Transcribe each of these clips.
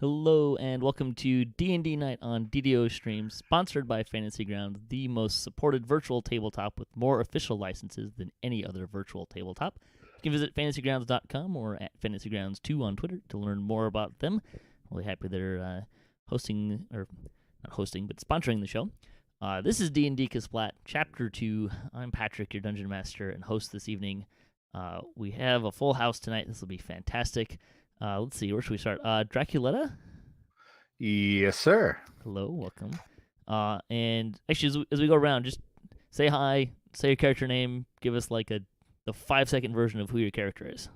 Hello and welcome to D&D Night on DDOstream, sponsored by Fantasy Grounds, the most supported virtual tabletop with more official licenses than any other virtual tabletop. You can visit fantasygrounds.com or at fantasygrounds2 on Twitter to learn more about them. Really happy they're hosting, or not hosting, but sponsoring the show. This is D&DCaSplat, Chapter 2. I'm Patrick, your Dungeon Master and host this evening. We have a full house tonight. This will be fantastic. Let's see, where should we start? Draculetta? Yes, sir. Hello, welcome. And actually, as we go around, just say hi, say your character name, give us like the 5-second version of who your character is.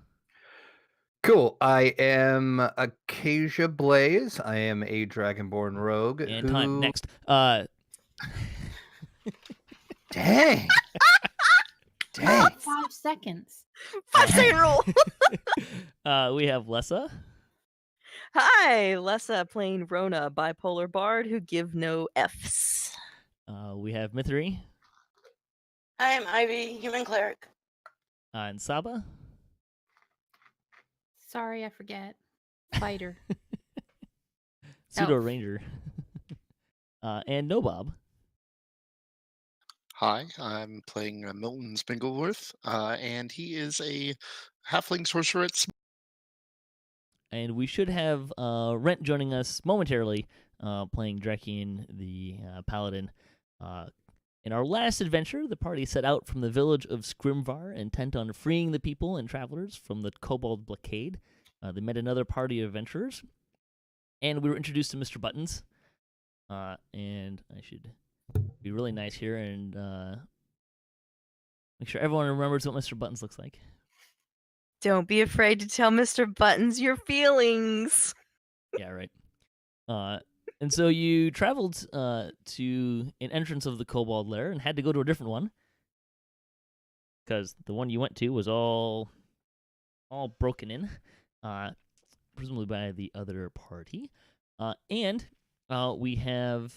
Cool. I am Akasha Blaze. I am a Dragonborn rogue. And time, next. Dang. Dang. 5 seconds. 5-second rule. We have Lessah. Hi, Lessah playing Rhonda, bipolar bard who give no Fs. We have Mythery. I'm Ivy, human cleric. And Sahbajade. Sorry, I forget. Fighter. Pseudo Ranger. And Nohbob. Hi, I'm playing Milton Spingleworth, and he is a halfling sorcerer. And we should have Rent joining us momentarily, playing Drachien, the paladin. In our last adventure, the party set out from the village of Scrimvar, intent on freeing the people and travelers from the Kobold blockade. They met another party of adventurers, and we were introduced to Mr. Buttons. And I should be really nice here and make sure everyone remembers what Mr. Buttons looks like. Don't be afraid to tell Mr. Buttons your feelings. Yeah, right. And so you traveled to an entrance of the Kobold lair and had to go to a different one because the one you went to was all broken in, presumably by the other party. And we have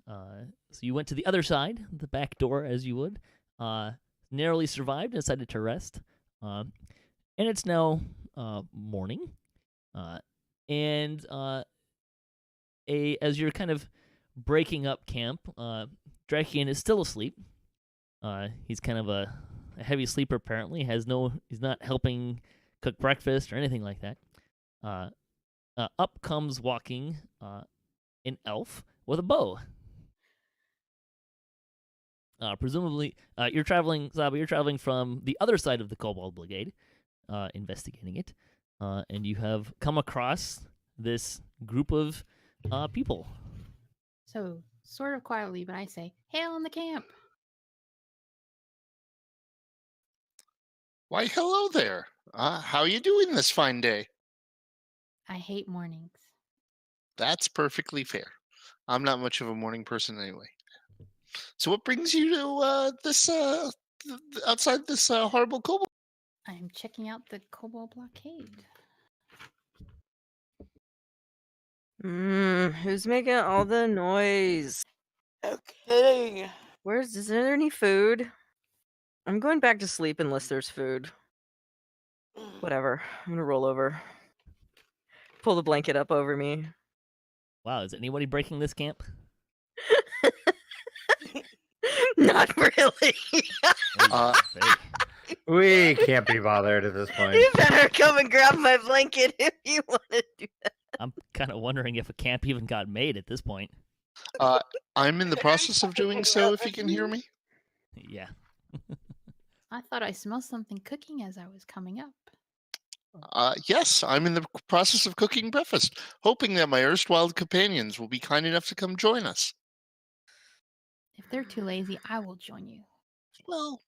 so you went to the other side, the back door, as you would. Narrowly survived and decided to rest. And it's now morning. And as you're kind of breaking up camp, Drachien is still asleep. He's kind of a heavy sleeper apparently. He's not helping cook breakfast or anything like that. Up comes walking an elf with a bow. Presumably, you're traveling, Sahbajade, you're traveling from the other side of the Kobold Brigade, investigating it, and you have come across this group of people. So, sort of quietly, but I say, hail on the camp. Why, hello there. How are you doing this fine day? I hate mornings. That's perfectly fair. I'm not much of a morning person anyway. So what brings you to this outside this horrible kobold? I am checking out the Kobold blockade. Who's making all the noise? No kidding. Is there any food? I'm going back to sleep unless there's food. Whatever. I'm gonna roll over. Pull the blanket up over me. Wow, is anybody breaking this camp? Not really. We can't be bothered at this point. You better come and grab my blanket if you want to do that. I'm kind of wondering if a camp even got made at this point. I'm in the process of doing so, if you can hear me. Yeah. I thought I smelled something cooking as I was coming up. Yes, I'm in the process of cooking breakfast, hoping that my erstwhile companions will be kind enough to come join us. If they're too lazy, I will join you. Well,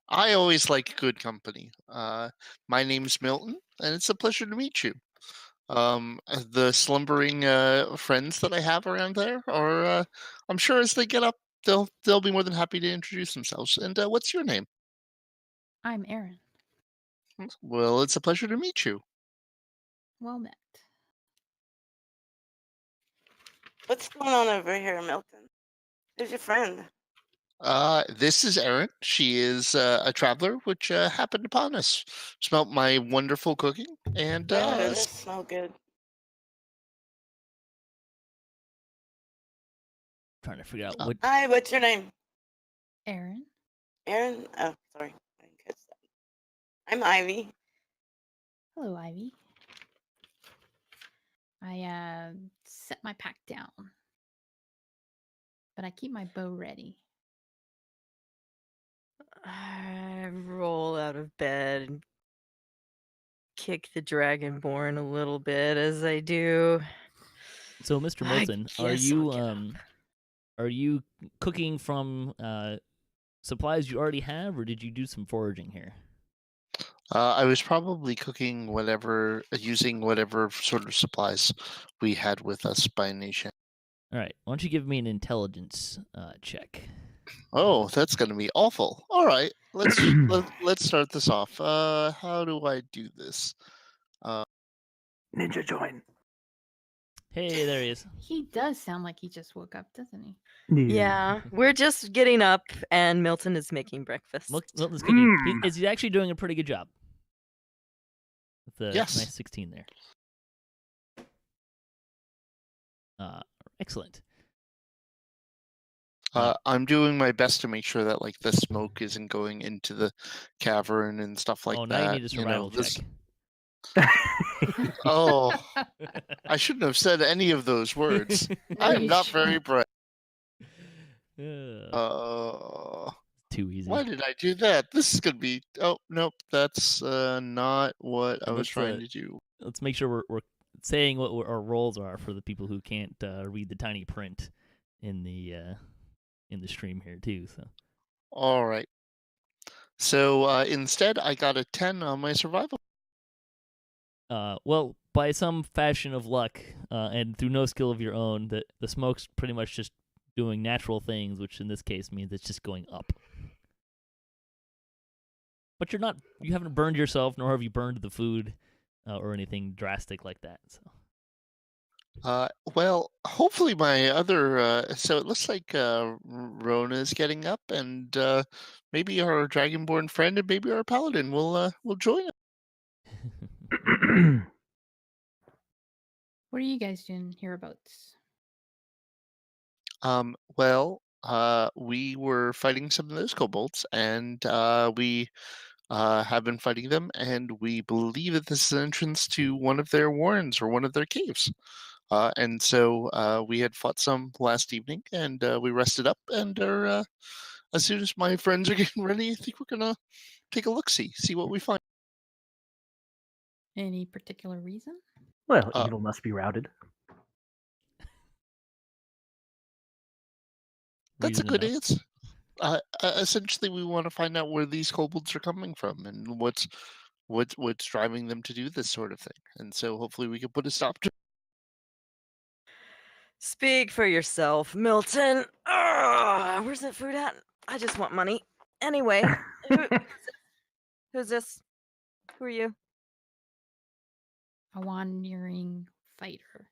I always like good company. My name's Milton, and it's a pleasure to meet you. The slumbering friends that I have around there are, I'm sure as they get up, they'll be more than happy to introduce themselves. And what's your name? I'm Aeryn. Well, it's a pleasure to meet you. Well met. What's going on over here, Milton? Who's your friend? This is Aeryn. She is a traveler, which happened upon us. Smelt my wonderful cooking, and Yeah, it does smell good. trying to figure out what. Hi, what's your name? Aeryn. Aeryn? Oh, sorry. I didn't catch that. I'm Ivy. Hello, Ivy. I set my pack down, but I keep my bow ready. I roll out of bed and kick the dragonborn a little bit as I do. So, Mr. I Milton, are guess you I'll get up. are you cooking from supplies you already have, or did you do some foraging here? I was probably cooking using whatever sort of supplies we had with us by nation. All right, why don't you give me an intelligence check? Oh, that's gonna be awful. All right, let's start this off. How do I do this? Ninja join. Hey, there he is. He does sound like he just woke up, doesn't he? Yeah, we're just getting up, and Milton is making breakfast. Milton's cooking. Mm. He's actually doing a pretty good job. With the Yes. nice 16 there. Excellent. I'm doing my best to make sure that like the smoke isn't going into the cavern and stuff like Oh, that. now you need a survival this- check. Oh, I shouldn't have said any of those words. I'm you not shouldn't. very bright. Yeah, too easy. Why did I do that? This is gonna be. Oh nope, that's not what I And was let's, trying to do. Let's make sure we're saying what our roles are for the people who can't read the tiny print in the stream here too. So All right. So instead, I got a 10 on my survival. well, by some fashion of luck and through no skill of your own, the smoke's pretty much just doing natural things, which in this case means it's just going up. But you haven't burned yourself, nor have you burned the food or anything drastic like that. So. Well, hopefully my other. So it looks like Rona is getting up, and maybe our dragonborn friend and maybe our paladin will join us. What are you guys doing hereabouts? Well, we were fighting some of those kobolds, and we have been fighting them, and we believe that this is an entrance to one of their warrens or one of their caves. And so we had fought some last evening, and we rested up, and are, as soon as my friends are getting ready, I think we're gonna take a look-see, see what we find. Any particular reason? Well, evil must be routed. That's a Reason good enough. answer. Essentially, we want to find out where these kobolds are coming from and what's driving them to do this sort of thing. And so, hopefully, we can put a stop to. Speak for yourself, Milton. Ugh, where's that food at? I just want money. Anyway, who's this? Who are you? A wandering fighter.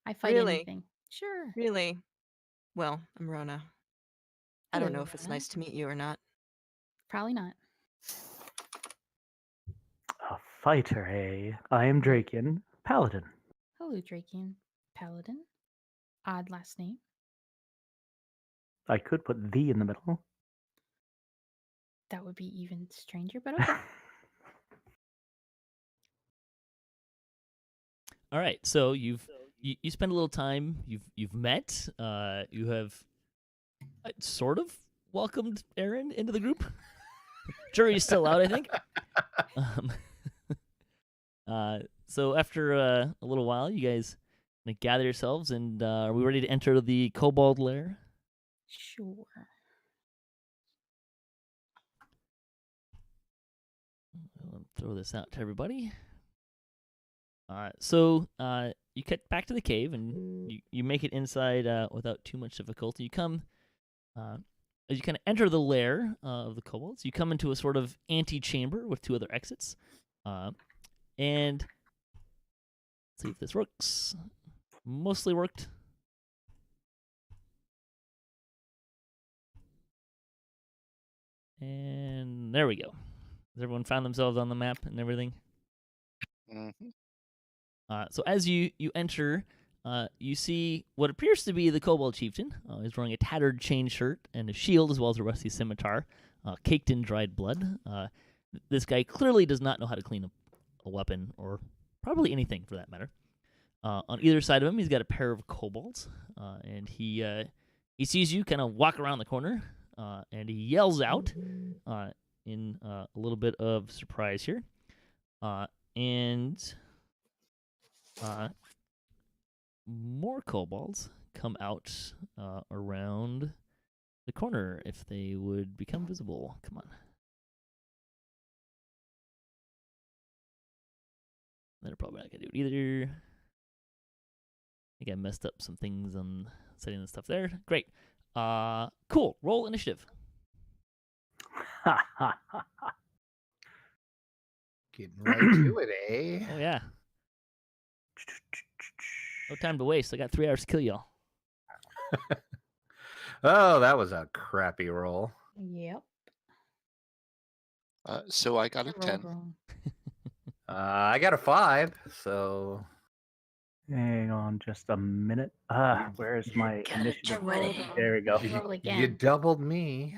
I fight Really? anything. Sure. Really? Well, I'm Rona. I don't know Hello, if it's Rona. nice to meet you or not. Probably not. A fighter, eh? I am Drachien, paladin. Hello, Drachien. Paladin. Odd last name. I could put "the" in the middle. That would be even stranger, but okay. All right, so you spend a little time. You've met. You have sort of welcomed Aeryn into the group. Jury's still out, I think. So after a little while, you guys gather yourselves, and are we ready to enter the Kobold lair? Sure. I'll throw this out to everybody. So you get back to the cave, and you make it inside without too much difficulty. You come, as you kind of enter the lair of the kobolds, you come into a sort of antechamber with two other exits. And let's see if this works. Mostly worked. And there we go. Has everyone found themselves on the map and everything? Mhm. So as you enter, you see what appears to be the Kobold chieftain. He's wearing a tattered chain shirt and a shield, as well as a rusty scimitar, caked in dried blood. This guy clearly does not know how to clean a weapon, or probably anything for that matter. On either side of him, he's got a pair of kobolds, and he sees you kind of walk around the corner, and he yells out in a little bit of surprise here, and more kobolds come out around the corner if they would become visible. Come on. They're probably not going to do it either. I think I messed up some things on setting the stuff there. Great. Cool. Roll initiative. Getting right to it, eh? Oh, yeah. No time to waste. I got 3 hours to kill y'all. Oh, that was a crappy roll. Yep. So I got a Roll 10. wrong. I got a 5, so Hang on just a minute. Where's my Gotta initiative? get roll? ready. There we go. Roll again. you doubled me.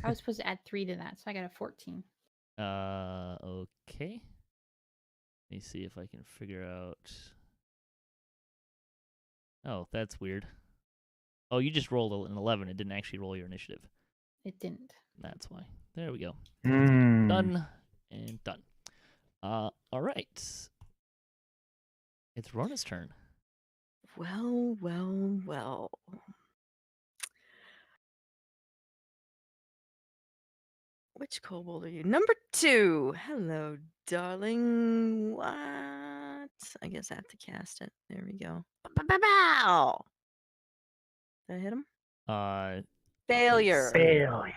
I was supposed to add 3 to that, so I got a 14. Okay. Let me see if I can figure out. Oh, that's weird. Oh, you just rolled an 11. It didn't actually roll your initiative. It didn't. That's why. There we go. Hmm. Done and done. All right. It's Rhona's turn. Well, well, well. Which kobold are you? Number 2. Hello, darling. What? I guess I have to cast it. There we go. Bow. Did I hit him? Failure. Failure.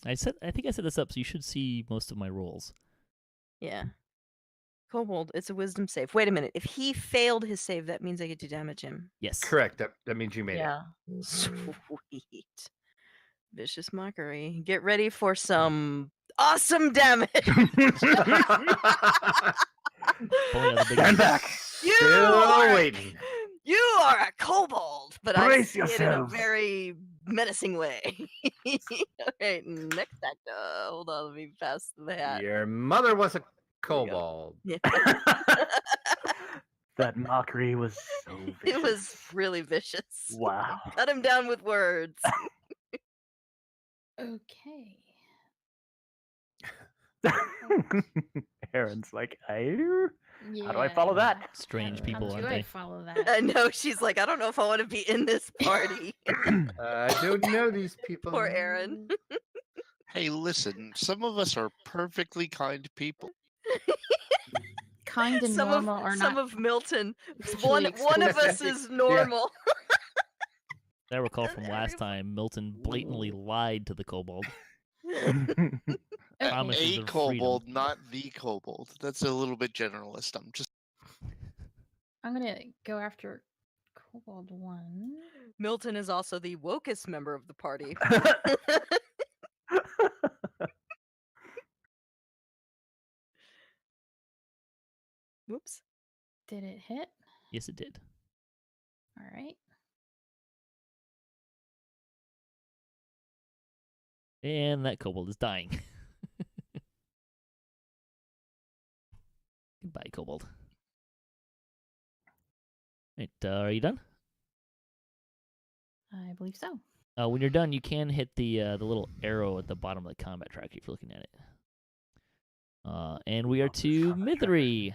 I think I set this up, so you should see most of my rolls. Yeah. Kobold, it's a wisdom save. Wait a minute. If he failed his save, that means I get to damage him. Yes. Correct. That means you made Yeah. Sweet. Vicious mockery. Get ready for some awesome damage. Pulling out the big Stand guns. back. You Still are, waiting. you are a kobold, but I Brace see it in a yourselves. very menacing way. Okay, next act. Hold on, let me pass the hat. Your mother was a you go. kobold. Yeah. That mockery was so vicious. It was really vicious. Wow. Cut him down with words. Okay. Aaron's like, how do I Yeah. follow that? Strange How people, do aren't I they? follow that? I know, she's like, I don't know if I want to be in this party. I don't know these people. Poor Aeryn. Hey, listen, some of us are perfectly kind people. Kind and some normal of are some not. of Milton. mutually One of us exclusive. is normal. I recall from last time, Milton blatantly lied to the kobold. Okay. Promises A of kobold, not the kobold. That's a little bit generalist. I'm just I'm gonna go after Kobold 1. Milton is also the wokest member of the party. Whoops. Did it hit? Yes, it did. All right. And that kobold is dying. Goodbye, kobold. Right, are you done? I believe so. When you're done, you can hit the little arrow at the bottom of the combat track if you're looking at it. And we are to Mythery.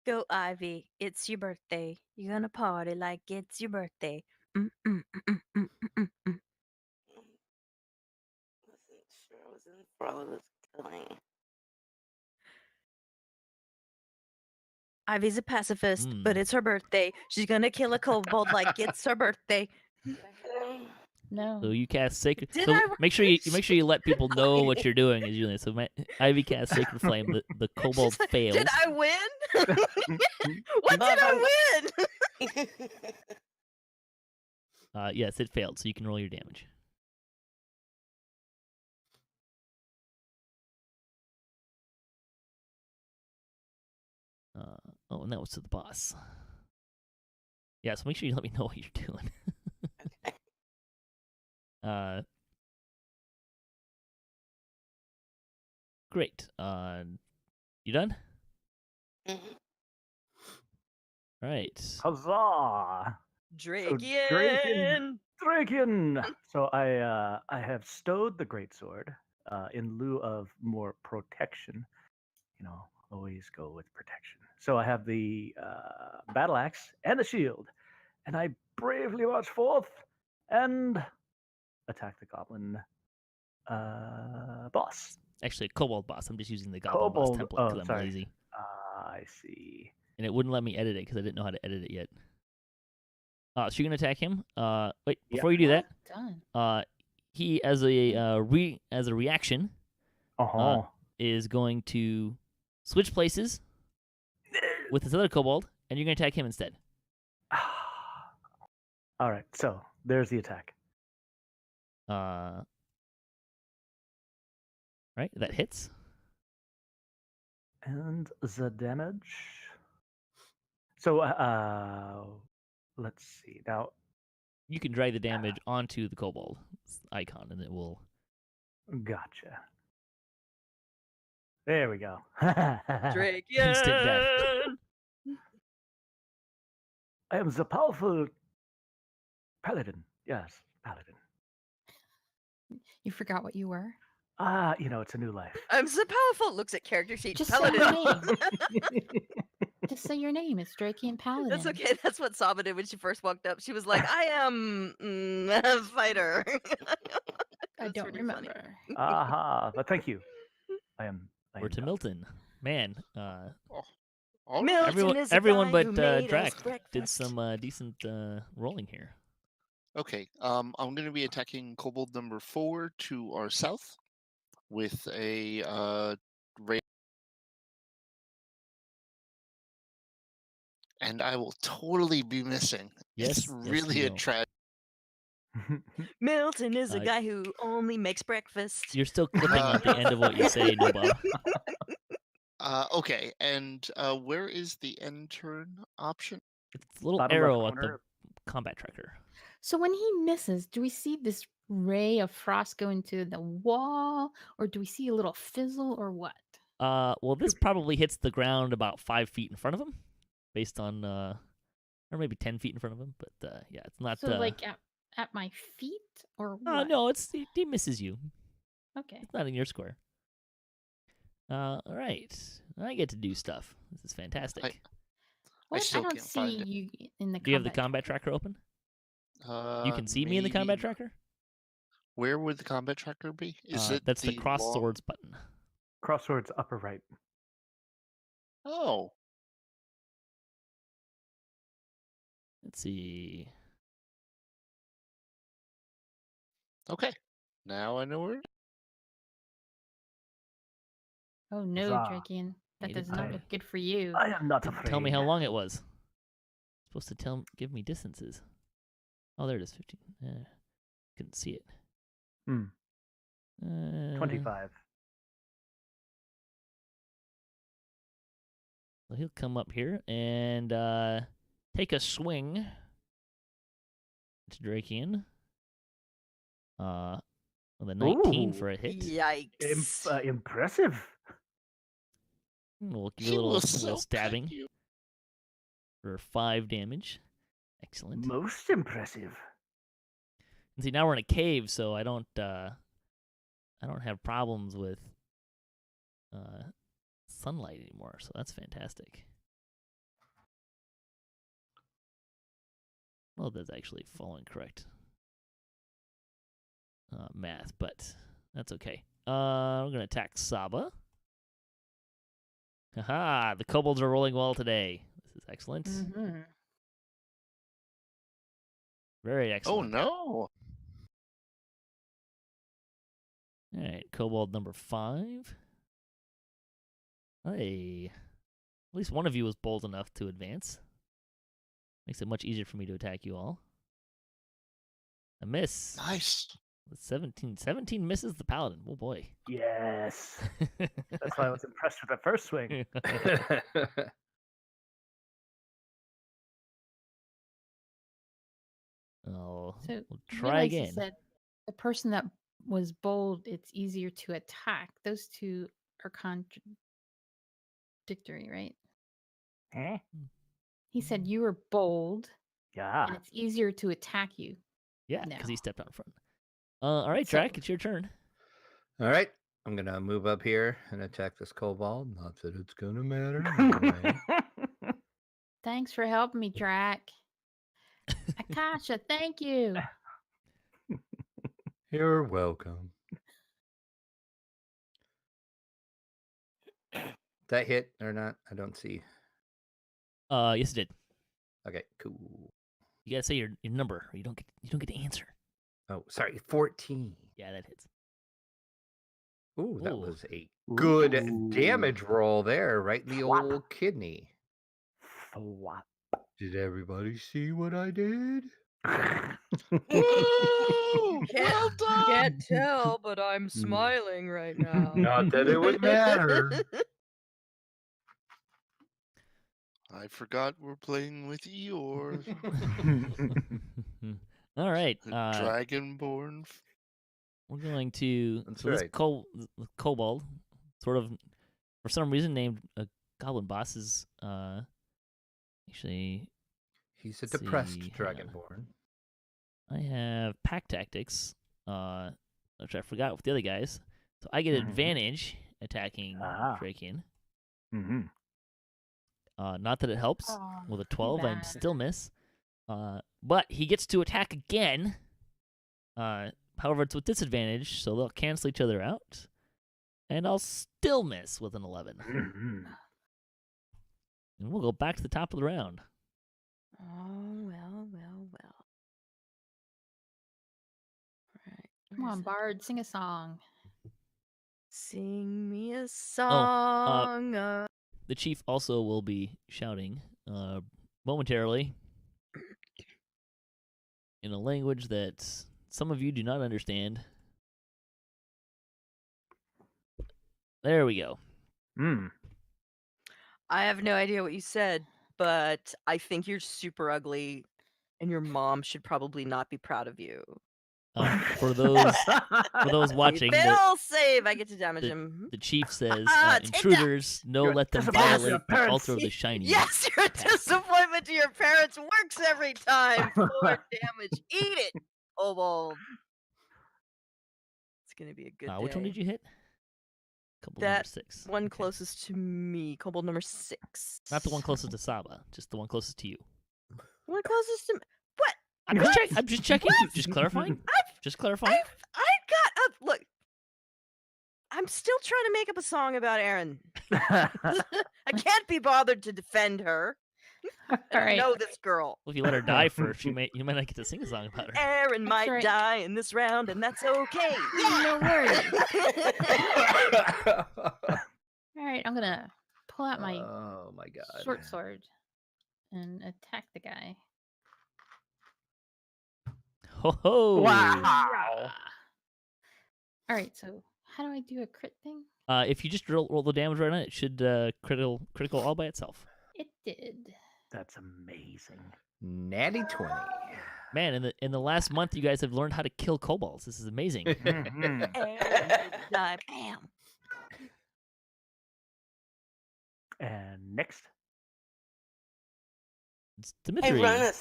Go, Ivy. It's your birthday. You're gonna party like it's your birthday. Mm-mm-mm-mm-mm-mm-mm. Wasn't sure I was in for all of this killing. Ivy's a pacifist, but it's her birthday. She's gonna kill a kobold like it's her birthday. Did I hit him? No. So you cast sacred. Did So I make sure you let people know what you're doing as you. So Ivy cast sacred flame. The kobold She's like, fails. Did I win? What did I win? Yes, it failed. So you can roll your damage. Oh, and that was to the boss. Yeah, so make sure you let me know what you're doing. Okay. Great. You done? Mhm. All right. Huzzah! Drachien. Drachien! So I have stowed the greatsword in lieu of more protection. You know, always go with protection. So I have the battle axe and the shield, and I bravely march forth and attack the goblin boss. Actually, a kobold boss. I'm just using the goblin Kobold. boss template Oh, because I'm sorry. lazy. I see. And it wouldn't let me edit it because I didn't know how to edit it yet. So you're gonna attack him. Wait, Yeah. before you do that, Done. he as a reaction Uh-huh. is going to switch places with this other kobold, and you're gonna attack him instead. All right, so there's the attack. Right, that hits. And the damage. So let's see. Now, You can drag the damage onto the kobold icon, and it will. gotcha. There we go. Instant death. Drachien. I am the powerful paladin. Yes, paladin. You forgot what you were? You know, it's a new life. I'm so powerful. Looks at character sheet. Just say your Paladin. name. Just say your name. It's Drachien Paladin. That's okay. That's what Saba did when she first walked up. She was like, I am a fighter. I That's don't really remember. funny. Aha, but thank you. I am We're to done. Milton. Man, All right. Milton is a everyone guy but who made us Drac did breakfast. some decent rolling here. Okay. I'm going to be attacking Kobold number 4 to our south with a ray. And I will totally be missing. Yes, It's yes, really you a will. tragedy. Milton is a Uh, guy who only makes breakfast. You're still clipping at the end of what you say, Nohbob. Okay, and where is the end turn option? It's a little Bottom left arrow at the corner. combat tracker. So when he misses, do we see this ray of frost go into the wall, or do we see a little fizzle, or what? Well, this probably hits the ground about 5 feet in front of him, based on or maybe 10 feet in front of him. But yeah, it's not. So like at my feet, or Oh what? no, he misses you. Okay. It's not in your square. All right, I get to do stuff. This is fantastic. What? I still don't can't see find it. you in the. Do you have the combat tracker open? You can see me in the combat Maybe- tracker. Where would the combat tracker be? Is it That's the cross long- swords button. Crosswords upper right. Oh, Let's see. okay. Now I know where. Oh no, Huzzah. Drachien. That Made it does not I- look good for you. I am not Didn't afraid. tell me how long it was. Supposed to give me distances. Oh, there it is. 15. Couldn't see it. Hmm. 25. So he'll come up here and take a swing to Drachien. With a 19 Ooh. for a hit. Yikes. Impressive. We'll give He you a was little so stabbing petty. for 5 damage. Excellent. Most impressive. And see, now we're in a cave, so I don't have problems with sunlight anymore. So that's fantastic. Well, that's actually following correct math, but that's okay. We're gonna attack Saba. Haha! The kobolds are rolling well today. This is excellent. Mm-hmm. Very Oh excellent. no! All right, kobold number 5. Hey, at least one of you was bold enough to advance. Makes it much easier for me to attack you all. A miss. Nice. With 17. 17 misses the paladin. Oh boy. Yes. That's why I was impressed with the first swing. So we'll you try realize he again. said the person that was bold, it's easier to attack. Those two are contradictory, right? Eh? He said you were bold, Yeah. and it's easier to attack you. Yeah, because he No. stepped out in front. All right, So- Drac, it's your turn. All right. I'm gonna move up here and attack this kobold. Not that it's gonna matter. Anyway. Thanks for helping me, Drac. Akasha, thank you. You're welcome. That hit or not? I don't see. Yes, it did. Okay, cool. You gotta say your number, or you don't get to answer. Oh, sorry, 14. Yeah, that hits. Ooh, that Ooh. was a good Ooh. damage roll there, right in the Flop. old kidney. Flop. Did everybody see what I did? Woo! Well done. Can't tell, but I'm smiling right now. Not that it would matter. I forgot we're playing with Eeyore, All right. the Dragonborn. We're going to That's this right. kobold, sort of for some reason named a goblin boss is actually He's a See, depressed hang on. dragonborn. I have pack tactics, which I forgot with the other guys. So I get Mhm. advantage attacking Ah. Drachien. hmm Not that it helps. Aw, With a too 12, I bad. still miss. But he gets to attack again. However, it's with disadvantage, so they'll cancel each other out. And I'll still miss with an 11. And we'll go back to the top of the round. Oh, well. Right. Come on, Bard, sing a song. Sing me a song. The chief also will be shouting momentarily in a language that some of you do not understand. There we go. I have no idea what you said, but I think you're super ugly, and your mom should probably not be proud of you. For those watching, the, Fail save. I get to damage the- him. the chief says, Take that. "Intruders, no, You're let them disappointed violate your the parents. altar of the shiny." Yes, your attack. disappointment to your parents works every time. 4 damage. Eat it, Kobold. It's gonna be a good day. Which one did you hit? Couple number That 6. One Okay. closest to me, Kobold number 6. Not the one closest to Saba, just the one closest to you. One closest to me. What? I'm just checking. Just clarifying. Just clarifying. I got up. Look, I'm still trying to make up a song about Aeryn. I can't be bothered to defend her. All I right. know this girl. Well, if you let her die first, you might not get to sing a song about her. Aaron might right. die in this round, and that's okay. No worries. Oh All right, I'm gonna pull out my my god. short sword and attack the guy. Ho ho! Wow. All right, so how do I do a crit thing? If you just roll the damage right on it, it should critical all by itself. It did. That's amazing. Natty 20. Man, in the last month, you guys have learned how to kill kobolds. This is amazing. Mhm. Aaron would die. Bam. And next. It's Hey, Mythery. Rhonda,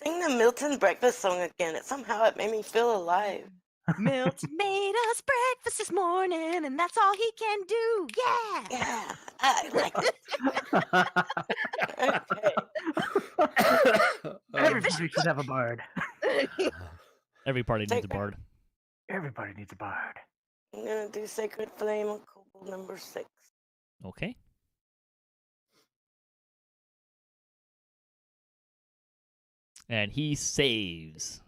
sing the Milton breakfast song again. Somehow it made me feel alive. Milton made us breakfast this morning, and that's all he can do. Yeah. Yeah, I like it. Okay. Everybody should have a bard. Every party needs a Take- bard. Everybody needs a bard. I'm gonna do Sacred Flame on Kobold number 6. Okay. And he saves.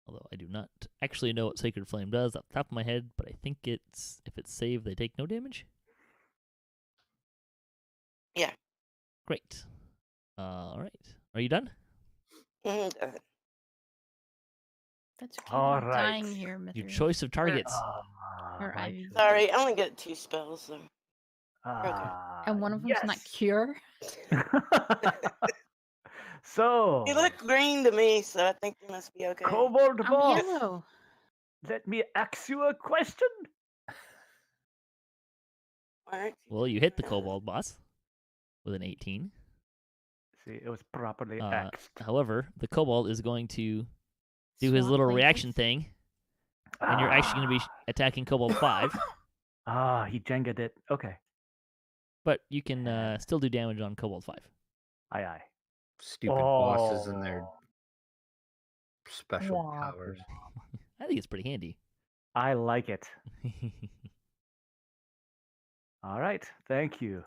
Although I do not actually know what Sacred Flame does off the top of my head, but I think if it's saved, they take no damage. Yeah. Great. All right. Are you done? Good. That's okay. All I'm right. dying here, Your Mythery. choice of targets. Or my I- goodness. Sorry, I only get 2 spells. So. Ah, And one of them's not yes. cure. So, You look green to me, so I think you must be okay. Kobold I'm boss, yellow. let me ask you a question. Why aren't Well, you doing hit the that? kobold boss with an 18. See, it was properly Uh, axed. However, the kobold is going to do his Swap little places. reaction thing, and you're actually going to be attacking kobold 5, Ah, he Jenga'd it. Okay. but you can still do damage on kobold 5. Aye, aye. Stupid bosses and their Oh. special Wah, powers. I think it's pretty handy. I like it. All right. Thank you.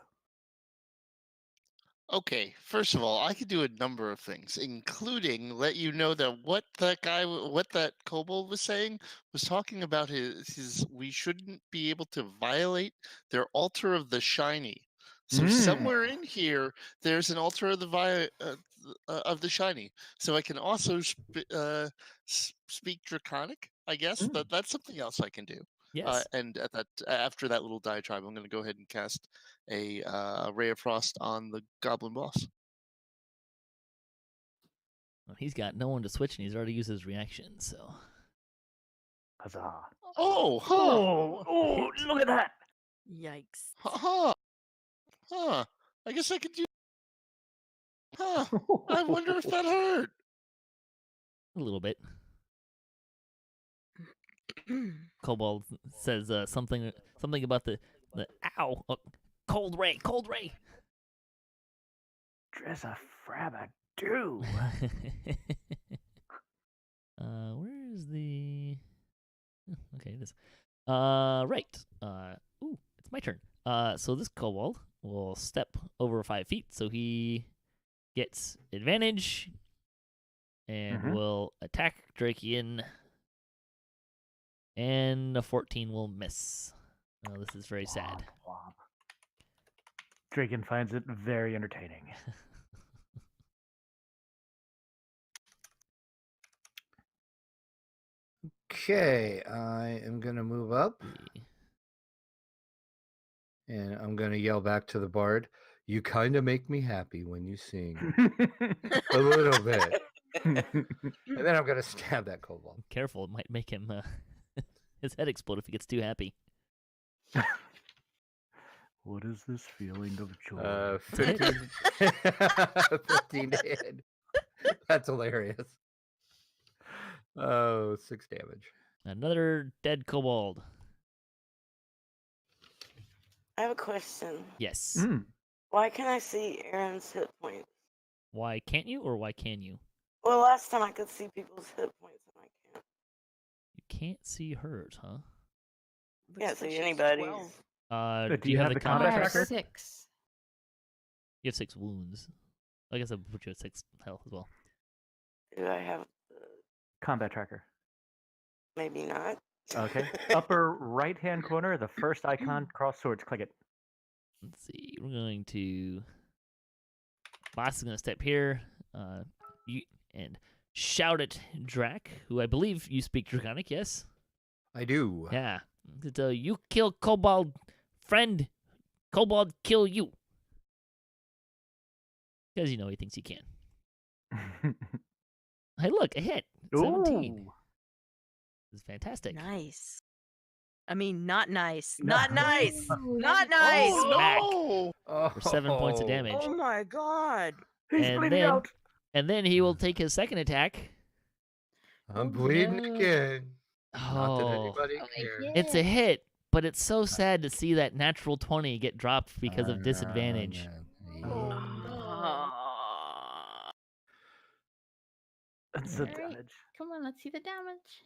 Okay, first of all, I could do a number of things, including let you know that what that kobold was saying was talking about his we shouldn't be able to violate their altar of the shiny. So somewhere in here, there's an altar of of the shiny. So I can also speak Draconic. I guess that's something else I can do. Yes. And after that little diatribe, I'm going to go ahead and cast a Ray of Frost on the Goblin boss. Well, he's got no one to switch, and he's already used his reaction, so... Huzzah. Oh, huh, Oh, look at that. Yikes. huh. I guess I could do. Huh. I wonder if that hurt. A little bit. Kobold says something about the ow, cold ray. Dress a frabba do. Where is the? Okay, it is. Right. Ooh, it's my turn. So this kobold will step over 5 feet, so he gets advantage and will attack Drachien. And a 14 will miss. Oh, this is very sad. Womp. Drachien finds it very entertaining. Okay, I am gonna move up, and I'm gonna yell back to the bard. You kind of make me happy when you sing, a little bit. And then I'm gonna stab that kobold. Careful, it might make him his head explode if he gets too happy. What is this feeling of joy? 15, 15 to hit. That's hilarious. Oh, 6 damage. Another dead kobold. I have a question. Yes. Why can't I see Aeryn's hit points? Why can't you, or why can you? Well, last time I could see people's hit points, and I can't. You can't see hers, huh? Can't Looks like see she's anybody's. 12. Do you have the combat I have tracker? 6. You have 6 wounds. I guess I'll put you at 6 health as well. Do I have Combat tracker. maybe not? Okay. Upper right-hand corner, the first icon, cross swords, click it. Let's see. We're going to. Boss is going to step here. You and shout at Drac, who I believe you speak Draconic. Yes. I do. Yeah. You kill Kobold, friend. Kobold kill you. Because you know he thinks he can. Hey, look, a hit. 17. Ooh. This is fantastic. Nice. I mean, not nice. No. Not nice. Ooh, Not that's nice. Oh Smack. no! Oh, For 7 points of damage. Oh my god. He's And bleeding then- out. And then he will take his second attack. I'm Oh, bleeding no. again. Not that Oh, anybody Oh, cares. yeah. it's a hit, but it's so sad to see that natural 20 get dropped because of Oh, disadvantage. man. Oh, Yeah. no. That's the Alright. damage. Come on, let's see the damage.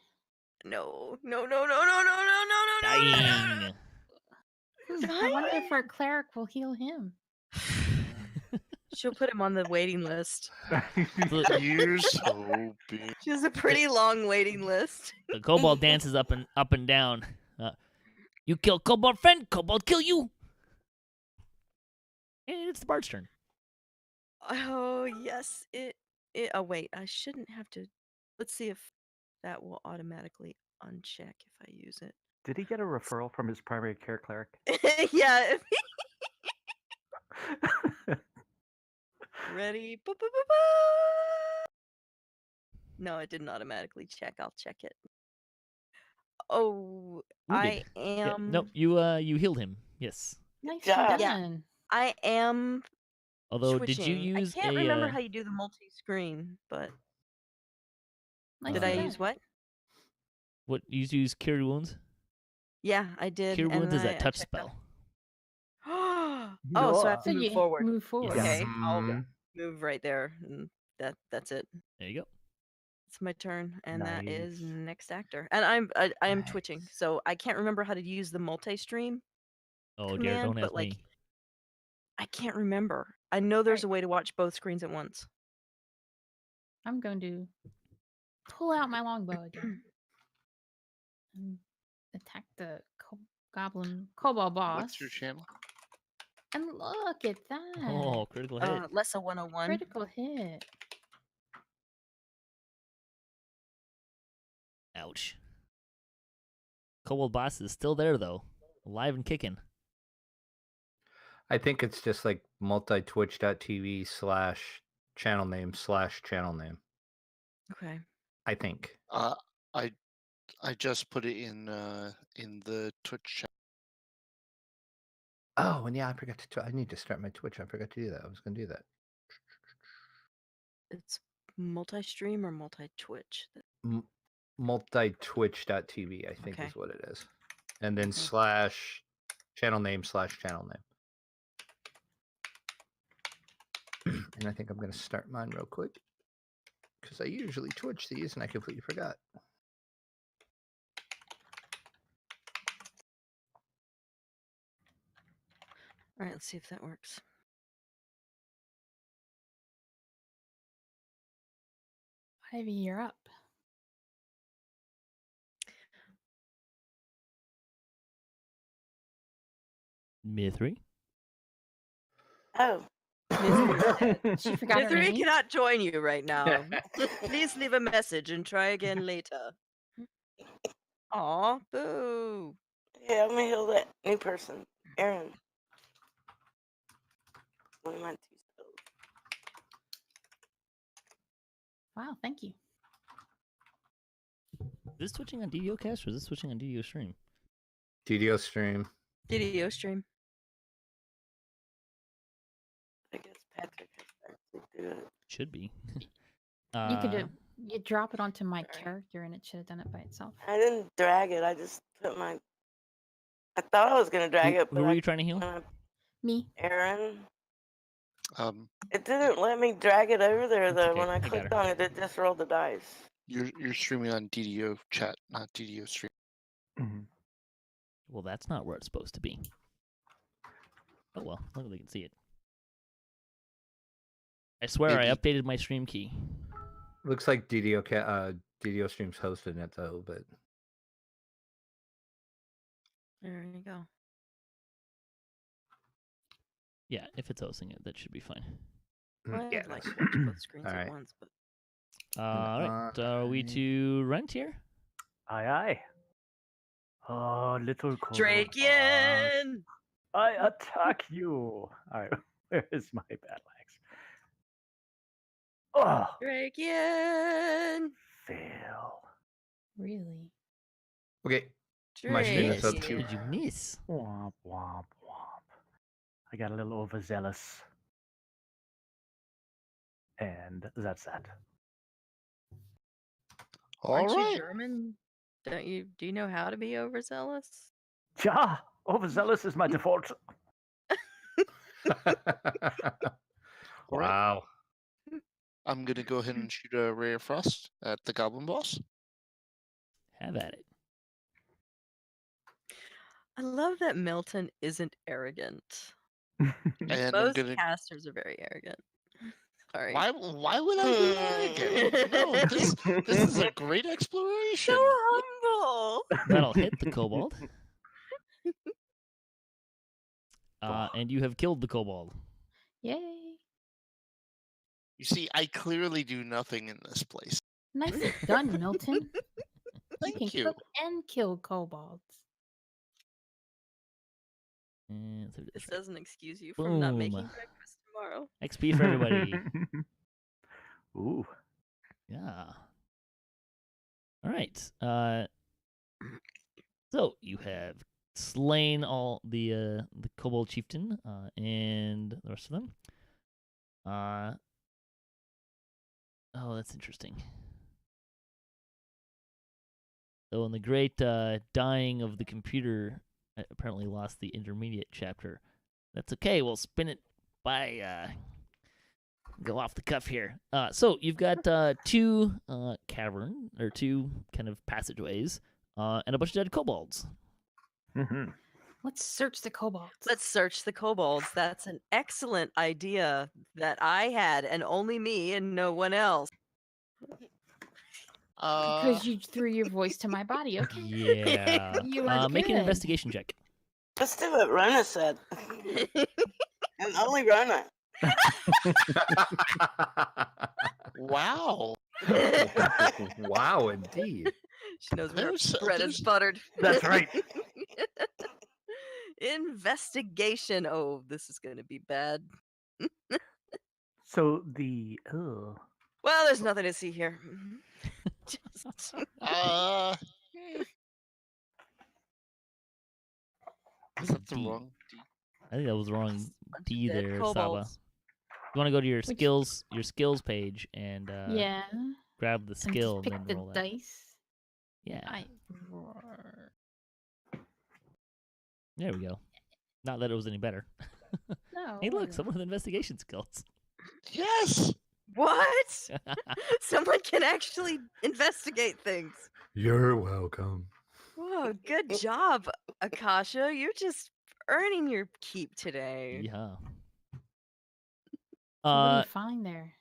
No. No, no, no, no, no, no, no, no, no, no. Dying. I wonder if our cleric will heal him. She'll put him on the waiting list. Here's hoping. She has a pretty long waiting list. The kobold dances up and down. You kill kobold friend, kobold kill you. And it's the bard's turn. Oh, yes. Oh, wait. I shouldn't have to. Let's see if that will automatically uncheck if I use it. Did he get a referral from his primary care cleric? Yeah. Ready? Boop, boop, boop, boop. No, it didn't automatically check. I'll check it. Oh, I Wounded. Yeah, am. nope, you healed him. Yes. Nice job. Yeah. done. I am. Although, switching. did you use I can't a? remember how you do the multi-screen, but Nice did I done. use what? What you use? Cure wounds. Yeah, I did. Cure and wounds is I that touch checked that. spell. Oh, so I have Yeah. to move you forward. move forward. Yes. Okay, I'll Mhm. move right there, and that's it. There you go. It's my turn, and that is Nice. next actor. And I am twitching, Nice. so I can't remember how to use the multi-stream Oh dear, command, don't but ask like me. I can't remember. I know there's Right. a way to watch both screens at once. I'm going to pull out my longbow again and attack the goblin kobold boss. What's your channel? And look at that. Oh, critical hit. Lessah 101. Critical hit. Ouch. Kobold boss is still there though, alive and kicking. I think it's just like multitwitch.tv/channel name/channel name. Okay. I think. I just put it in the Twitch chat. Oh, and yeah, I forgot to. I need to start my Twitch. I forgot to do that. I was going to do that. It's multi-stream or multi-twitch. Multitwitch.tv, I think Okay. is what it is. And then Okay. /channel name/channel name. And I think I'm going to start mine real quick because I usually Twitch these and I completely forgot. All right, let's see if that works. Ivy, you're up. Mythery. Oh, She forgot her Mythery name. cannot join you right now. Please leave a message and try again later. Aw, boo. yeah, I'm gonna heal that new person, Aeryn. One of my 2 spells. Wow, thank you. Is this switching on DDOcast or is this switching on DDOstream? DDOstream. DDOstream. I guess Patrick has to actually do it. Should be. You could you drop it onto my Alright. character and it should have done it by itself. I didn't drag it. I just put my. I thought I was gonna drag it, Who but were you trying to heal? Me. Aaron. Um, It didn't let me drag it over there That's though. okay, When I I got clicked her. on it, it just rolled the dice. you're streaming on DDO chat, not DDO stream. Mhm. Well, that's not where it's supposed to be. Oh well, luckily they can see it. I swear I Maybe. updated my stream key. Looks like DDOstream's hosting it though, but There you go. Yeah, if it's hosting it, that should be fine. Well, yeah. I'd like to that's- watch both screens Alright. at once, but Alright, are we to Rent here? Aye, aye. Oh, little kobold boss. Drachien! I attack you. All right, where is my battle axe? Oh, Drachien! fail. Really? Okay. My stream is up How to did you miss? Womp, womp, womp. I got a little overzealous. And that's that. All Aren't you right. German? Do you know how to be overzealous? Ja, overzealous is my default. Wow. I'm gonna go ahead and shoot a ray of frost at the goblin boss. Have at it. I love that Milton isn't arrogant. And I'm Most gonna. casters are very arrogant. Sorry. Why would I be arrogant? No, this is a great exploration. So humble. That'll hit the kobold. And you have killed the kobold. Yay. You see, I clearly do nothing in this place. Nicely done, Milton. Thank can you. cook and kill kobolds. And so This that's right. doesn't excuse you from not making Boom. breakfast tomorrow. XP for everybody. Ooh. Yeah. All right. So you have slain all the Kobold chieftain and the rest of them. Oh, that's interesting. So in the great dying of the computer, I apparently lost the intermediate chapter. That's okay. We'll spin it by go off the cuff here. So you've got two cavern or two kind of passageways and a bunch of dead kobolds. Mhm. Let's search the kobolds. Let's search the kobolds. That's an excellent idea that I had, and only me and no one else. Because you threw your voice to my body, okay? Yeah. You are Make an good. investigation check. Let's do what Rhonda said. And only Rhonda. Wow. Wow, indeed. She knows where There's- bread there's- is buttered. That's right. Investigation. Oh, this is going to be bad. So the oh, Well, there's nothing to see here. Just... Is that the D. wrong D? I think that was the wrong bunch of D dead there, Saba. kobolds. You want to go to your Which- skills page and Yeah. grab the And skill just pick and the then roll that. dice. Yeah. There we go. Not that it was any better. No. Hey, look, someone with investigation skills. Yes. What? Someone can actually investigate things. You're welcome. Whoa, good job, Akasha. You're just earning your keep today. Yeah. What do you find there?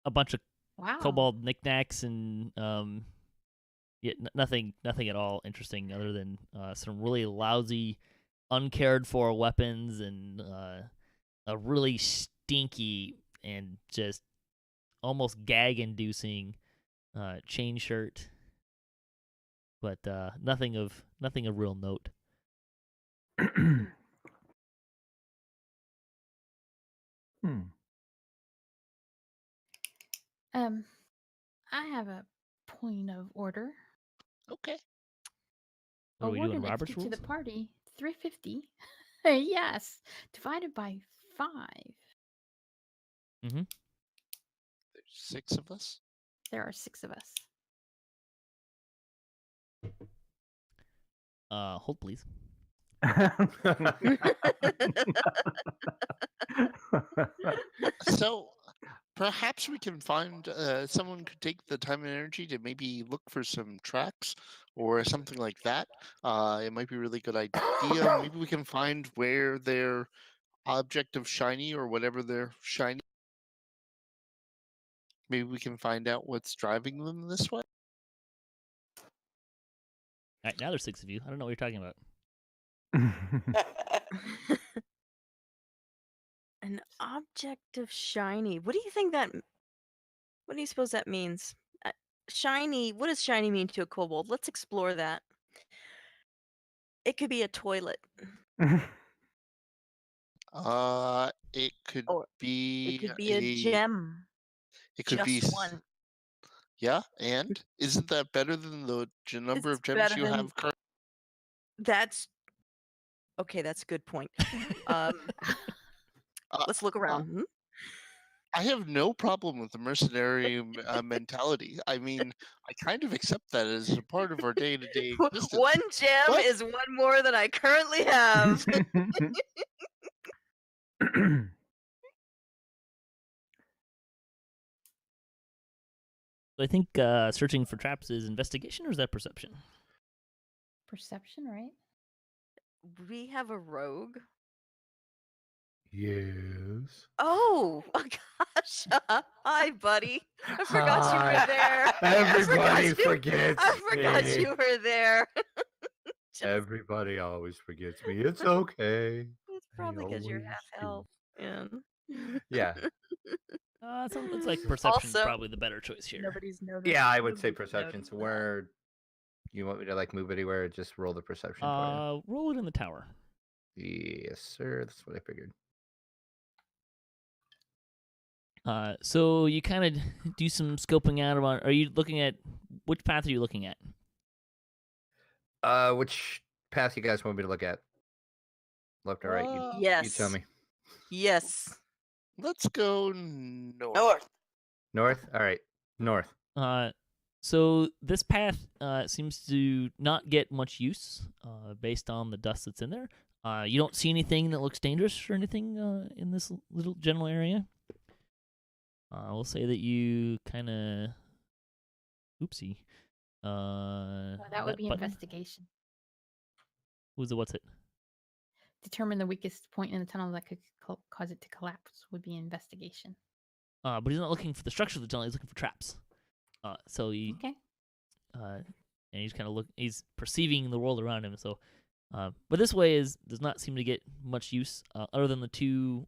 A bunch of Wow. kobold knickknacks and yeah, nothing at all interesting other than some really lousy, uncared for weapons and a really stinky and just almost gag-inducing chain shirt, but nothing of real note. I have a point of order. Okay. What do we do in Awarded Robert's XP rules? to the party, 350. Yes, divided by 5. There's 6 of us. There are 6 of us. Hold please. So perhaps we can find someone could take the time and energy to maybe look for some tracks or something like that. It might be a really good idea. Maybe we can find where their object of shiny or whatever they're shiny. Maybe we can find out what's driving them this way. All right, now there's 6 of you. I don't know what you're talking about. An object of shiny. What do you think that? What do you suppose that means? Shiny. What does shiny mean to a kobold? Let's explore that. It could be a toilet. It could Or be. It could be a gem. It could Just be one. Yeah, and isn't that better than the number It's of gems better you than- have currently? That's okay. That's a good point. Let's look around. Hmm? I have no problem with the mercenary mentality. I mean, I kind of accept that as a part of our day-to-day existence. One gem What? is one more than I currently have. So I think searching for traps is investigation, or is that perception? Perception, right? We have a rogue. Yes. Oh, Akasha. Hi, buddy. I forgot you Hi. were there. Everybody forgets I forgot me. you were there. Everybody always forgets me. It's okay. It's probably because you're always half do. elf. Yeah. Yeah. It's like perception's Also, probably the better choice here. Nobody's noticed. Yeah, I would say nobody's perception. So noticed that. where you want me to like move anywhere? Just roll the perception for Roll it in the tower. you. Yes, sir. That's what I figured. So you kind of do some scoping out about. Are you looking at which path are you looking at? Which path you guys want me to look at? Left or right? You tell Yes. me. Yes. Let's go north. North. North. All right. North. So this path seems to not get much use based on the dust that's in there. You don't see anything that looks dangerous or anything in this little general area. We'll say that you kind of, oopsie. That would be button? investigation. What's it? Determine the weakest point in the tunnel that could cause it to collapse would be investigation. But he's not looking for the structure of the tunnel. He's looking for traps. So he, Okay. and he's kind of he's perceiving the world around him. So, but this way does not seem to get much use other than the two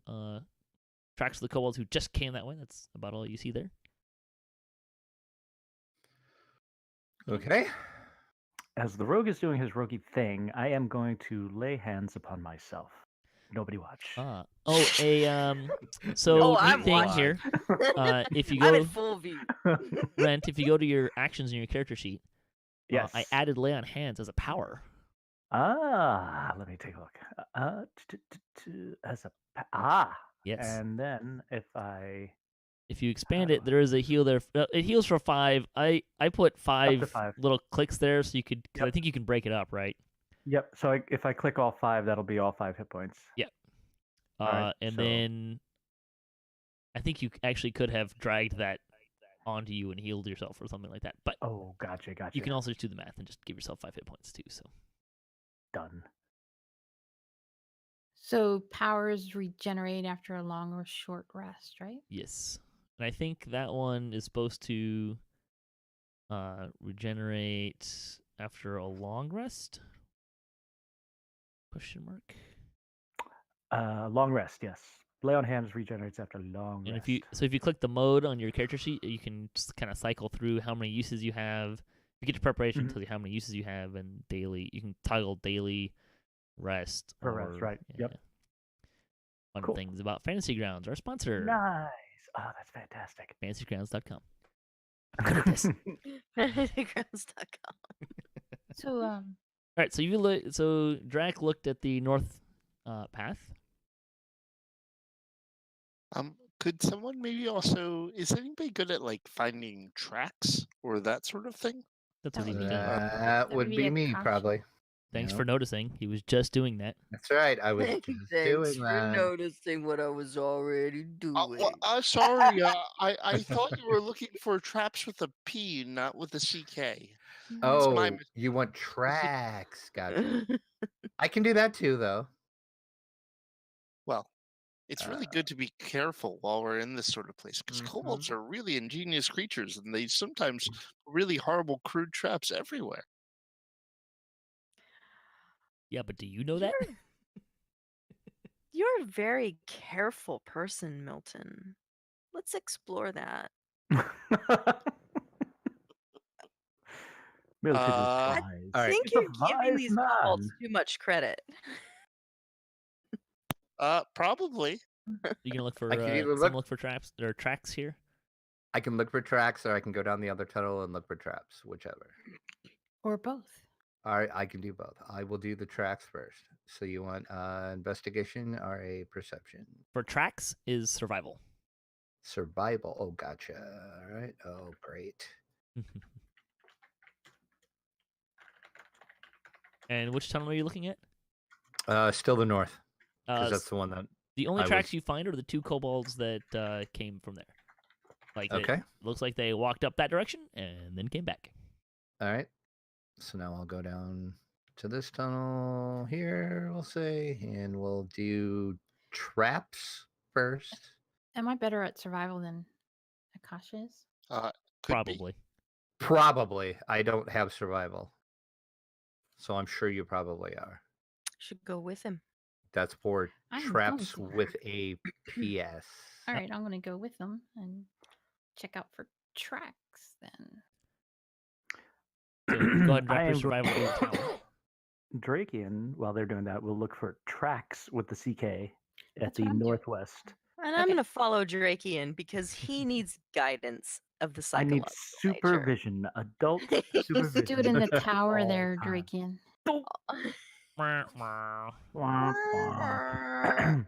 tracks of the kobolds who just came that way. That's about all you see there. Okay. As the rogue is doing his roguey thing, I am going to lay hands upon myself. Nobody watch. So Oh, neat I'm thing watching. here. If you I'm go in full view. Rent, if you go to your actions in your character sheet, Yes. I added lay on hands as a power. Let me take a look. As a Yes. and then If you expand it, there is a heal there. It heals for 5. I put 5 5. little clicks there, so you could. 'Cause I Yep. think you can break it up, right? Yep. So if I click all 5, that'll be all 5 hit points. Yep. Alright, And so- then I think you actually could have dragged that onto you and healed yourself or something like that. But Oh, gotcha. you can also just do the math and just give yourself 5 hit points too. So Done. So powers regenerate after a long or short rest, right? yes, and I think that one is supposed to regenerate after a long rest. Question mark. Long rest, yes. Lay on hands regenerates after long And rest. if you click the mode on your character sheet, you can just kind of cycle through how many uses you have. You get to preparation, Mhm. tells you how many uses you have, and daily. You can toggle daily, rest, For rest, right, yep. Fun Cool. things about Fantasy Grounds, our sponsor. Nice. Oh, that's fantastic. FantasyGrounds.com. I'm good at this. Grounds.com. So All right, so Drac looked at the north path. Could someone maybe also? Is anybody good at like finding tracks or that sort of thing? That's That what he would was be- doing. That would be be a me, caution. probably. Thanks Yep. for noticing. He was just doing that. That's right. I was just Thanks doing for that. noticing what I was already doing. Sorry. I thought you were looking for traps with a P, not with a CK. Oh, my mis- you want tracks? Gotcha. I can do that too, though. Well, it's really good to be careful while we're in this sort of place because kobolds are really ingenious creatures, and they sometimes really horrible, crude traps everywhere. Yeah, but do you know that? You're a very careful person, Milton. Let's explore that. Milton is I wise. all I right. think He's a you're giving wise these kobolds man. too much credit. Probably. You gonna look for I can either look for traps or tracks here? I can look for tracks, or I can go down the other tunnel and look for traps, whichever. or both. All right, I can do both. I will do the tracks first. So you want investigation or a perception? For tracks is survival. Survival. Oh, gotcha. All right. Oh, great. And which tunnel are you looking at? Still the north, because that's s- the one that. the only I tracks was- you find are the 2 kobolds that came from there. Like Okay. looks like they walked up that direction and then came back. All right. So now I'll go down to this tunnel here, we'll say, and we'll do traps first. Am I better at survival than Akasha is? Could be. Probably. Probably. I don't have survival. So I'm sure you probably are. Should go with him. That's for I'm going traps to. with a PS. All right, I'm going to go with them and check out for tracks then. So go ahead and drop I your am- survival in town. Drachien, while they're doing that, will look for tracks with the CK at That's the what I'm doing. northwest. And I'm Okay. going to follow Drachien because he needs guidance of the I need psychological nature. supervision, adult You supervision. stood in the tower all there, time. Drachien. Wah, wah.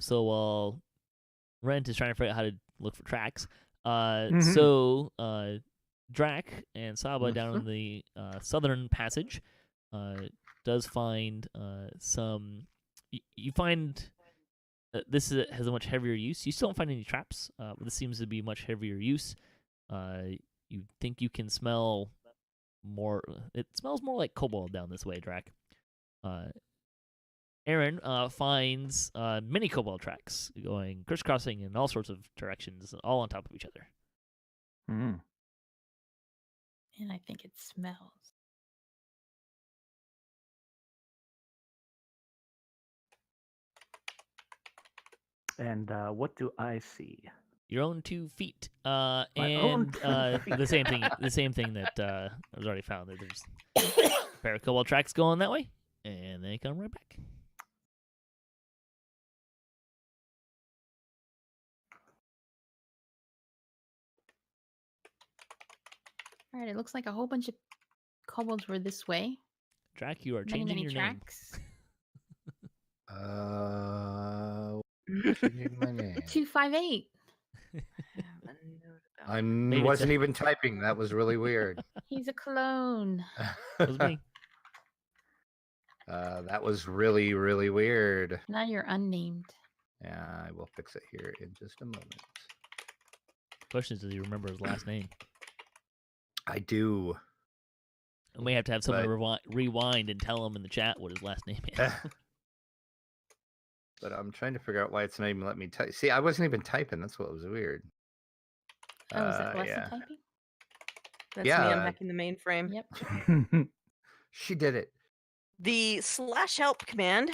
So while Rent is trying to figure out how to look for tracks, Mhm. so Drac and Saba down in the southern passage does find some. You find this has a much heavier use. You still don't find any traps, but this seems to be much heavier use. You think you can smell more. It smells more like kobold down this way, Drac. Aeryn finds many kobold tracks going crisscrossing in all sorts of directions, all on top of each other. Mm. And I think it smells. And what do I see? Your own 2 feet, own and 2 feet. the same thing. The same thing that was already found. That there's a pair of kobold tracks going that way, and they come right back. All right, it looks like a whole bunch of kobolds were this way. Drac, you are Many, changing many your name. tracks. Changing my name. 258. I Maybe it's wasn't a- even typing. That was really weird. He's a clone. That was me. That was really, really weird. Now you're unnamed. Yeah, I will fix it here in just a moment. Question is, does he remember his last name? I do. I may have to have someone But- rewind and tell him in the chat what his last name is. But I'm trying to figure out why it's not even letting me type. See, I wasn't even typing. That's what was weird. Oh, is that Lessah yeah. typing? That's me. Yeah. I'm hacking the mainframe. Yep. She did it. The /help command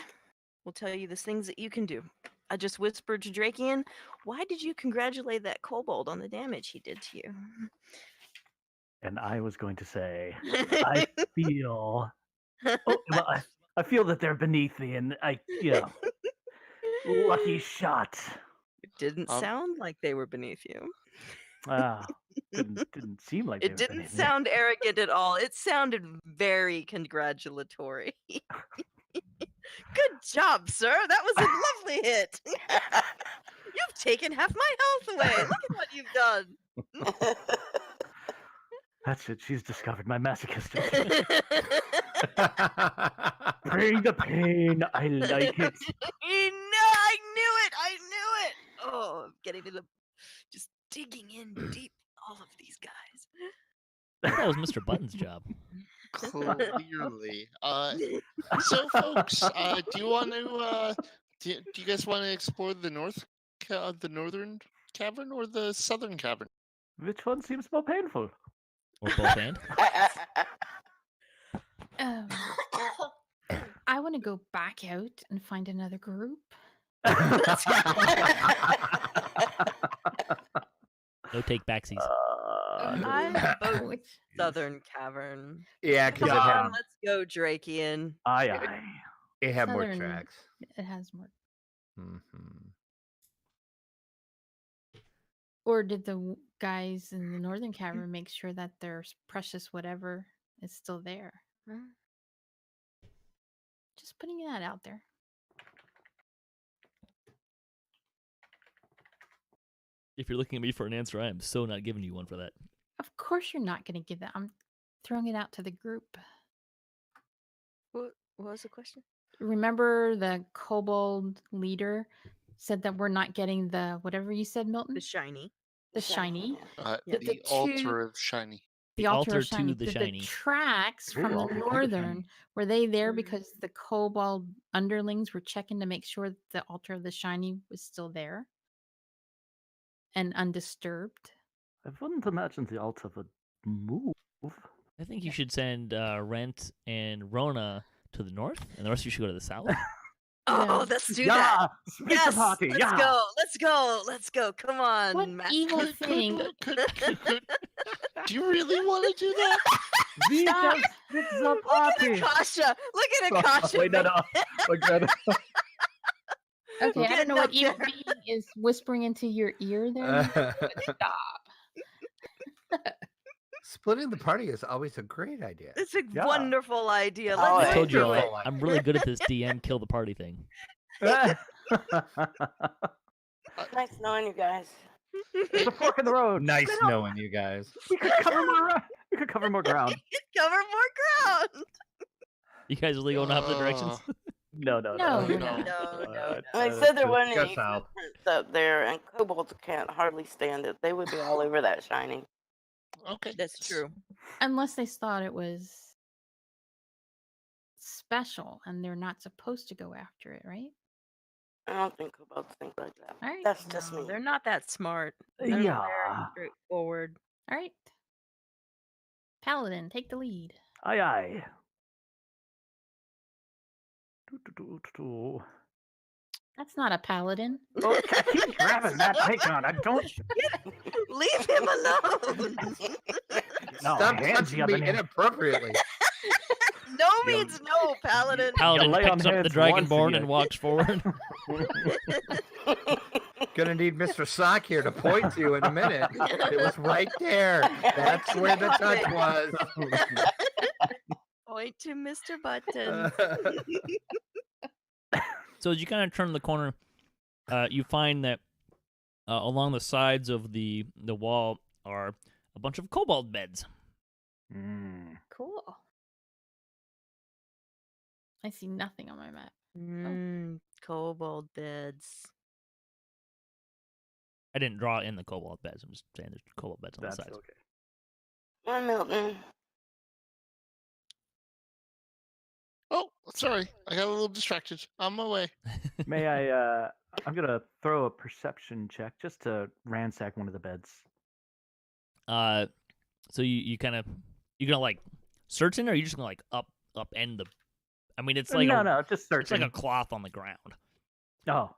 will tell you the things that you can do. I just whispered to Drachien, why did you congratulate that kobold on the damage he did to you? And I was going to say, I feel. Oh, well, I feel that they're beneath me, and lucky shot. It didn't sound like they were beneath you. Didn't seem like they It were didn't beneath me. sound arrogant at all. It sounded very congratulatory. Good job, sir. That was a lovely hit. You've taken half my health away. Look at what you've done. That's it. She's discovered my masochistic. Bring the pain. I like it. I knew it. Oh, I'm getting to the just digging in deep. All of these guys. That was Mr. Button's job. Clearly. So, folks, do you want to? Do you guys want to explore the northern cavern or the southern cavern? Which one seems more painful? Or both and. I want to go back out and find another group. No take backsies. I vote Which- southern cavern. Yeah, because Come it on, had, let's go, Drachien. Aye, aye. it had more Southern- tracks. It has more. Hmm. Or did the guys in the northern cavern make sure that their precious whatever is still there? Just putting that out there. If you're looking at me for an answer, I am so not giving you one for that. Of course you're not going to give that. I'm throwing it out to the group. What was the question? Remember the kobold leader said that we're not getting the whatever you said, Milton? The shiny. The shiny. Yeah. The altar of shiny. The altar of to shiny. the Did shiny. The tracks from Ooh, the altar to the northern, shiny. were they there because the kobold underlings were checking to make sure that the altar of the shiny was still there and undisturbed? I wouldn't imagine the altar would move. I think you should send Rent and Rona to the north, and the rest of you should go to the south. Oh, Yeah. let's do that. Split Yes, the party. let's Yeah. go. Let's go. Come on, What Master. evil thing? Do you really want to do that? Stop. This is a Look at party. Akasha. Look at Akasha. Wait, no. Oh, God. Okay, I Getting don't know what up evil there. being is whispering into your ear there. But stop. Splitting the party is always a great idea. It's a Yeah. wonderful idea. Oh, Let's I told do you it. I'm really good at this DM kill the party thing. Nice knowing you guys. There's a fork in the road. Nice knowing you guys. We could cover more. We could cover more ground. Cover more ground. You guys really going opposite directions? No. No, we're not. No. I said there Go wasn't any south. footprints up there, and kobolds can't hardly stand it. They would be all over that shiny. Okay. That's true. Unless they thought it was special and they're not supposed to go after it, right? I don't think kobolds think like that. All right. That's just No, me. they're not that smart. They're very Yeah. straightforward. All right. Paladin, take the lead. Aye. Do. That's not a paladin. Oh, I keep grabbing that icon. I don't. Leave him alone. No, Stop hands touching the other me hand. inappropriately. No means no, Paladin. Paladin lay on picks up the heads once Dragonborn and and you- walks forward. Gonna need Mr. Sock here to point to in a minute. It was right there. That's where the touch was. Point to Mr. Button. So as you kind of turn the corner, you find that along the sides of the wall are a bunch of kobold beds. Cool. I see nothing on my map. Kobold beds. I didn't draw in the kobold beds. I'm just saying there's kobold beds on That's the sides. okay. Hi, Milton. Oh, sorry. I got a little distracted. On my way. May I? I'm gonna throw a perception check just to ransack one of the beds. So you kind of you gonna like search in, or are you just gonna like upend the? I mean, it's like no, just search. it's like a cloth on the ground. Oh,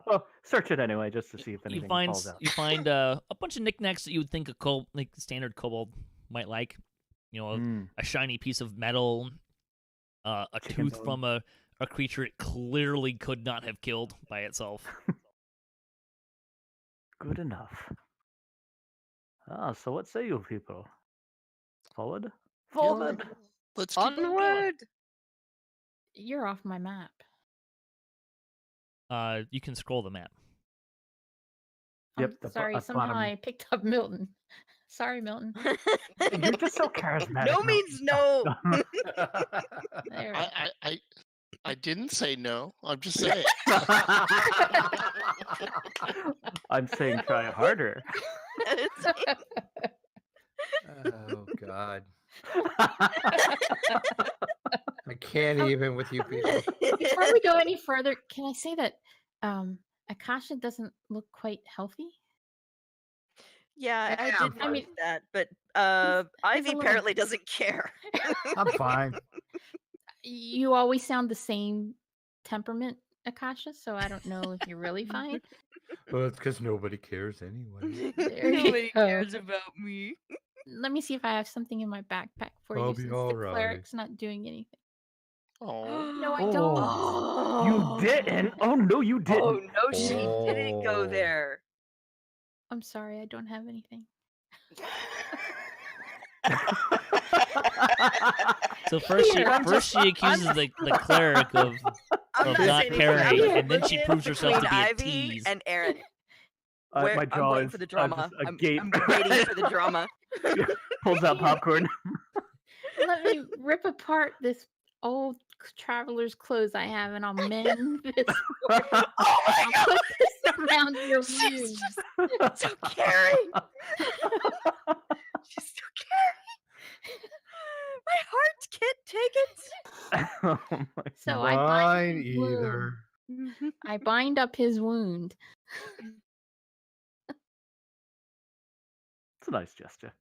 well, search it anyway, just to see if anything falls out. You find a bunch of knickknacks that you would think like standard kobold might like. You know, a shiny piece of metal, a Chicken tooth bone. from a creature it clearly could not have killed by itself. Good enough. So what say you people? Forward? Forward! Let's keep on going. Onward. You're off my map. You can scroll the map. Yep, I'm the sorry, somehow bottom. I picked up Milton. Sorry, Milton. You're just so charismatic. No Milton. means no. There. I didn't say no. I'm just saying. I'm saying try harder. Oh God. I can't even with you people. Before we go any further, can I say that Akasha doesn't look quite healthy? Yeah, I Yeah, did I'm notice fine. that, but he's Ivy a little- apparently doesn't care. I'm fine. You always sound the same temperament, Akasha, so I don't know if you're really fine. Well, it's because nobody cares anyway. There you Nobody go. cares about me. Let me see if I have something in my backpack for I'll you be since all the right. cleric's not doing anything. Oh. No, I Oh. don't. You didn't? Oh no, you didn't. Oh no, she didn't go Oh. there. I'm sorry, I don't have anything. So first Here, she accuses the cleric of I'm Of not not saying caring, anything. I'm and then she looking proves herself to between be a Ivy tease. and Aeryn. My I'm jaw waiting is for the drama. a I'm gape. waiting for the drama. Pulls out popcorn. Let me rip apart this old traveler's clothes I have, and I'll mend this. Oh my I'll god! put this around your She's wounds. so caring. She's so caring. My heart can't take it. Oh my So I bind Mine his wound. either. I bind up his wound. It's a nice gesture.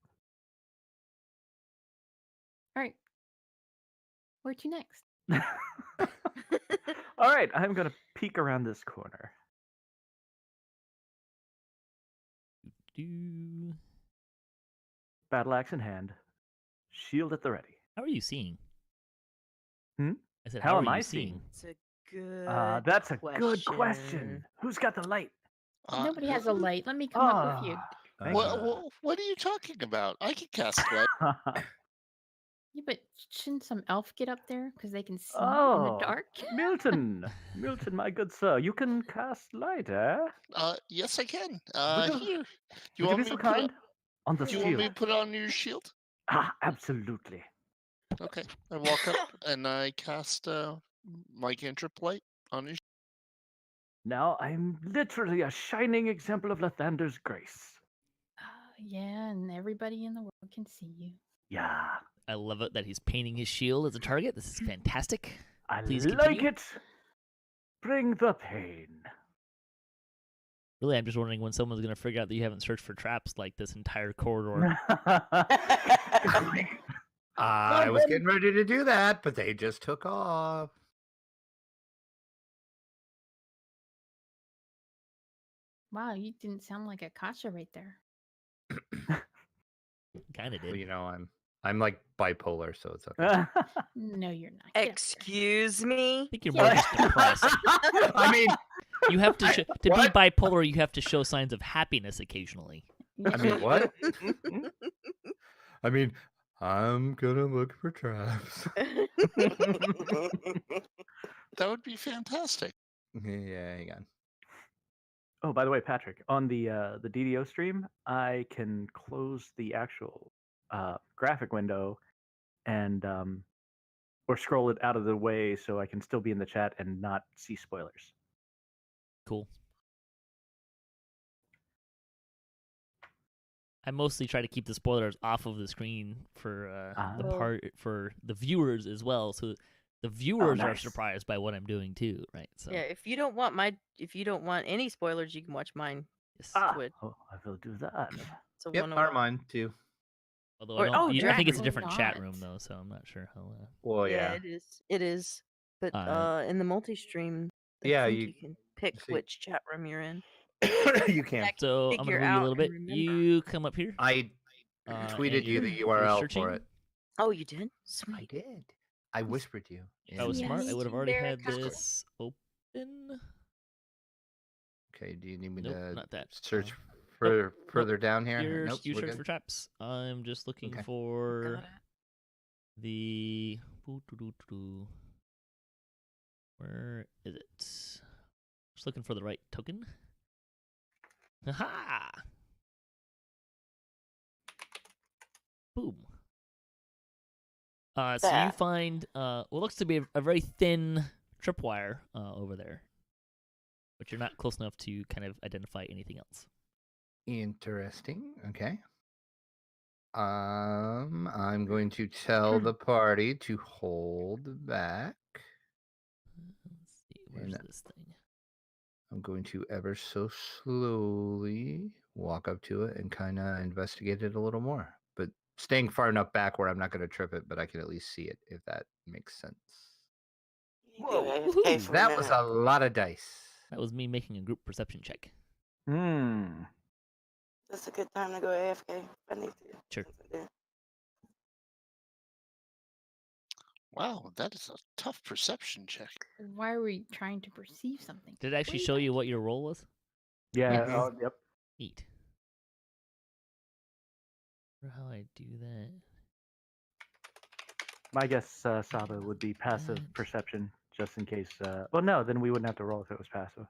All right. Where to next? All right, I'm gonna peek around this corner. Do- battle axe in hand, shield at the ready. How are you seeing? Hmm? I said, How how am are I you seeing? It's a good. That's a good question. Who's got the light? Nobody has a light. Let me come up with you. Thank What are you talking about? I can cast light. Yeah, but shouldn't some elf get up there because they can see in Oh, the dark? Milton, my good sir, you can cast light, eh? Yes, I can. Would you- Here. Would you be so kind? On the Do you want me to shield. put on your shield? Absolutely. Okay. I walk up and I cast my cantrip light on his. Now I'm literally a shining example of Lathander's grace. Yeah, and everybody in the world can see you. Yeah, I love it that he's painting his shield as a target. This is fantastic. I Please like continue. it. Bring the pain. Really, I'm just wondering when someone's going to figure out that you haven't searched for traps like this entire corridor. I was getting ready to do that, but they just took off. Wow, you didn't sound like Akasha right there. Kind of Well, did. you know, I'm like bipolar, so it's okay. No, you're not. Get up there. Excuse me. I think you're more just depressed. I mean, You have to to be What? bipolar. You have to show signs of happiness occasionally. I mean, what? I mean, I'm gonna look for traps. That would be fantastic. Yeah, hang on. Oh, by the way, Patrick, on the DDO stream, I can close the actual graphic window and or scroll it out of the way so I can still be in the chat and not see spoilers. Cool. I mostly try to keep the spoilers off of the screen for the Well- part for the viewers as well, so the viewers are nice. surprised by what I'm doing too, right? So Yeah, if you don't want any spoilers, you can watch mine. yes. Twitch. Oh, I will do that. It's a Yep, 101. are mine too. Although Or- I don't, oh, I think it's a Drachien. different chat Not. room though, so I'm not sure how. Well, Yeah, yeah. it is. It is. But in the multi-stream, I Yeah, think you- you can pick see- which chat room you're in. You can. Heck, So I'm figure gonna move you a out little and bit. remember. You come up here. I and tweeted you the you're URL searching. for it. Oh, you did? I Sweet. did. I whispered you. If I was Yeah, smart, I me would have too. already There, had Akasha. this open. Okay, do you need me Nope, to not that. search nope, further down here? You Nope, we're search good. for traps. I'm just looking Okay. for Got it. the. Where is it? Just looking for the right token. Aha! Boom. So you That. find what looks to be a very thin tripwire over there, but you're not close enough to kind of identify anything else. Interesting. Okay. I'm going to tell the party to hold back. Let's see, where's And- this thing? I'm going to ever so slowly walk up to it and kind of investigate it a little more, but staying far enough back where I'm not going to trip it, but I can at least see it, if that makes sense. You do AFK woohoo. for That was minute. a lot of dice. That was me making a group perception check. Hmm. That's a good time to go AFK if I need to. Sure. since I do. Wow, that is a tough perception check. Why are we trying to perceive something? Did it actually Way show you back. what your roll was? Yeah. Yes. Oh, yep. Neat. Wonder how I do that. My guess, Saba, would be passive That. perception, just in case. Well, no, then we wouldn't have to roll if it was passive.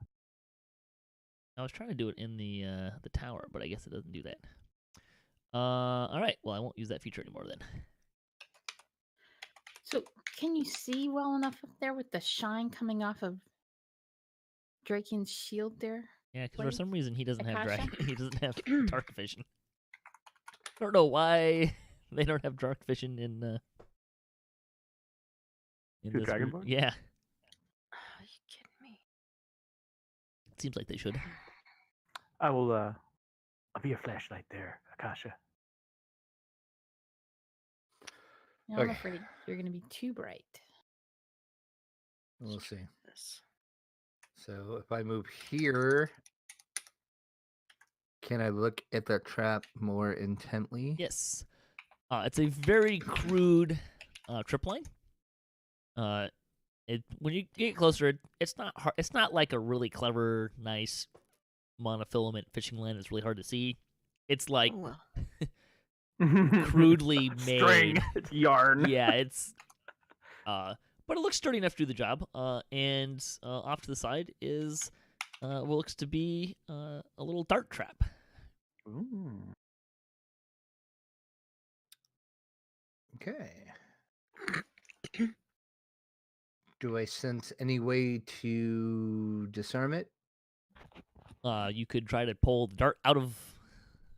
I was trying to do it in the tower, but I guess it doesn't do that. All right. Well, I won't use that feature anymore then. So, can you see well enough up there with the shine coming off of Drachien's shield there? Yeah, because for Blades? some reason he doesn't have Akasha? he doesn't have dark vision. I don't know why they don't have dark vision in Who, this group. Dragonborn? Yeah, Are you kidding me? it seems like they should. I will. I'll be your flashlight there, Akasha. No, I'm Okay. afraid you're going to be too bright. We'll see. This. So if I move here, can I look at the trap more intently? Yes. It's a very crude tripline. When you get closer, it's not hard. It's not like a really clever, nice monofilament fishing line. It's really hard to see. It's like Oh, well. crudely made. String. It's yarn. Yeah, it's. But it looks sturdy enough to do the job. And off to the side is what looks to be a little dart trap. Ooh. Okay. Do I sense any way to disarm it? You could try to pull the dart out of.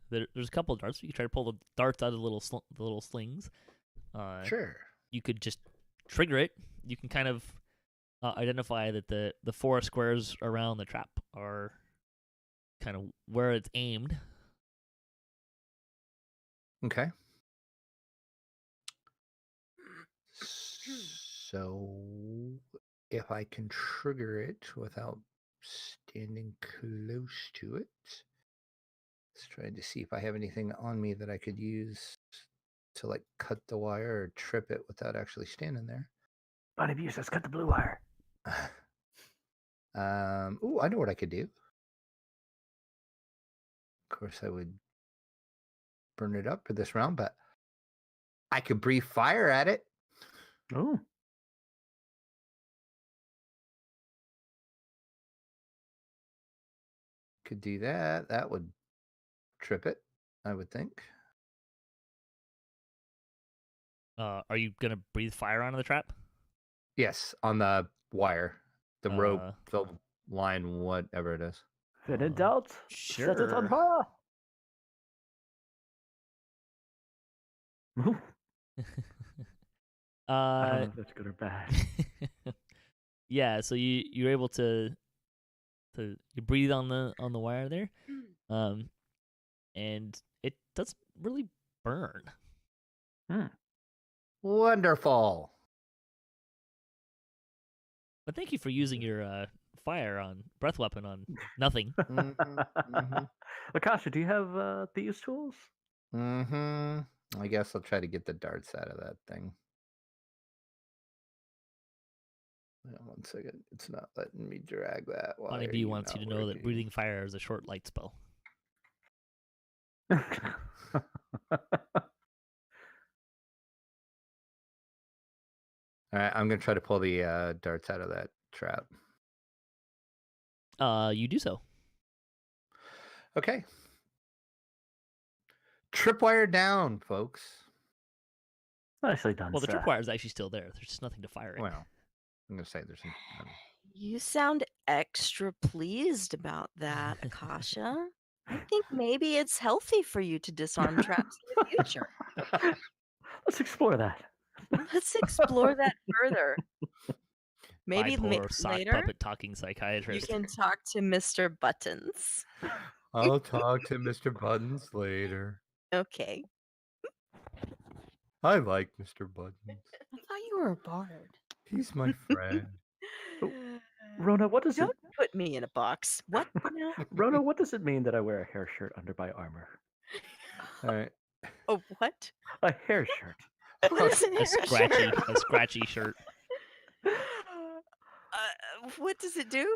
There's a couple of darts. You could try to pull the darts out of the little slings. Sure. You could just trigger it. You can kind of identify that the 4 squares around the trap are kind of where it's aimed. Okay. So if I can trigger it without standing close to it, let's try to see if I have anything on me that I could use to like cut the wire or trip it without actually standing there. Body abuse. Let's cut the blue wire. Ooh, I know what I could do. Of course, I would burn it up for this round, but I could breathe fire at it. Oh. Could do that. That would trip it, I would think. Are you gonna breathe fire onto the trap? Yes, on the wire, the rope, Uh, the line, whatever it is. When in doubt, set it on fire. Ooh, I don't know if that's good or bad. Yeah, so you're able to you breathe on the wire there, and it doesn't really burn. Wonderful. But thank you for using your fire on breath weapon on nothing. Akasha, do you have these tools? I guess I'll try to get the darts out of that thing. Hang on 1 second. It's not letting me drag that. Why Bonnie are B you wants you not to know that working? breathing fire is a short light spell. All right, I'm gonna try to pull the darts out of that trap. You do so. Okay. Tripwire down, folks. Nicely done, Well, the sir. tripwire is actually still there. There's just nothing to fire it. Well, I'm gonna say there's some. You sound extra pleased about that, Akasha. I think maybe it's healthy for you to disarm traps in the future. Let's explore that. Let's explore that further. Maybe Bipolar sock later puppet talking you psychiatrist. can talk to Mr. Buttons. I'll talk to Mr. Buttons later. Okay. I like Mr. Buttons. I thought you were a bard. He's my friend. Rona, what does it? Don't put me in a box. What now? Rona, what does it mean that I wear a hair shirt under my armor? All right. Oh, what? A hair shirt. What is A scratchy shirt. What does it do?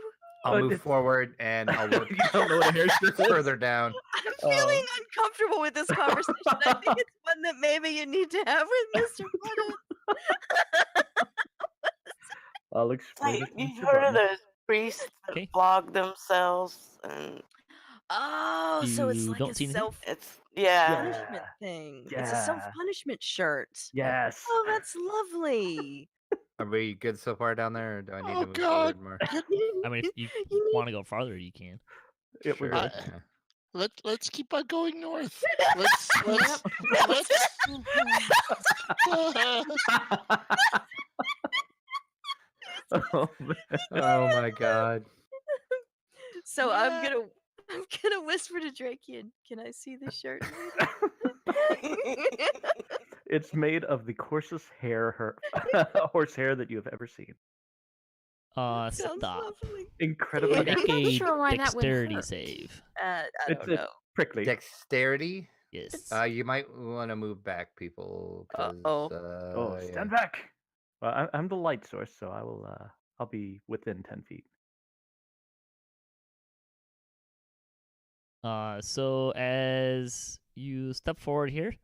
I'll But move it's- forward and I'll look You don't know what a hair shirt is? further down. I'm feeling uncomfortable with this conversation. I think it's one that maybe you need to have with Mr. Buttons. I'll explain Like, it. to you've Mr. heard of Buttons. those priests that Okay. flog themselves, and Oh, so it's You like don't a see anything? it's yeah. self-punishment thing. It's a Yeah. self-punishment shirt. Yes. Oh, that's lovely. Are we good so far down there, or do I need Oh, to move God. forward more? I mean, if you You need- want to go farther, you can. Yeah, we're Sure, good. yeah. Let's keep on going north. Let's Oh, man. Oh my god. So I'm gonna whisper to Drachien, can I see the shirt? It's made of the coarsest hair, horse hair that you have ever seen. Sounds Oh, Stop. lovely. Incredibly I'm not Make a sure why that would dexterity hurt. save. I It's don't know. prickly. Dexterity. Yes. You might want to move back, people, because Uh-oh. Stand yeah. back. Well, I'm the light source, so I will. I'll be within 10 feet. So as you step forward here,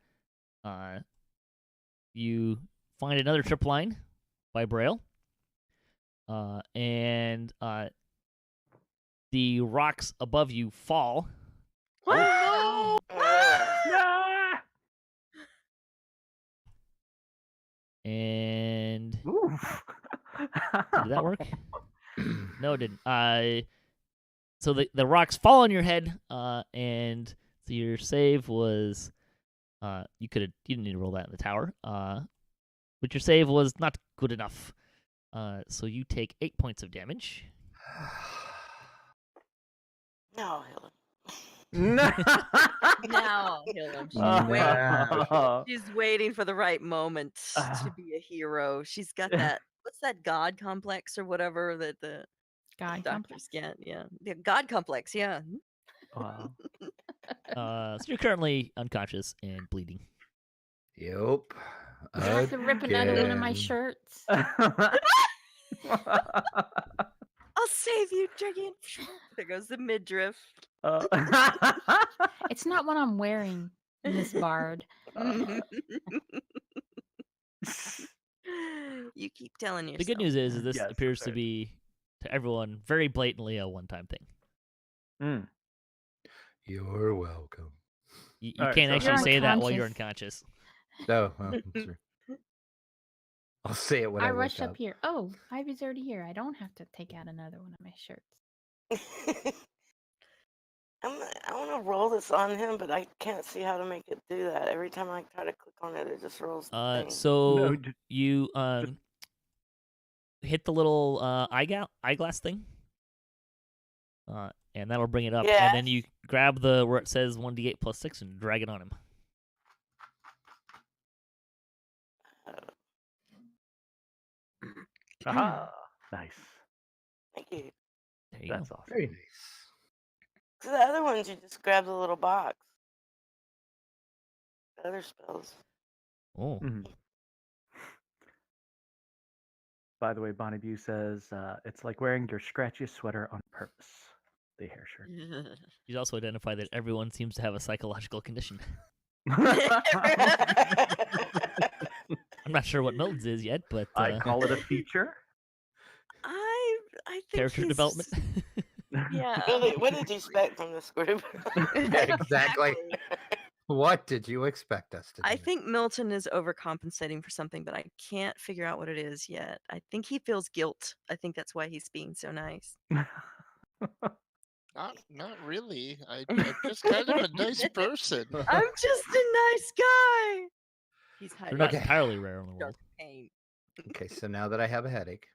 you find another trip line by Braille. And the rocks above you fall. Oh, no! Ah! And Oof. did that work? No, it didn't. So the rocks fall on your head, and so your save was, you didn't need to roll that in the tower, but your save was not good enough. So you take 8 points of damage. No, Helen. No. Now, Hillum. No. She's waiting for the right moment to be a hero. She's got that. What's that god complex or whatever that the God doctors get? Yeah, the god complex. Yeah. Wow. So you're currently unconscious and bleeding. Yep. I have to rip another one of my Again. shirts. I'll save you, Drachien. There goes the midriff. It's not what I'm wearing, Miss Bard. You keep telling yourself. The good news is this Yes, appears to prepared. be, to everyone, very blatantly a one-time thing. Mm. You're welcome. You All right, can't so actually You're say that while you're unconscious. unconscious. No, well, sure. I'll say it when I I wake rush up. up here. Oh, Ivy's already here. I don't have to take out another one of my shirts. I want to roll this on him, but I can't see how to make it do that. Every time I try to click on it, it just rolls the thing. So No, you hit the little eyeglass thing, and that'll bring it up. And then you grab where it says 1d8 plus 6 and drag it on him. Aha. Nice. Thank you. There you That's go. awesome. Very nice. So the other ones, you just grab the little box. The other spells. Oh, Mhm. By the way, Bonnie View says it's like wearing your scratchiest sweater on purpose. The hair shirt. she's also identified that everyone seems to have a psychological condition. I'm not sure what Milton's is yet, but I call it a feature. I think character he's- development. Yeah. Really, what did you expect from this group? Exactly. What did you expect us to do? I think Milton is overcompensating for something, but I can't figure out what it is yet. I think he feels guilt. I think that's why he's being so nice. Not really. I'm just kind of a nice person. I'm just a nice guy. He's They're hiding not Okay. entirely rare in the dark world. pain. Okay, so now that I have a headache,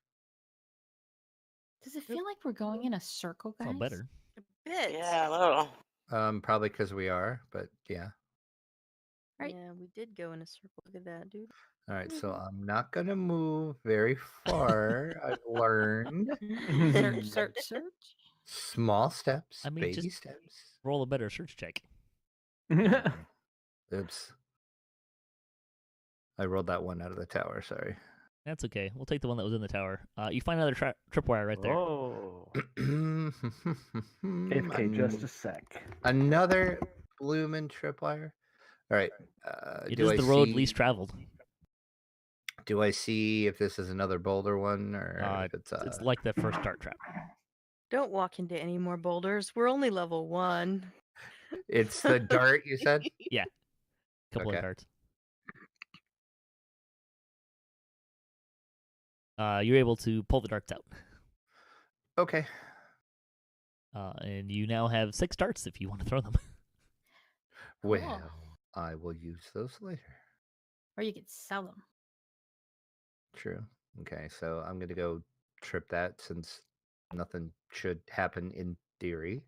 Does it feel like we're going in a circle, guys? It's all better. A bit. Yeah, a little. probably because we are, but yeah. Right. Yeah, we did go in a circle. Look at that, dude. All right, so I'm not gonna move very far. I've learned Search, search, search. small steps, I mean, baby just- steps. Roll a better search check. Oops. I rolled that one out of the tower. Sorry. That's okay. We'll take the one that was in the tower. You find another tripwire right there. Oh. AFK AFK just a sec. Another bloomin' tripwire. All right. It do is I the road see- least traveled. Do I see if this is another boulder one or if it's It's like the first dart trap. Don't walk into any more boulders. We're only level 1. it's the dart you said? Couple Okay. of darts. You're able to pull the darts out. Okay. And you now have 6 darts if you want to throw them. Well, I will use those later. Or you could sell them. True. Okay, so I'm gonna go trip that since nothing should happen in theory.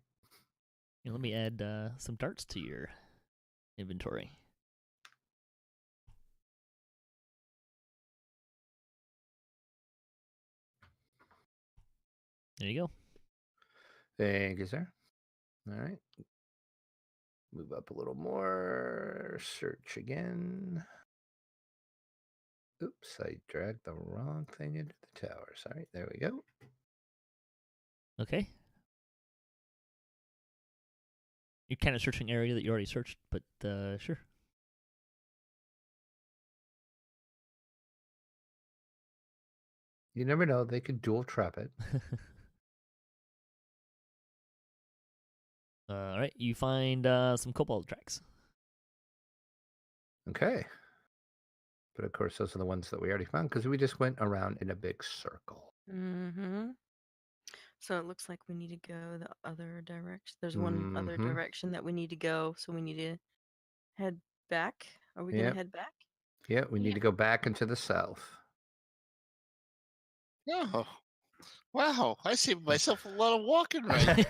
Here, let me add some darts to your inventory. There you go. Thank you, sir. All right. Move up a little more. Search again. Oops, I dragged the wrong thing into the tower. Sorry, there we go. Okay. You're kind of searching an area that you already searched, but sure. You never know. They could dual trap it. All right, you find some kobold tracks. Okay. But of course, those are the ones that we already found because we just went around in a big circle. Mm-hmm. So it looks like we need to go the other direction. There's one other direction that we need to go, so we need to head back. Are we gonna head back? Yeah, we need to go back into the south. Oh, wow! I saved myself a lot of walking right.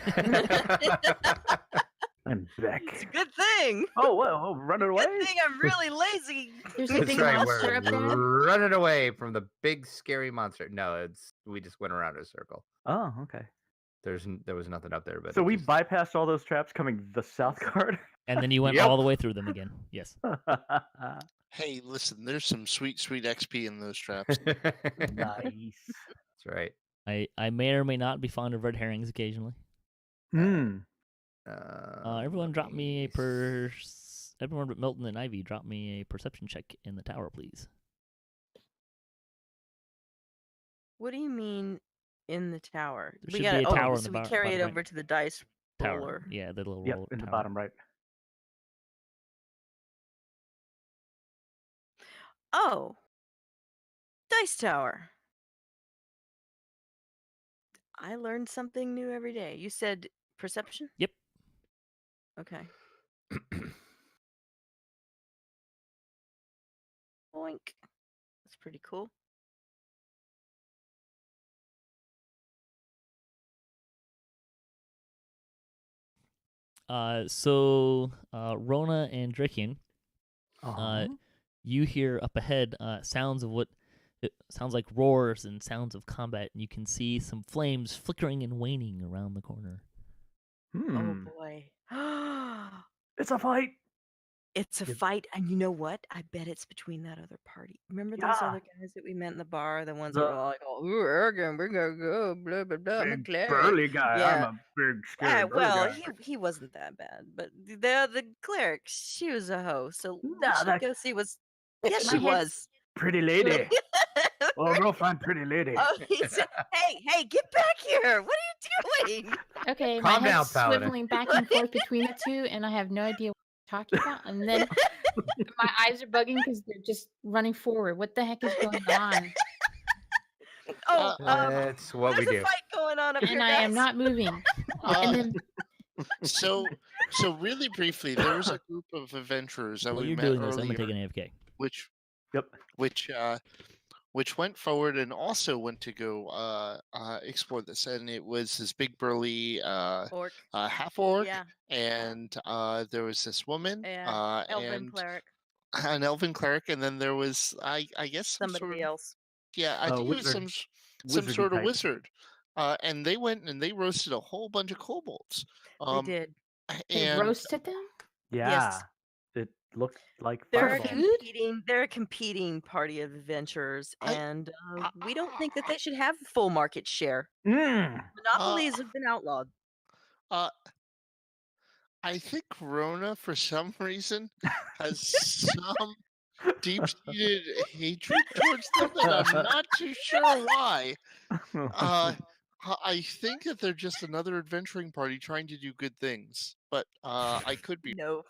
I'm back. It's a good thing. Oh, whoa, running away? Good thing I'm really lazy. There's a That's big right. monster up there. We're running away from the big scary monster. No, we just went around in a circle. Oh, okay. There was nothing up there, but So we bypassed all those traps coming the south guard? And then you went Yep. all the way through them again. Yes. Hey, listen, there's some sweet XP in those traps. Nice. That's right. I may or may not be fond of red herrings occasionally. Everyone drop me a everyone but Milton and Ivy drop me a perception check in the tower, please. What do you mean in the tower? There should be a tower in so the we carry it bottom over right. to the dice Tower. roller. Yeah, the little Yep, roller in the tower. bottom right. Oh, dice tower. I learned something new every day. You said perception? Yep. Okay. Boink. That's pretty cool. So Rhonda and Drachien, Aw. you hear up ahead sounds of what it sounds like roars and sounds of combat, and you can see some flames flickering and waning around the corner. Oh boy. It's a fight. It's a Yep. fight, and you know what? I bet it's between that other party. Remember those Yeah. other guys that we met in the bar? The ones that were all like, "Oh, ooh, arrogant, we're gonna go, blah blah blah." I'm a Big cleric. burly guy. Yeah. I'm a big scary burly Well, guy. he wasn't that bad, but the cleric, she was a hoe. So Nah, what she that- go see was, yes, My she head- was. Pretty lady. Oh, go find pretty lady. Oh, he said, hey, get back here! What are you doing? Okay, Calm my down, head's Paladin. swiveling back and forth between the two, and I have no idea what you're talking about. And then my eyes are bugging because they're just running forward. What the heck is going on? Oh, That's what we there's do. a fight going on up here, And I am guys. not moving. Uh, And then so really briefly, there was a group of adventurers that While we you're met doing this, I'm earlier, gonna take an AFK. which went forward and also went to go explore this, and it was this big burly Orc. half orc, Yeah. and there was this woman, Yeah. Elven and cleric. an elven cleric, and then there was I guess some Somebody sort of, else. yeah, I think it was wizard. some Wizardy sort of type. wizard, and they went and they roasted a whole bunch of kobolds. They did. they And roasted them. Yeah. It looked like They're a fireball. they're a competing party of adventurers, I- and we don't think that they should have full market share. Mm. Monopolies have been outlawed. I think Rona, for some reason, has some deep-seated hatred towards them, and I'm not too sure why. I think that they're just another adventuring party trying to do good things, but I could be. No.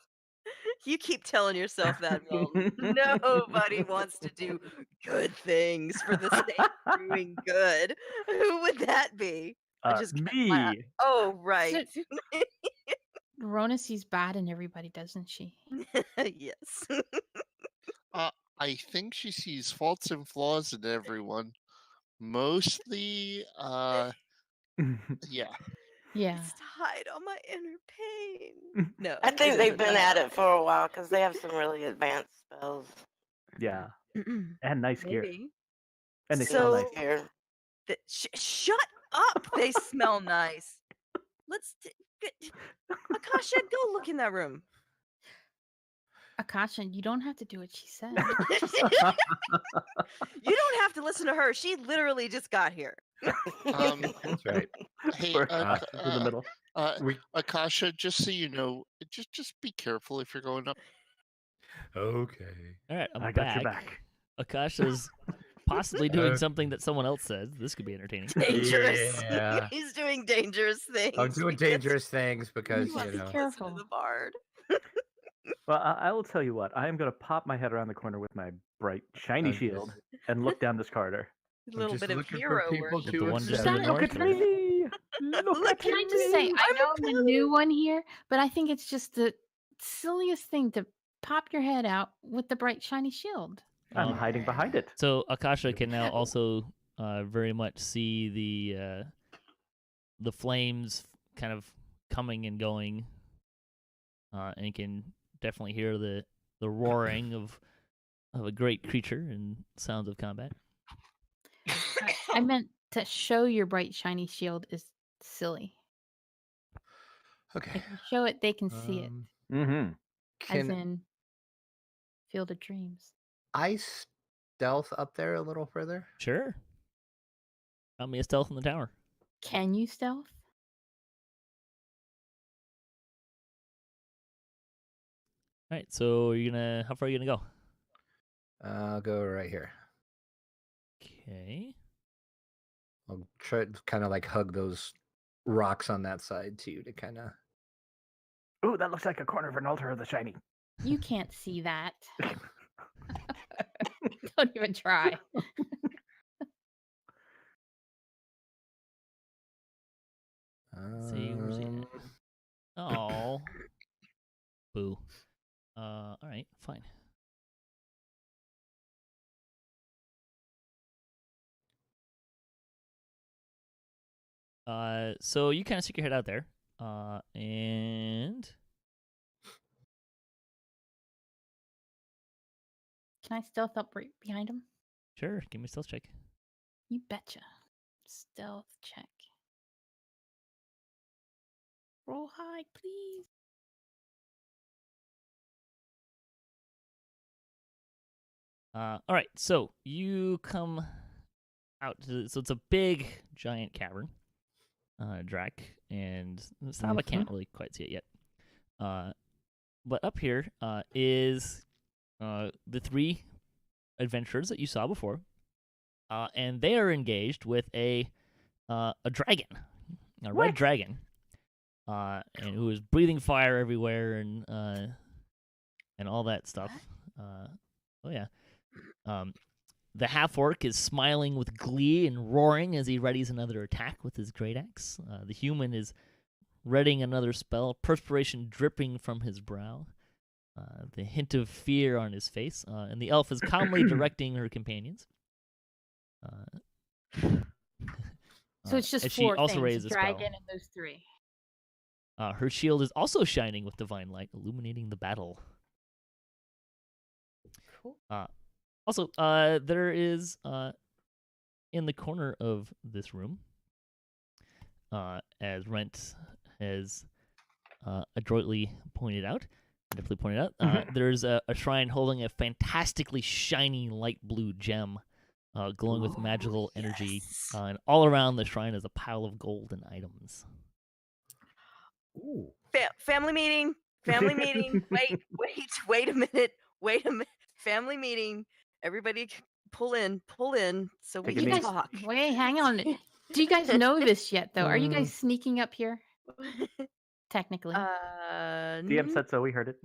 You keep telling yourself that, Milton. Nobody wants to do good things for the sake of doing good. Who would that be? I just got my- me. Oh, right. Rona sees bad in everybody, doesn't she? Yes. I think she sees faults and flaws in everyone. Mostly, yeah. Yeah. It's to hide all my inner pain. No. I think it they've isn't been that. at it for a while because they have some really advanced spells. Yeah. And nice gear. Maybe. And they So- smell nice. Here. Shut up! They smell nice. Let's Akasha, go look in that room. Akasha, you don't have to do what she said. You don't have to listen to her. She literally just got here. That's right. Hey, We're in the middle. We Akasha, just so you know, just be careful if you're going up. okay. All right, I'm I back. got your back. Akasha's possibly doing Okay. something that someone else says. This could be entertaining. Dangerous. Yeah. He's doing dangerous things. I'm doing because dangerous things because You you be know. Listen careful. to the bard. Well, I will tell you what. I am going to pop my head around the corner with my bright, shiny I'm shield just- and look down this corridor. A little just bit of looking for hero people worship. With the to one just accept. to the Look north. at or- me! Look Can at I just say, me! I I'm know I'm the new Italian. one here, but I think it's just the silliest thing to pop your head out with the bright shiny shield. I'm Um, hiding behind it. So Akasha can now also very much see the flames kind of coming and going, and can definitely hear the roaring of a great creature and sounds of combat. I meant to show your bright shiny shield is silly. Okay. If you show it, they can see it. Mm-hmm. As Can in Field of Dreams. I stealth up there a little further? Sure. Got me a stealth in the tower. Can you stealth? All right. So how far are you gonna go? I'll go right here. Okay. I'll try to kind of like hug those rocks on that side too to kind of. Ooh, that looks like a corner of an altar of the shiny. You can't see that. Don't even try. See, where's he at? Oh. Boo. All right, fine. So you kind of stick your head out there, and Can I stealth up right behind him? sure, give me a stealth check. You betcha. Stealth check. Roll high, please. All right, so you come out so it's a big, giant cavern. Drac and Saba can't really quite see it yet. But up here is the three adventurers that you saw before, and they are engaged with a dragon, a red dragon, and who is breathing fire everywhere and all that stuff. Oh yeah. The half-orc is smiling with glee and roaring as he readies another attack with his great axe. The human is readying another spell, perspiration dripping from his brow, the hint of fear on his face, and the elf is calmly directing her companions. So it's just and she four also things. raises a spell. Dragon and those three. Her shield is also shining with divine light, illuminating the battle. Cool. Also, there is in the corner of this room, as Rent has adroitly pointed out, there's a shrine holding a fantastically shiny light blue gem, glowing with magical energy, and all around the shrine is a pile of golden items. Ooh. Family meeting. Family meeting. Wait a minute. Family meeting. Everybody pull in so we Take a can knee. talk. Wait, hang on. Do you guys know this yet, though? Are you guys sneaking up here? Technically. DM said so. We heard it.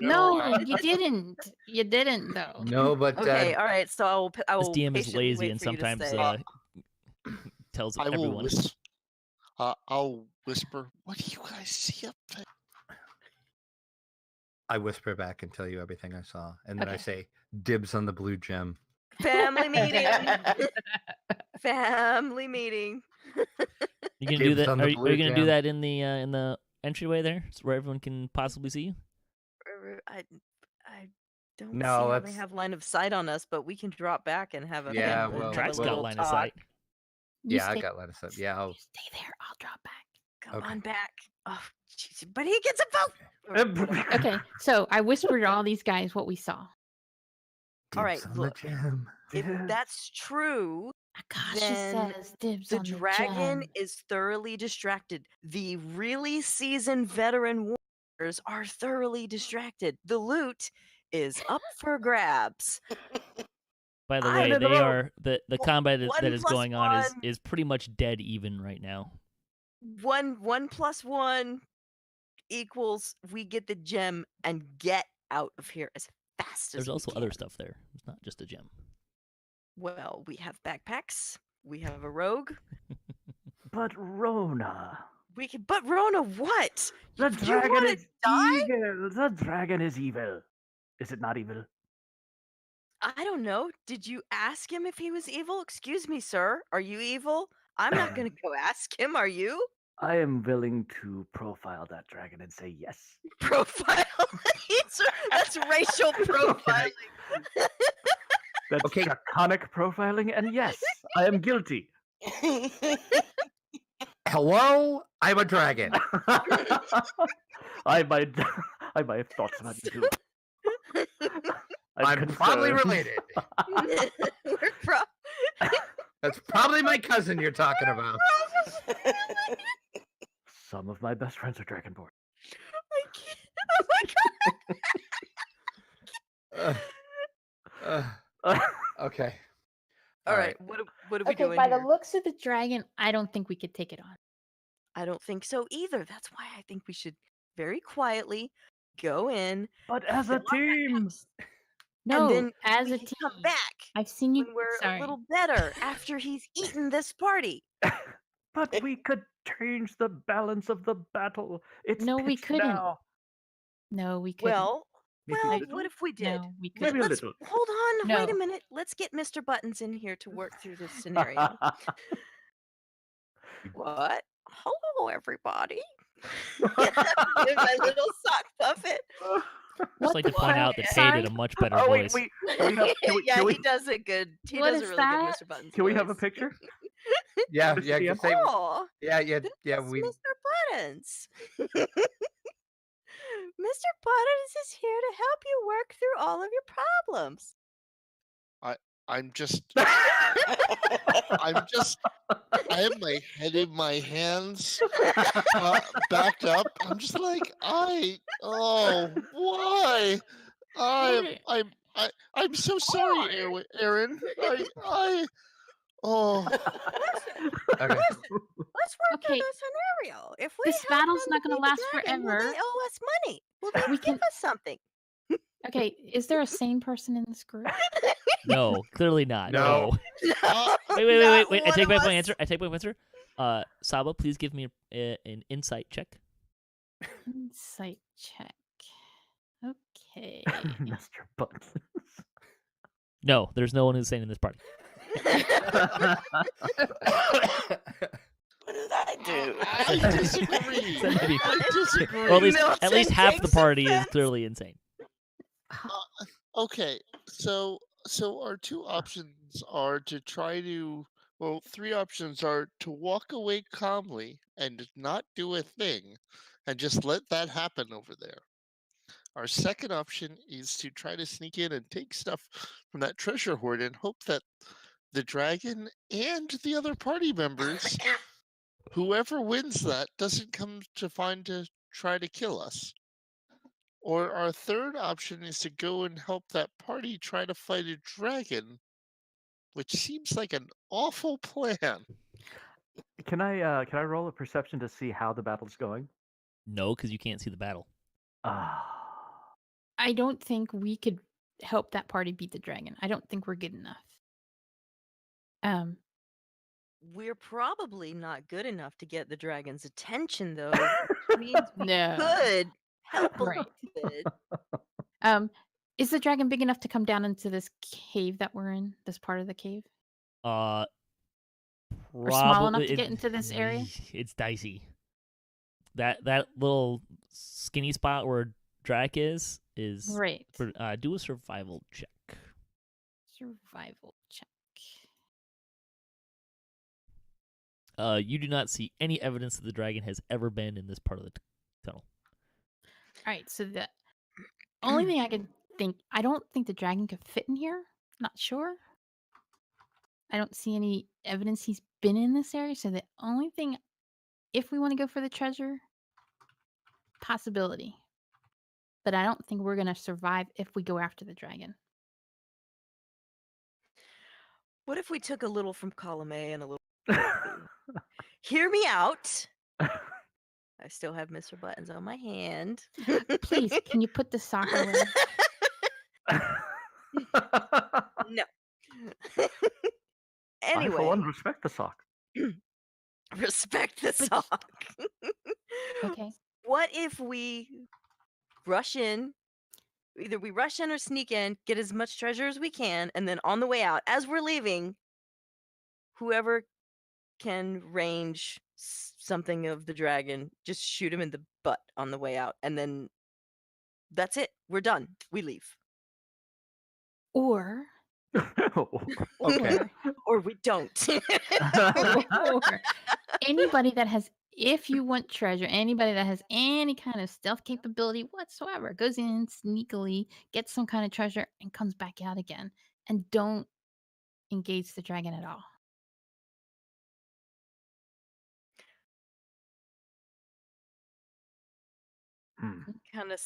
No, you didn't. You didn't, though. No, but Okay, all right. So I This will DM is patiently lazy wait and for you to sometimes say. tells I will everyone. I'll whisper. What do you guys see up there? I whisper back and tell you everything I saw, and then I Okay. say, "Dibs on the blue gem." Family meeting. Family meeting. You gonna do Dibs that? on the Are you blue gonna do gem. that in the entryway there, so where everyone can possibly see you? I don't No, see how they let's- have line of sight on us, but we can drop back and have a Yeah, have a- well, have a Drax got little line of talk. sight. You Yeah, I stay- got let us up. Yeah, you stay there. I'll drop back. Come Okay. on back. Oh, jeez, but he gets a vote. Or whatever. Okay, so I whispered to all these guys what we saw. All right, Dibs on look. the gem. If that's true, Akasha then says dibs the on the dragon gem. is thoroughly distracted. The really seasoned veteran warriors are thoroughly distracted. The loot is up for grabs. By the I way, in the they road. are the combat One that is plus going on one. is pretty much dead even right now. 1 + 1 equals we get the gem and get out of here as fast as There's we also can. other stuff there. It's not just a gem. Well, we have backpacks. We have a rogue. But Rona, But Rona, what? the You dragon wanna is die? evil. The dragon is evil. Is it not evil? I don't know. Did you ask him if he was evil? Excuse me, sir. Are you evil? I'm not gonna go ask him. Are you? I am willing to profile that dragon and say yes. Profile. That's racial profiling. That's Okay. draconic profiling, and yes, I am guilty. Hello, I'm a dragon. I might have thoughts about you too. I'm probably concerned. related. We're That's probably my cousin you're talking about. Some of my best friends are dragonborn. I can't. Oh my god. Okay. All right. What are we Okay, doing by here? the looks of the dragon, I don't think we could take it on. I don't think so either. That's why I think we should very quietly go in. But as a fill our team, backpacks, No, and then as we a can team. come back I've seen you. when we're Sorry. a little better after he's eaten this party. but we could change the balance of the battle. It's No, we pitched couldn't. now. No, we couldn't. Well, Maybe a well, little. what if we did? No, we Maybe couldn't. a Let's little. hold on. Wait a No. minute. Let's get Mr. Buttons in here to work through this scenario. What? Hello, everybody. Give my little sock puppet. Just like to point out that Tate Sorry? did a much better Oh voice. wait, can we have, Yeah, can we, he does it good. He What does is a really that? good Mr. Buttons can we have a voice. picture? Yeah, Mr. yeah, DM? say, Oh, yeah. that's We Mr. Buttons. Mr. Buttons is here to help you work through all of your problems. I'm just I have my head in my hands, backed up. I'm just like, why? I'm so sorry, Aeryn. okay. Let's work Okay, through the scenario. If we this help battle's them not gonna defeat the last dragon, will forever. they owe us money? Will they We give can- us something? Okay, is there a sane person in this group? No, clearly not. No. Uh, Wait. Not I take one back of my us. answer. Saba, please give me an insight check. Insight check. Okay. Mr. Buttons. No, there's no one who's sane in this party. What did I do? I disagree. So maybe- I disagree. Well, at least Milton half the takes party is offense. clearly insane. Okay, so our two options are to try to, well, three options are to walk away calmly and not do a thing and just let that happen over there. Our second option is to try to sneak in and take stuff from that treasure hoard and hope that the dragon and the other party members, whoever wins that, doesn't come to try to kill us. Or our third option is to go and help that party try to fight a dragon, which seems like an awful plan. Can I roll a perception to see how the battle's going? No, because you can't see the battle. I don't think we could help that party beat the dragon. I don't think we're good enough. We're probably not good enough to get the dragon's attention, though. Which means we No. could help a Right. little bit. Is the dragon big enough to come down into this cave that we're in? This part of the cave? Or small enough to get into this area? It's dicey. That little skinny spot where Drac is Right. do a survival check. Survival check. You do not see any evidence that the dragon has ever been in this part of the tunnel. All right, so the only thing I can think, I don't think the dragon could fit in here. Not sure. I don't see any evidence he's been in this area. So the only thing, if we want to go for the treasure, possibility. But I don't think we're going to survive if we go after the dragon. What if we took a little from column A and a little from column B? Hear me out. I still have Mr. Buttons on my hand. Please, can you put the sock away? No. I, for one, Anyway, respect the sock. respect the sock. Okay. What if we rush in? Either we rush in or sneak in, get as much treasure as we can, and then on the way out, as we're leaving, whoever can range something of the dragon, just shoot him in the butt on the way out, and then that's it. We're done. We leave. Or, Okay. Or we don't. or anybody that has, if you want treasure, anybody that has any kind of stealth capability whatsoever goes in sneakily, gets some kind of treasure, and comes back out again. And don't engage the dragon at all.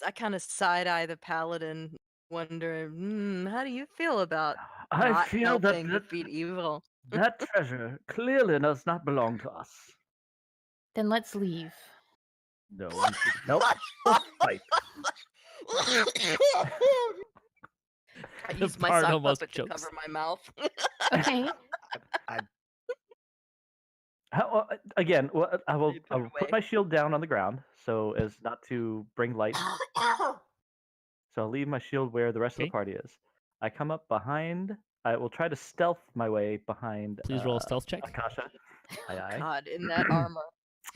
I kind of side eye the paladin, wondering, how do you feel about I not feel that helping defeat evil? that treasure clearly does not belong to us. Then let's leave. No, we should help the fight. I The used my bard sock almost puppet to chokes. cover my mouth. Okay. Again, I will You put it put away. my shield down on the ground so as not to bring light. So I'll leave my shield where the rest of Okay. the party is. I come up behind. I will try to stealth my way behind. Please roll a stealth check. Akasha. Aye, aye. God, in that armor.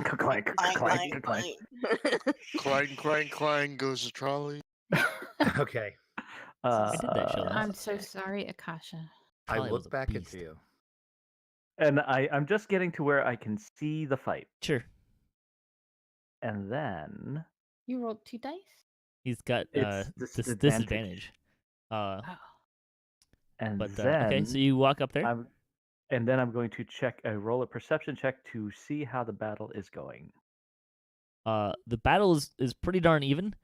Clank, Clang, clank, clang, clank. clang. Clang, clang, clang goes the trolley. Okay. I did that show last. I'm so sorry, Akasha. I Trolley was look a back beast. into you. And I'm just getting to where I can see the fight. Sure. And then You rolled 2 dice? He's got It's disadvantage. Oh. and But then okay, so you walk up there. I'm going to roll a perception check to see how the battle is going. The battle is pretty darn even.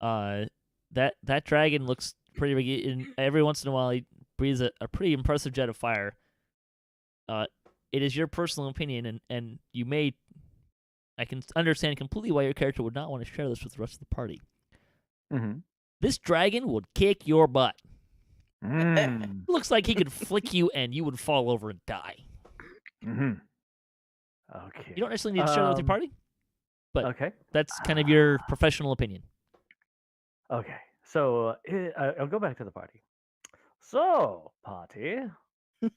That dragon looks pretty big. And every once in a while, he breathes a pretty impressive jet of fire. It is your personal opinion, and I can understand completely why your character would not want to share this with the rest of the party. Mm-hmm. This dragon would kick your butt. Mm. Looks like he could flick you, and you would fall over and die. Mm-hmm. Okay. You don't necessarily need to share that with your party, but Okay. that's kind of your professional opinion. Okay. So I'll go back to the party. So, party,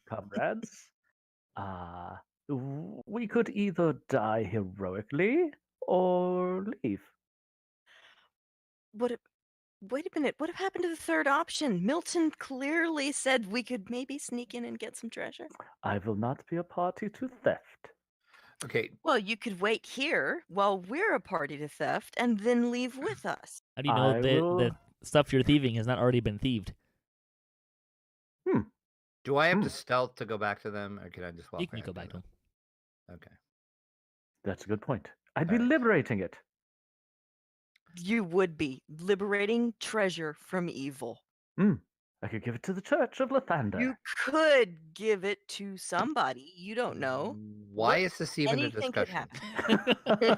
comrades, we could either die heroically or leave. Wait a minute. What happened to the third option? Milton clearly said we could maybe sneak in and get some treasure. I will not be a party to theft. Okay. Well, you could wait here while we're a party to theft and then leave with us. How do you know I that will- the stuff you're thieving has not already been thieved? Do I have to stealth to go back to them, or can I just walk? You can right go up to back to them? him. Okay. That's a good point. I'd be Alright. liberating it. You would be liberating treasure from evil. I could give it to the Church of Lathander. You could give it to somebody. You don't know. Why What- is this even a Anything could discussion? happen.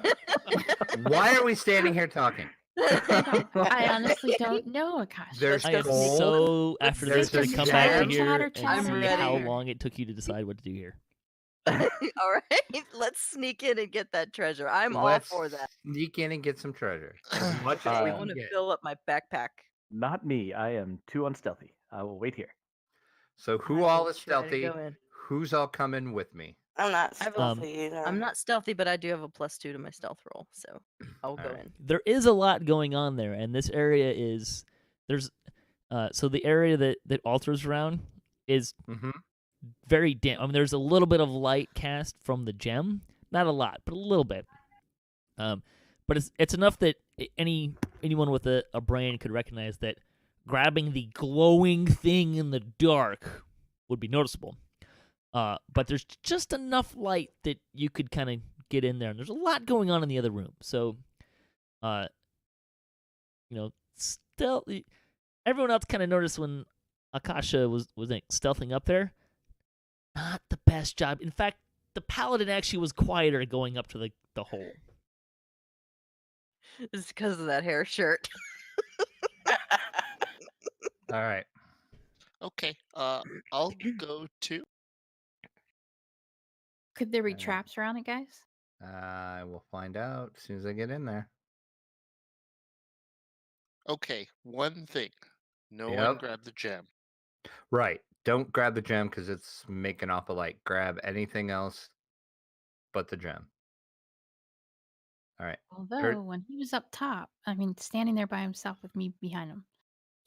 Why are we standing here talking? I honestly don't know, Akasha. There's I am gold. so after There's this to just come back to chatter, here chatter, and chatter, see chatter. how long it took you to decide what to do here. All right, let's sneak in and get that treasure. I'm Let's all for that. Sneak in and get some treasure. As much as I we want can to get. fill up my backpack. Not me. I am too unstealthy. I will wait here. So who I all will is try to stealthy? go in. Who's all coming with me? I'm not I have a- stealthy either. I'm not stealthy, but I do have a +2 to my stealth roll, so I'll go Alright. in. There is a lot going on there, and this area is so the area that altars around is Mm-hmm. very dim. I mean, there's a little bit of light cast from the gem, not a lot, but a little bit. But it's enough that anyone with a brain could recognize that grabbing the glowing thing in the dark would be noticeable. But there's just enough light that you could kind of get in there, and there's a lot going on in the other room. So, still, everyone else kind of noticed when Akasha was like stealthing up there. Not the best job. In fact, the paladin actually was quieter going up to the hole. It's because of that hair shirt. All right. Okay. I'll go too. Could there be Alright. traps around it, guys? I will find out as soon as I get in there. Okay. One thing. No one Yep. grab the gem. Right. Don't grab the gem because it's making off a light. Grab anything else but the gem. All right. Although, when he was up top, I mean, standing there by himself with me behind him,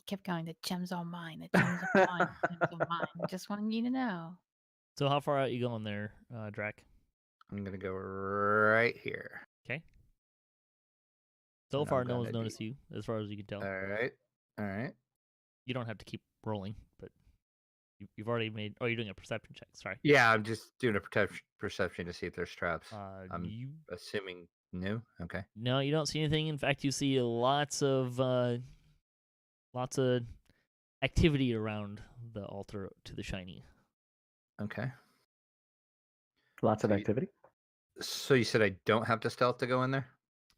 he kept going, the gem's all mine, the gem's all mine, the gem's all mine. Just wanted you to know. So how far out you going there, Drac? I'm going to go right here. So And far, I'm no one's gonna noticed you, as far as you can tell. All right. All right. You don't have to keep rolling, but you've already made... Oh, you're doing a perception check. Sorry. Yeah, I'm just doing a perception to see if there's traps. I'm You assuming no. Okay. No, you don't see anything. In fact, you see lots of activity around the altar to the shiny. Okay. Lots of So you- activity. So you said I don't have to stealth to go in there?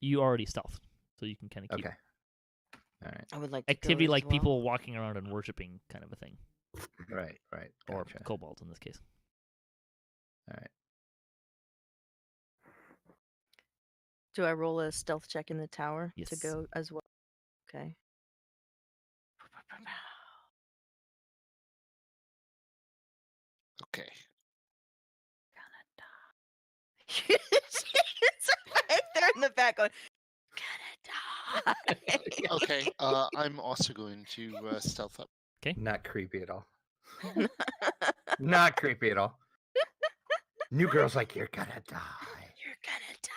You already stealthed, so you can kind of keep Okay. All right. I would like to go activity as like well. people walking around and worshiping kind of a thing, Right. Right. or Gotcha. kobolds in this case. All right. Do I roll a stealth check in the tower to Yes. go as well? Okay. Okay. It's right there in the back going, gonna die. Okay. I'm also going to stealth up. Not creepy at all. Not creepy at all. New girl's like, you're gonna die. You're gonna die.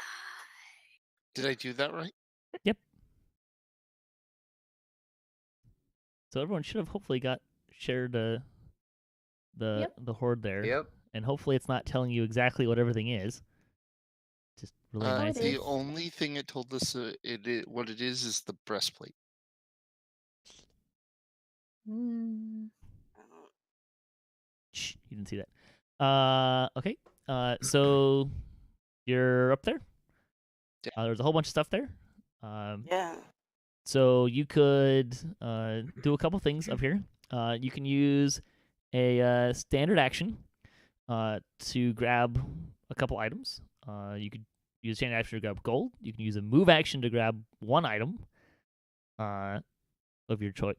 Did I do that right? So everyone should have hopefully shared the horde there, Yep. and hopefully it's not telling you exactly what everything is. Just really nice. it The is. only thing it told us what it is the breastplate. Mm, Shh, you didn't see that. Okay. So you're up there. Yeah. There's a whole bunch of stuff there. Yeah. So you could do a couple things up here. You can use a standard action to grab a couple items. You could use a standard action to grab gold. You can use a move action to grab one item of your choice.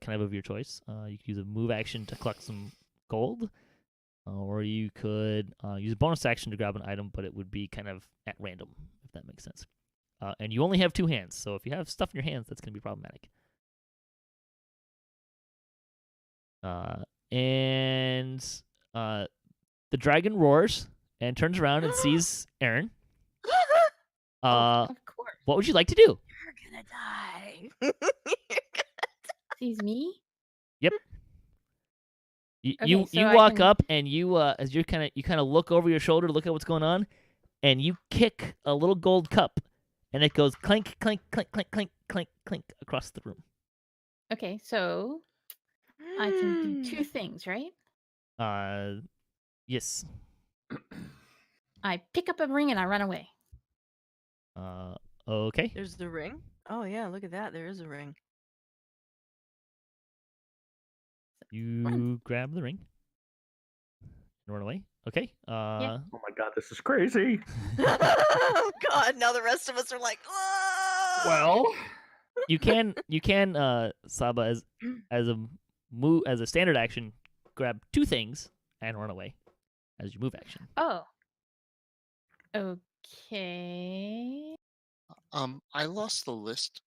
You could use a move action to collect some gold, or you could use a bonus action to grab an item, but it would be kind of at random, if that makes sense. And you only have two hands, so if you have stuff in your hands, that's going to be problematic. The dragon roars and turns around and sees Aeryn. of course. What would you like to do? You're gonna die. Sees me? You Okay, so I walk can- up and you as you kind of look over your shoulder to look at what's going on, and you kick a little gold cup, and it goes clink, clink, clink, clink, clink, clink, clink across the room. Okay, so I can do two things, right? Yes. I pick up a ring and I run away. Okay. There's the ring. Oh yeah, look at that. There is a ring. You grab the ring and run away. Okay. Oh my god, this is crazy. Oh God! Now the rest of us are like, "Whoa!" Well, you can Saba as a standard action, grab two things and run away as your move action. Oh. Okay. I lost the list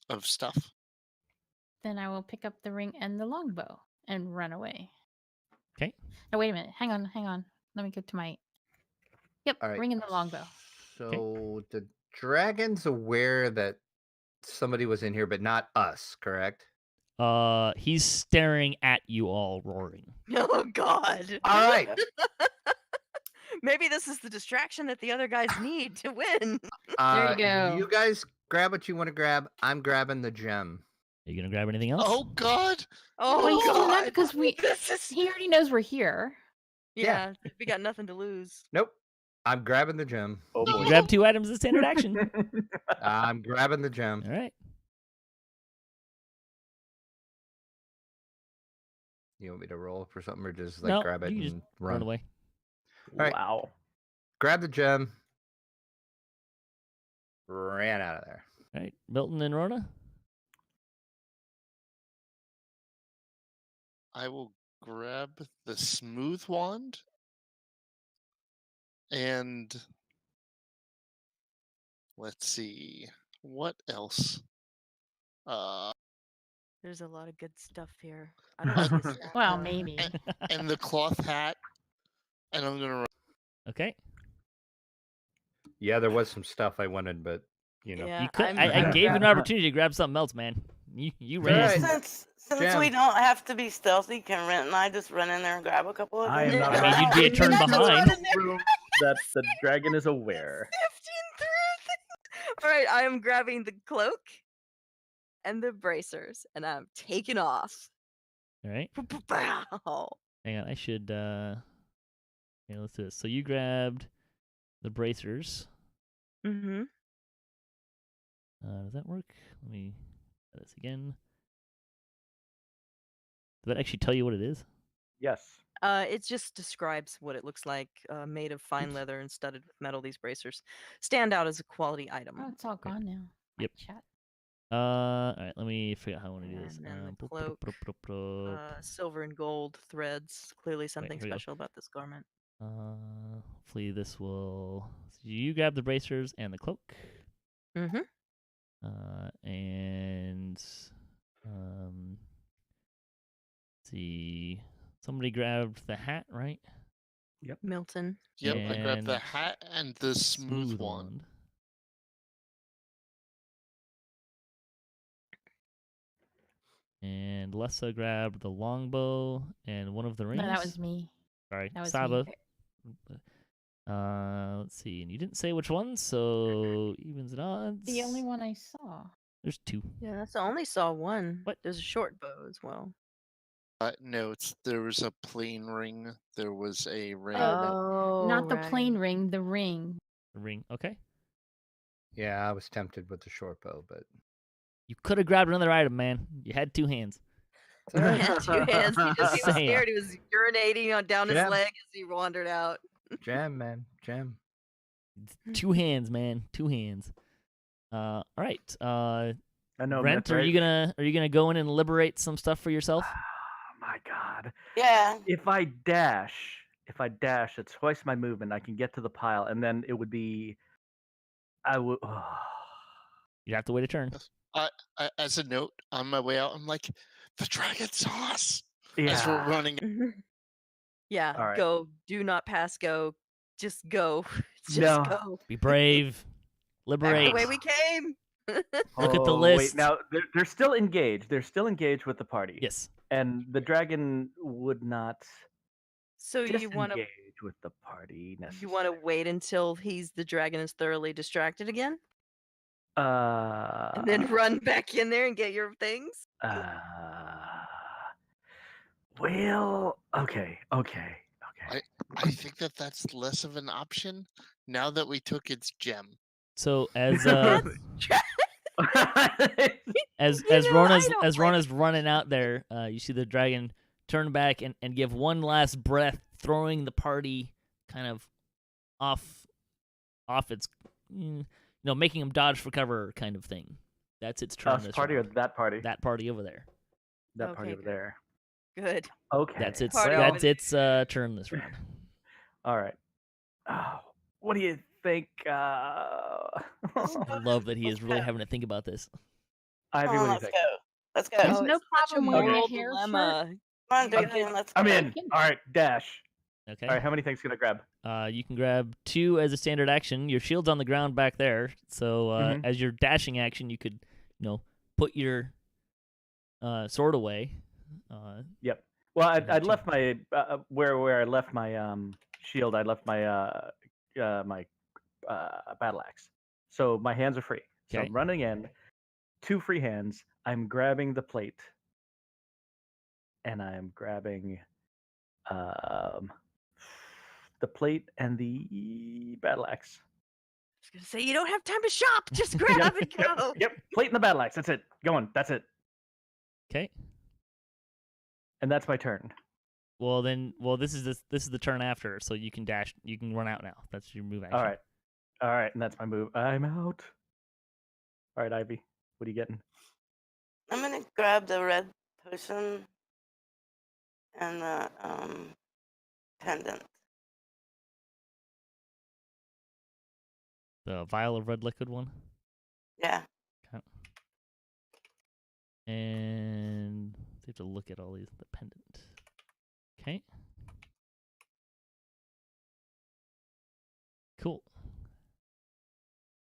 of stuff. Then I will pick up the ring and the longbow and run away. Okay. Oh, wait a minute. Hang on. Let me go to my. Yep, All right. bring in the longbow. So the dragon's aware that somebody was in here, but not us, correct? He's staring at you all, roaring. Oh God. All right. Maybe this is the distraction that the other guys need to win. There you go. You guys grab what you want to grab. I'm grabbing the gem. Are you gonna grab anything else? Oh God! Oh Well, he's doing that God. because This is... he already knows we're here. Yeah, we got nothing to lose. Nope. I'm grabbing the gem. Oh You can boy. grab 2 items as standard action. I'm grabbing the gem. All right. You want me to roll for something or just No, grab it you and just run? Run away. right. Wow. Grab the gem. Ran out of there. All right, Milton and Rhonda. I will grab the smooth wand and let's see what else. There's a lot of good stuff here. I don't see a staff Well, going. maybe. and the cloth hat, and I'm gonna. Okay. Yeah, there was some stuff I wanted, but Yeah, You could. I'm I gonna gave you grab- an opportunity to grab something else, man. You ran. Right. Since Gem. we don't have to be stealthy, can Rent and I just run in there and grab a couple of I am them? not. I mean, you'd be a turn That's behind. what I'm Room that the dragon is aware. sifting through things. All right, I am grabbing the cloak and the bracers, and I'm taking off. All right. Bow. Hang on. I should. Yeah, let's do this. So you grabbed the bracers. Mm-hmm. Does that work? Let me try this again. Does that actually tell you what it is? Yes. It just describes what it looks like, made of fine leather and studded with metal. These bracers stand out as a quality item. Oh, it's all gone now. Yep. Chat. All right. Let me figure out how I want to do this. And then the Boop, cloak, boop, boop, boop, boop. Silver and gold threads. Clearly something here we go. special about this garment. Hopefully this will. So you grab the bracers and the cloak. Mm-hmm. And let's see. Somebody grabbed the hat, right? Milton. Yep, I grabbed the And hat and the smooth wand. And Lessah grabbed the longbow and one of the rings. No, that was me. Sorry, That was Saba. me. Let's see. And you didn't say which one, so evens and odds. The only one I saw. There's 2. Yeah, that's I only saw one. What? There's a short bow as well. No, there was a plain ring. There was a ring. Oh, Not the right. plain ring, the ring. The ring. Okay. yeah, I was tempted with the short bow, but You could have grabbed another item, man. You had 2 hands. He had 2 hands. He was Saying. scared. He was urinating down his Gem. leg as he wandered out. gem, man, gem. 2 hands, man. 2 hands. All right. I know. Rent, are you gonna go in and liberate some stuff for yourself? My God. Yeah. If I dash, it's twice my movement. I can get to the pile, and then it would be. I would. You'd have to wait a turn. As a note, on my way out, I'm like, the dragon saw us as Yeah. we're running. Yeah, All right. go. Do not pass go. Just go. Just No. go. Be brave. Back Liberate. the way we came. Look at the Oh, list. Wait, now they're still engaged. They're still engaged with the party. Yes. And the dragon would not So you want to disengage with the party. you want to wait until the dragon is thoroughly distracted again, and then run back in there and get your things. Well, okay. I think that's less of an option now that we took its gem. So as as You know, I Rona's don't as blame Rona's running out there, you see the dragon turn back and give one last breath, throwing the party kind of off its, making them dodge for cover kind of thing. That's its turn. Us this party or round. that party? That party over there. That party Okay, over good. there. Good. Okay. That's its Party over that's its turn this round. All right. Oh, what do you think? I love that he is really having to think about this. Ivy, Come on, what do you let's think? go. Let's go. There's Oh, no it's such a problem wearing a moral hair dilemma. Come on, Okay. Drachien, let's go. I'm in. All right, dash. Okay. All right, how many things can I grab? You can grab 2 as a standard action. Your shield's on the ground back there, so Mhm. as your dashing action, you could, put your sword away. Yep. Well, and then I'd two. left my where I left my shield. I left my my battle axe. So my hands are free. So Okay. I'm running in, 2 free hands. I'm grabbing the plate, and I'm grabbing the plate and the battle axe. I was gonna say you don't have time to shop. Just grab and go. Yep. Plate and the battle axe. That's it. Going. That's it. Okay. And that's my turn. Well, this is the turn after, so you can dash. You can run out now. That's your move action. All right, and that's my move. I'm out. All right, Ivy, what are you getting? I'm gonna grab the red potion and the pendant. The vial of red liquid one. Yeah. And you have to look at all these. The pendant. Okay. Cool.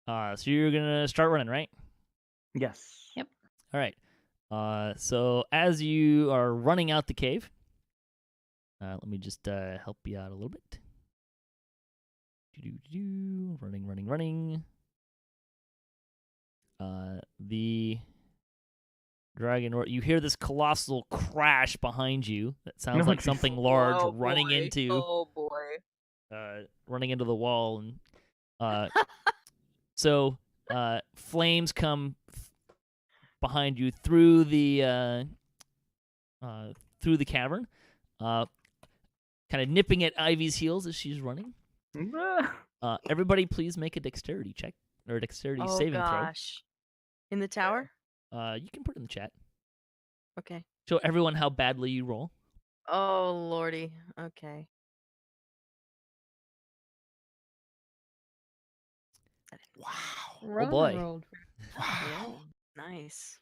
So you're gonna start running, right? Yes. Yep. All right. So as you are running out the cave, let me just help you out a little bit. Running. The dragon, you hear this colossal crash behind you. That sounds No, like geez. something large Oh, running boy. into Oh boy. running into the wall, and so flames come behind you through the cavern, kind of nipping at Ivy's heels as she's running. Everybody, please make a dexterity check or a dexterity Oh saving gosh. In the tower? throw. You can put it in the chat. Okay. Show everyone how badly you roll. Oh lordy. Okay. Wow. Rona boy. rolled. Wow. Nice.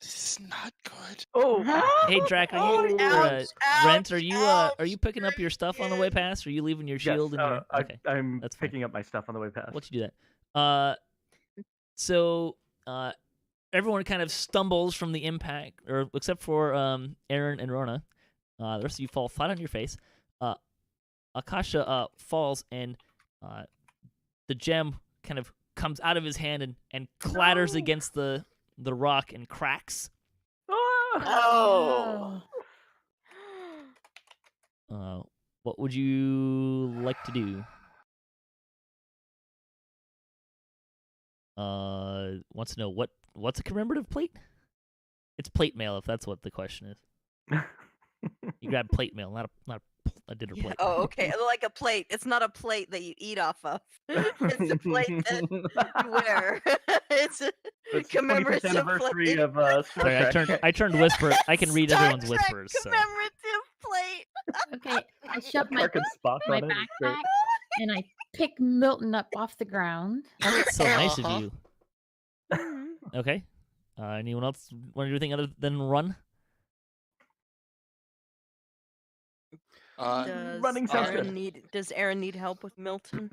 This is not good. Oh, Hey, Drac, are Oh, you ouch, Rent? ouch, Are you picking up your stuff on the way past? Or are you leaving your shield yes. and your? Okay, I'm that's fine. picking up my stuff on the way past. Let you do that. So everyone kind of stumbles from the impact, or except for Aeryn and Rhonda. The rest of you fall flat on your face. Akasha falls, and the gem kind of comes out of his hand and clatters No. against the rock and cracks. Oh. What would you like to do? Wants to know what's a commemorative plate? It's plate mail, if that's what the question is. You grab plate mail, not a dinner plate. Oh, okay. Like a plate. It's not a plate that you eat off of. It's a plate that you wear. It's a It's the 25th commemorative anniversary plate. of Star Sorry, Trek. I turned whisper. I can read Star everyone's Trek whispers. So. commemorative plate. Okay, I shove my Kirk and Spock my on it. It's great. backpack and I pick Milton up off the ground. Oh, that's so nice of Uh-huh. you. Mhm. Okay. Anyone else want to do anything other than run? Does running sounds Does Aeryn need help with Milton?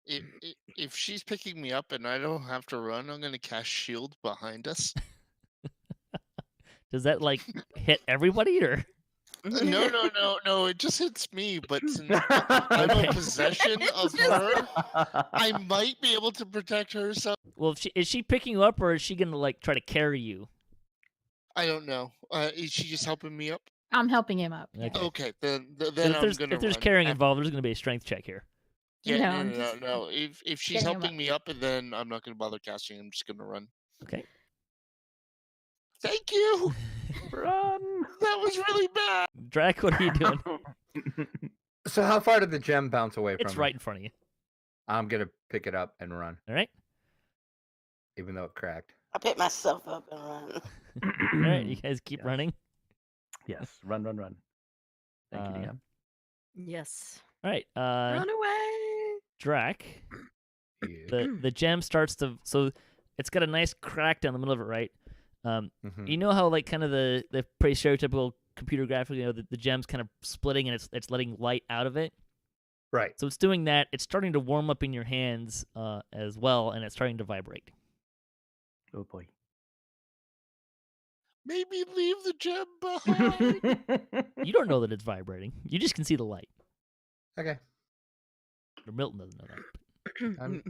If she's picking me up and I don't have to run, I'm gonna cast shield behind us. Does that hit everybody or? No. It just hits me. But since I'm Okay. a possession of her, I might be able to protect her. So Well, is she picking you up or is she gonna try to carry you? I don't know. Is she just helping me up? I'm helping him up. yeah. Okay. Okay, then If I'm there's gonna. if there's run. carrying I'm- involved, there's gonna be a strength check here. Yeah, I'm no. just If she's getting him helping me up, then I'm not gonna bother casting. I'm just gonna run. Okay. Thank you. Run! That was really bad. Drac, what are you doing? So how far did the gem bounce away from It's me? right in front of you. I'm gonna pick it up and run, All right. even though it cracked. I pick myself up and run. All right. You guys keep Yes. running. Yes, run. Thank you, Uh, DM. Yes. All right. Run away. Drac. Yeah. The gem starts to it's got a nice crack down the middle of it, right? Mhm. You know how kind of the pretty stereotypical computer graphic, the gem's kind of splitting and it's letting light out of it. Right. So it's doing that. It's starting to warm up in your hands as well, and it's starting to vibrate. Oh boy. Maybe leave the gem behind. You don't know that it's vibrating. You just can see the light. Okay. Or Milton doesn't know that. I'm-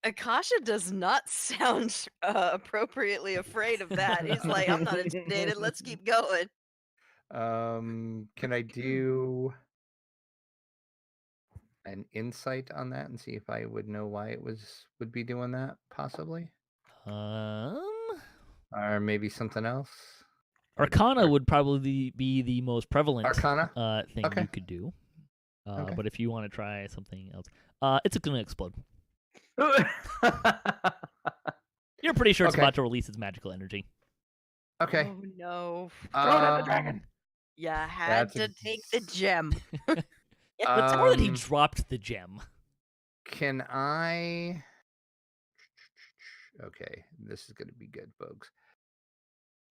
Akasha does not sound appropriately afraid of that. He's like, I'm not intimidated. Let's keep going. Can I do an insight on that and see if I would know why it would be doing that, possibly? Or maybe something else? Arcana would probably be the most prevalent Arcana? thing Okay. you could do. Okay. But if you want to try something else, it's going to explode. You're pretty sure it's Okay. about to release its magical energy. Okay. Oh no. Throw it at the dragon. You had That's to take the gem. It's more that he Um, dropped the gem. Can I? Okay, this is going to be good, folks.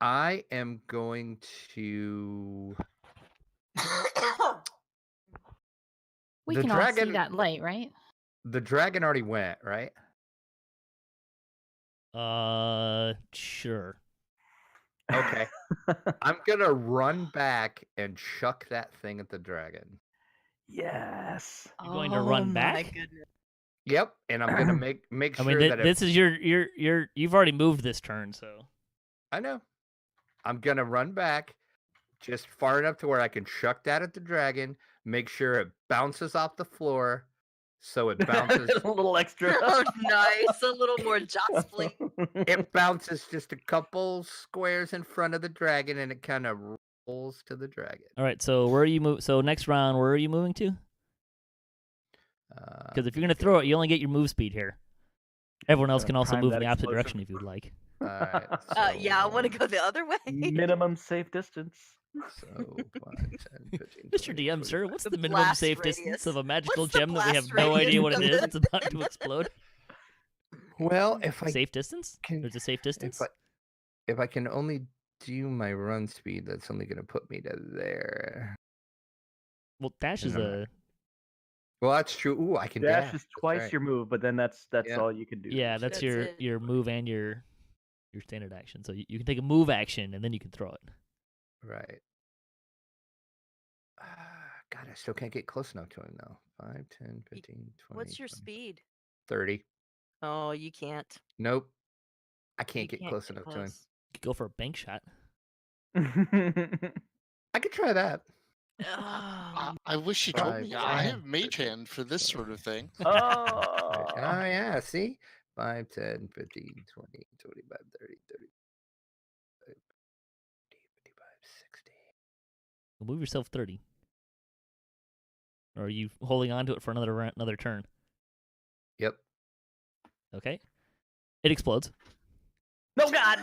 I am going to. We The can all see dragon- that light, right? The dragon already went, right? Sure. Okay. I'm going to run back and chuck that thing at the dragon. Yes. You're going to run Oh, my back? goodness. Yep, and I'm going to make I sure mean, that this is you've already moved this turn, so. I know. I'm going to run back just far enough to where I can chuck that at the dragon, make sure it bounces off the floor so it bounces a little extra. Oh, nice. A little more jostling. it bounces just a couple squares in front of the dragon and it kind of rolls to the dragon. All right, so where are you move? So next round, where are you moving to? Because if you're gonna throw it, you only get your move speed here. Everyone else Gonna can also prime move in that the opposite explosive. direction if you would like. Alright, Yeah, I want to so- go the other way. Minimum safe distance. So 5, 10, 15, Mr. 20, DM, sir, 25. what's The the minimum blast safe radius. distance of a magical What's the gem that we have blast no idea radius what it of is? it? It's about to explode. Well, if I Safe distance? can- There's a safe distance. if I can only do my run speed, that's only going to put me to there. Well, dash And is I'm a Well, that's true. Ooh, I can Dash dash. is That's twice right. your move, but then that's Yeah. all you can do. yeah. That's That's your it. your move and your standard action. So you can take a move action and then you can throw it. Right. God, I still can't get close enough to him though. 5, 10, 15, 20. What's your 20, speed? 30. Oh, you can't. Nope. I can't You get can't close get enough to him. close. You could go for a bank shot. I could try that. Oh, I wish you told Five, me. I 10, have mage 15, hand for this sort of thing. oh. Oh, yeah. See? 5, 10, 15, 20, 25, 30, 35, 55, 60. You'll move yourself 30. Or are you holding on to it for another turn? Yep. Okay. It explodes. No, God.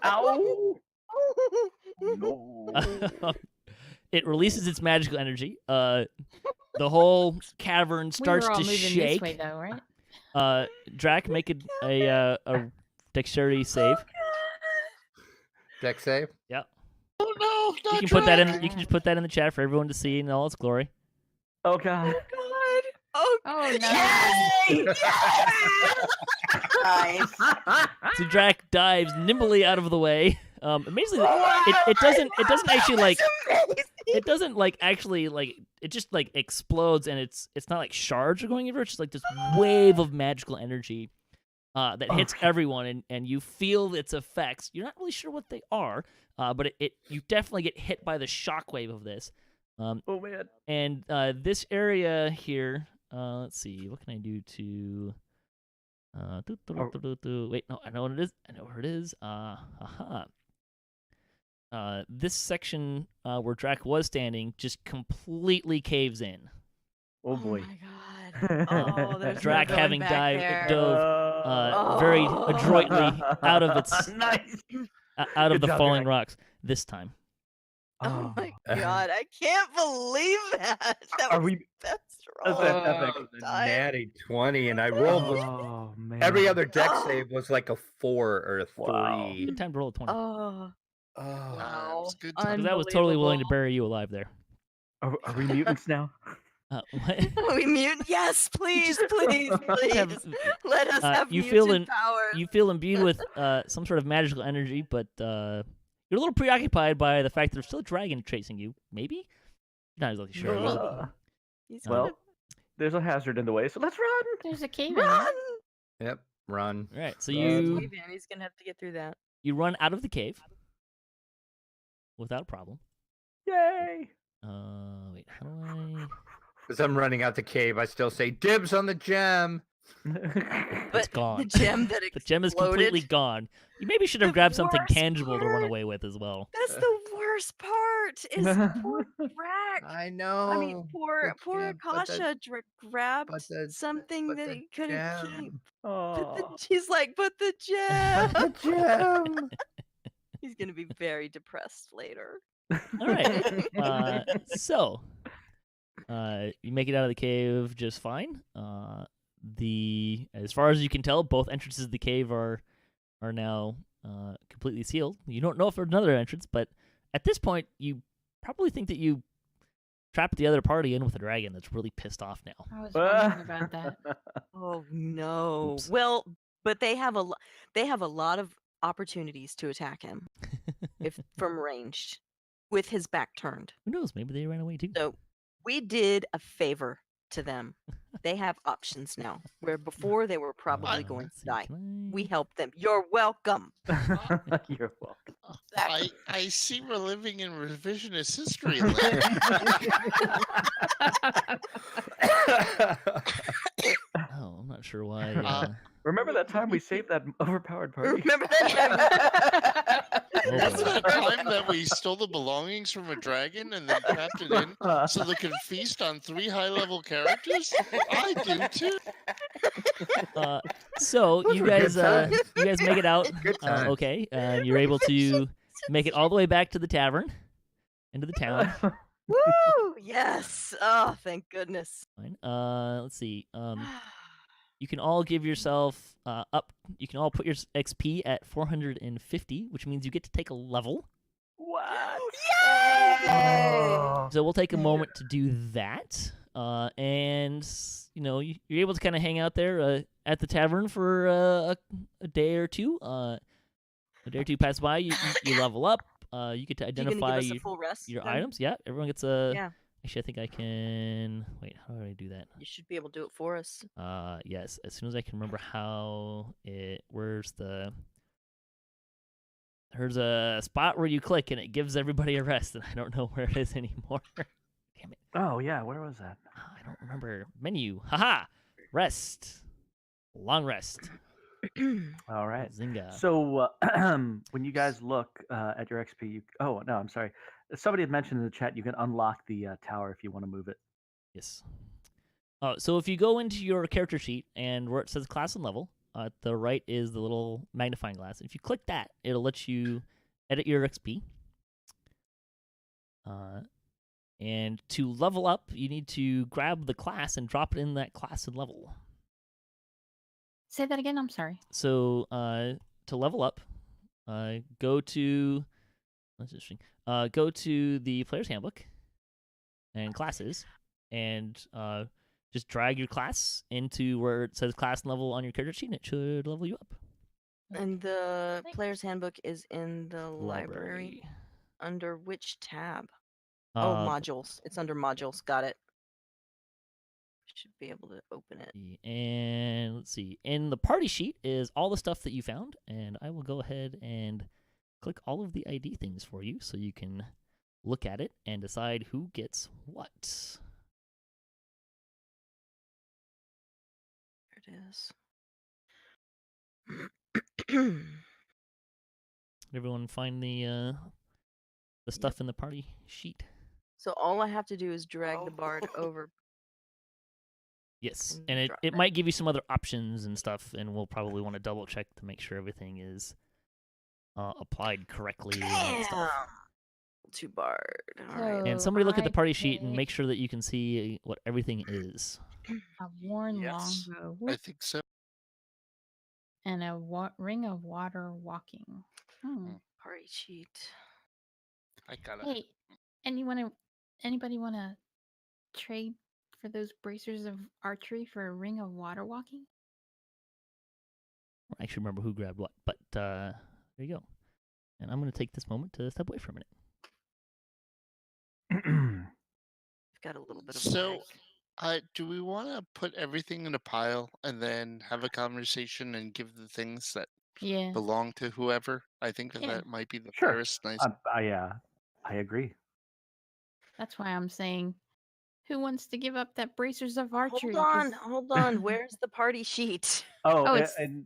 Ow. No. It releases its magical energy. The whole cavern starts we were all to moving shake. this way, though, right? Drac, make a dexterity save. Deck save? Yep. Oh no! You Not can put that in. Drac! You can just put that in the chat for everyone to see in all its glory. Oh, God. God. Oh, Oh, no. yay! Nice. So Drac dives nimbly out of the way. Amazingly, it doesn't actually like. It doesn't like actually like. It just like explodes and it's not like shards are going everywhere. It's just like this wave of magical energy that hits everyone and you feel its effects. You're not really sure what they are, but you definitely get hit by the shockwave of this. Oh, man. And this area here, let's see, what can I do to? Wait, no, I know what it is. I know where it is. This section where Drac was standing just completely caves in. Oh, boy. my God. Oh, there's no Drac going having back there. dove very adroitly out of its Nice. out of Good the job, falling Drac. rocks this time. Oh my God, I can't believe that. That Are was we? best That's roll. epic. Oh, the time. natty 20, and I rolled with Oh, man. every other deck Oh. save was like a 4 or a 3. Wow. Good time to roll a 20. Oh, Oh, It was good Because times. I was totally willing to Unbelievable. bury you alive there. Are we mutants now? What? We mute. Yes, please, please, please. Have- Let us have you mutant feel powers. You feel imbued with some sort of magical energy, but you're a little preoccupied by the fact that there's still a dragon chasing you. Maybe? Not exactly sure. He's Well, gonna There's a hazard in the way, so let's run. There's a cave in run. there. Yep. Run. All right, so Run. you He's gonna have to get through that. run out of the cave without a problem. Yay! Wait, how do I? As I'm running out the cave, I still say dibs on the gem. It's But gone. the gem that The gem is exploded- completely gone. You maybe should have The grabbed something worst tangible to run part- away with as well. That's the worst part. Is poor Drac. I know. I mean, poor gem, but the- Akasha grabbed but the- something but that the he couldn't keep. gem. Oh. He's like, but the gem. The gem. He's gonna be very depressed later. All right. So, you make it out of the cave just fine. As far as you can tell, both entrances of the cave are now completely sealed. You don't know if there's another entrance, but at this point, you probably think that you trapped the other party in with a dragon that's really pissed off now. I was wondering about that. Oh no. Oops. Well, but they have a lot of opportunities to attack him if from ranged with his back turned. Who knows? Maybe they ran away too. So we did a favor to them. They have options now, where before they were probably going Let's to see, die. can I- We helped them. You're welcome. You're welcome. I see we're living in revisionist history. Oh, I'm not sure why. Remember that time we saved that overpowered party? Remember that? Remember boy. that time that we stole the belongings from a dragon and then trapped it in so they could feast on 3 high-level characters? I do too. So Those you were good guys, times. you guys make it out. Good times. Okay, you're able to make it all the way back to the tavern, into the town. Woo! Yes. Oh, thank goodness. Fine. Let's see. You can all give yourself up. You can all put your XP at 450, which means you get to take a level. What? Yay! So we'll take a moment to do that. And you're able to kind of hang out there at the tavern for a day or two. A day or two pass by. You level up. You get to You gonna identify give us a full rest? your then? items. Yeah, everyone gets a. Yeah. Actually, I think I can. Wait, how do I do that? You should be able to do it for us. Yes. As soon as I can remember how it. There's a spot where you click and it gives everybody a rest, and I don't know where it is anymore. Damn it! Oh yeah, where was that? I don't remember. Menu. Haha. Rest. Long rest. All right. Zynga. So when you guys look at your XP, oh no, I'm sorry. Somebody had mentioned in the chat you can unlock the tower if you want to move it. Yes. So if you go into your character sheet and where it says class and level, at the right is the little magnifying glass. If you click that, it'll let you edit your XP. And to level up, you need to grab the class and drop it in that class and level. Say that again. I'm sorry. So to level up, go to that's interesting. Go to the player's handbook and classes, and just drag your class into where it says class and level on your character sheet, and it should level you up. And the Thanks. player's handbook is in the library. Under which tab? Modules. It's under modules. Got it. Should be able to open it. And let's see. In the party sheet is all the stuff that you found, and I will go ahead and click all of the ID things for you so you can look at it and decide who gets what. There it is. Did everyone find the stuff in the party sheet? So all I have to do is drag the bard over. Yes, And and drop it it. might give you some other options and stuff, and we'll probably want to double check to make sure everything is applied correctly and stuff. Damn. To bard. All right. And So somebody look at the I party sheet and pick make sure that you can see what everything is. a worn Yes. longbow I think so. and a ring of water walking. Hmm. Party cheat. I gotta. Hey, anybody want to trade for those bracers of archery for a ring of water walking? I don't actually remember who grabbed what, but there you go. And I'm going to take this moment to step away for a minute. I've got a little bit of So, lag. do we want to put everything in a pile and then have a conversation and give the things that Yeah. belong to whoever? I think that Yeah. that might be the Sure. fairest, nice. I agree. That's why I'm saying, who wants to give up that bracers of archery? Hold on. Where's the party sheet? Oh, Oh, it's and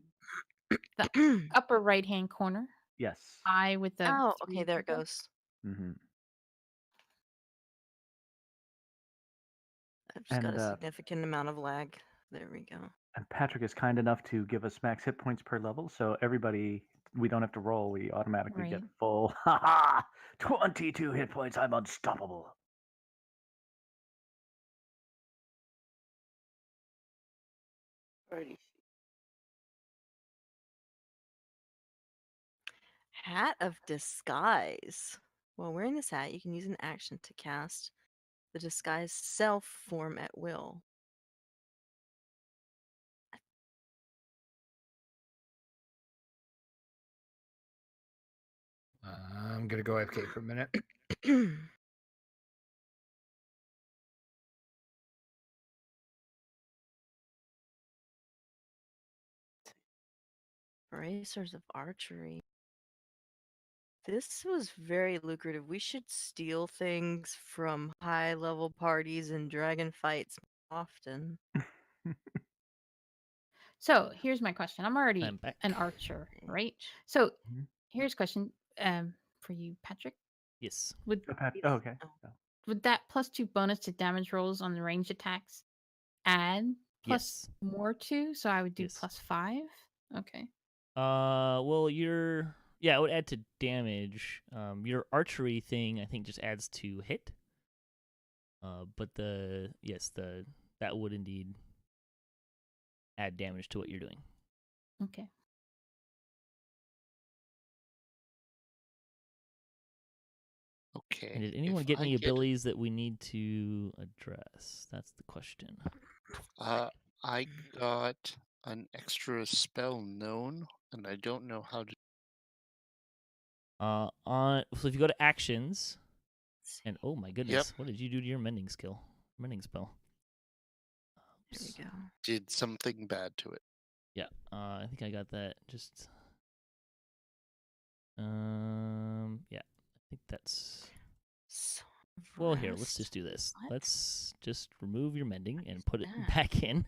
the upper right-hand corner. yes. I with the. Oh, three okay, there it people. goes. hmm I've just got And a significant amount of lag. There we go. and Patrick is kind enough to give us max hit points per level, so everybody, we don't have to roll. We automatically get Right. full. Haha! 22 hit points. I'm unstoppable. Alrighty. Hat of Disguise. While wearing this hat, you can use an action to cast the disguise self form at will. I'm gonna go AFK for a minute. Bracers of archery. This was very lucrative. We should steal things from high level parties and dragon fights often. So here's my question. I'm already I'm back. an archer, right? So Mhm. here's a question for you, Patrick. Yes. Would Okay. Oh. would that +2 bonus to damage rolls on the ranged attacks add plus Yes. more 2? So I would do Yes. +5. Okay. Well, it would add to damage. Your archery thing, I think, just adds to hit. But that would indeed add damage to what you're doing. Okay. Okay. And did anyone if get I any abilities that we need to address? That's the question. I got an extra spell known, and I don't know how to. So if you go to actions, Let's and see. oh my goodness, what did you do to your mending spell? There we go. Did something bad to it. Yeah, I think I got that. Just yeah, I think that's. Well, here, let's just do this. What? Let's just remove your mending and put it that? back in.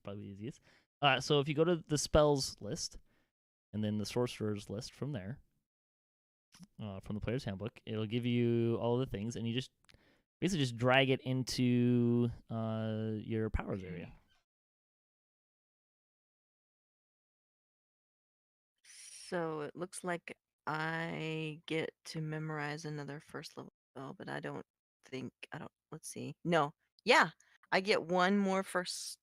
Probably easiest. So if you go to the spells list, and then the sorcerer's list from there, from the player's handbook, it'll give you all the things, and you just basically just drag it into your powers area. So it looks like I get to memorize another first level spell, but I don't. Let's see. No. Yeah. I get one more first.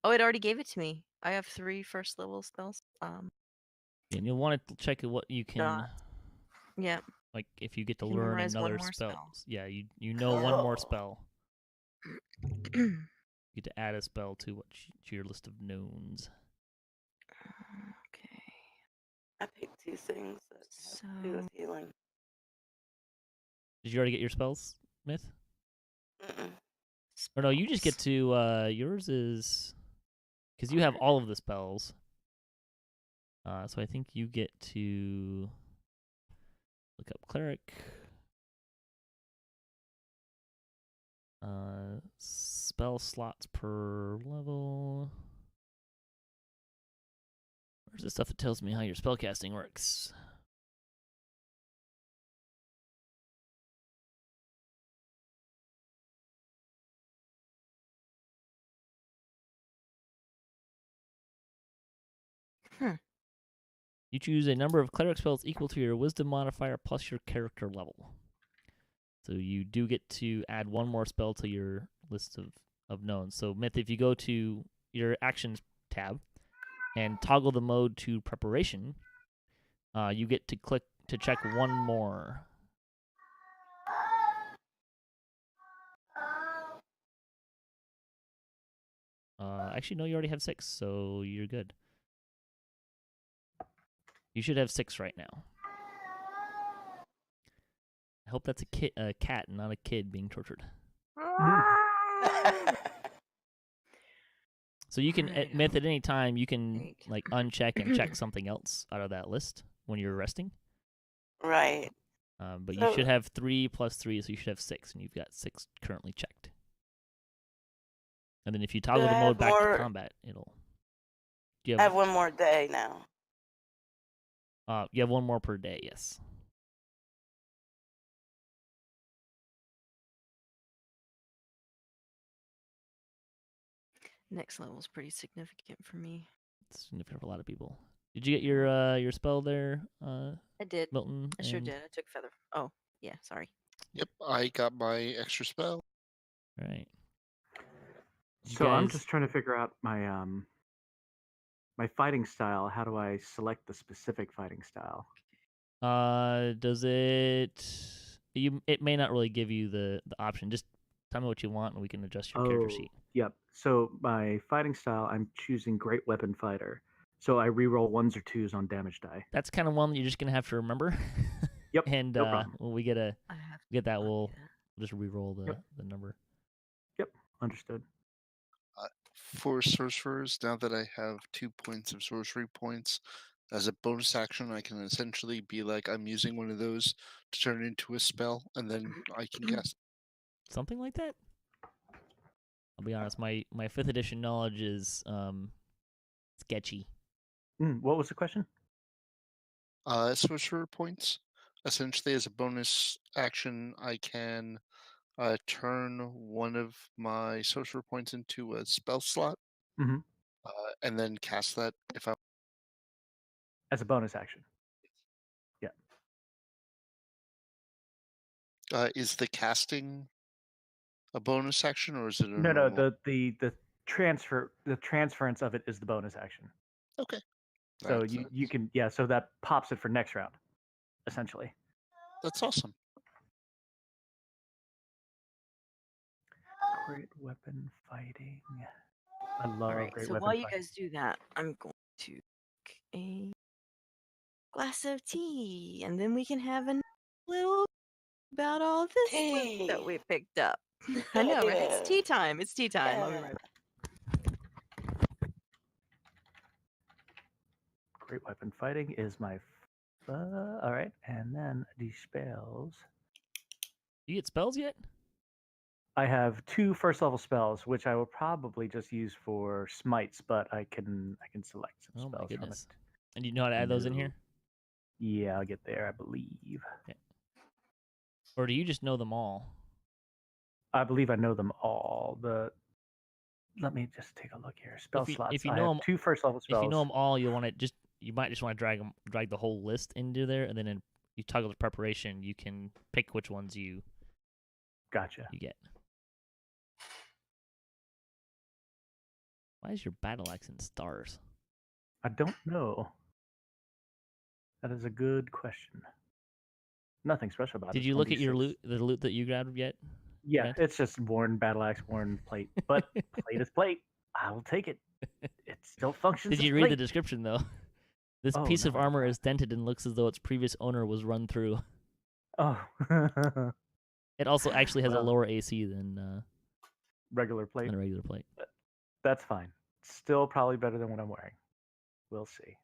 Oh, it already gave it to me. I have 3 first level spells. And you'll want to check what you can. Dot. Yeah. Like if you get to Can learn memorize one another more spell. spell. Yeah, you know one more spell. You get to add a spell to your list of knowns. Okay. I picked 2 things that have to do with healing. Did you already get your spells, Myth? Mm-mm. Or no, you just get to yours is because you have all of the spells. So I think you get to look up cleric. Spell slots per level. Where's the stuff that tells me how your spellcasting works? You choose a number of cleric spells equal to your wisdom modifier plus your character level. So you do get to add one more spell to your list of knowns. So Myth, if you go to your actions tab and toggle the mode to preparation, you get to click to check one more Actually, no, you already have 6, so you're good. You should have 6 right now. I hope that's a cat, not a kid being tortured. So you can Alright, at any time you can 8. like uncheck and check something else out of that list when you're resting. Right. But you So- should have 3 plus 3, so you should have 6, and you've got 6 currently checked. And then if you toggle I the have mode back to more- combat, it'll. You I have have one more day now. you have 1 more per day. Yes. Next level is pretty significant for me. It's significant for a lot of people. Did you get your spell there, I did. Milton? I sure and- did. I took feather. Oh, yeah. Sorry. Yep, I got my extra spell. Right. You So I'm guys- just trying to figure out my my fighting style. How do I select the specific fighting style? Does it? It may not really give you the option. Just tell me what you want, and we can adjust your character sheet. Yep. So my fighting style, I'm choosing Great Weapon Fighter. So I reroll 1s or 2s on damage die. That's kind of one that you're just gonna have to remember. Yep, And no problem. when we get I have to that, do we'll that. just re-roll the Yep. the number. Understood. For sorcerers, now that I have 2 points of sorcery points, as a bonus action, I can essentially be like, I'm using one of those to turn it into a spell, and then I can cast. Something like that. I'll be honest. My 5th edition knowledge is sketchy. What was the question? Sorcerer points. Essentially, as a bonus action, I can turn one of my sorcerer points into a spell slot, Mhm. and then cast that if I. As a bonus action. Is the casting a bonus action, or is it a No, normal? the transference of it is the bonus action. Okay. So That's, you can so that pops it for next round, essentially. that's awesome. Great Weapon Fighting. I love All right. Great So Weapon while you Fighting. guys do that, I'm going to take a glass of tea, and then we can have a little about all this loot that Tea. we picked up. I know, right? Yeah. It's tea time. It's tea time. I'll be Yeah. right back. Great Weapon Fighting is my. All right, and then the spells. You get spells yet? I have 2 first level spells, which I will probably just use for smites, but I can select some Oh my spells from goodness. it. And you know how to add those in No. here, Yeah, I'll get there, I believe. or do you just know them all? I believe I know them all. Let me just take a look here. Spell if you- slots. if you I know have 2 first level spells. If you know them all, you might just want to drag the whole list into there, and then you toggle the preparation. You can pick which ones you Gotcha. get. Why is your battle axe in stars? I don't know. That is a good question. Nothing special about it. Did It's you look at your 1d6. loot, the loot that you grabbed yet? Yeah, Brent? it's just worn battle axe, worn plate. But plate is plate. I will take it. It still functions. Did as you read the plate. description though? This Oh, piece of no. armor is dented and looks as though its previous owner was run through. Oh, It also actually has a Well. lower AC than regular plate. a regular plate. That's fine. Still probably better than what I'm wearing. We'll see.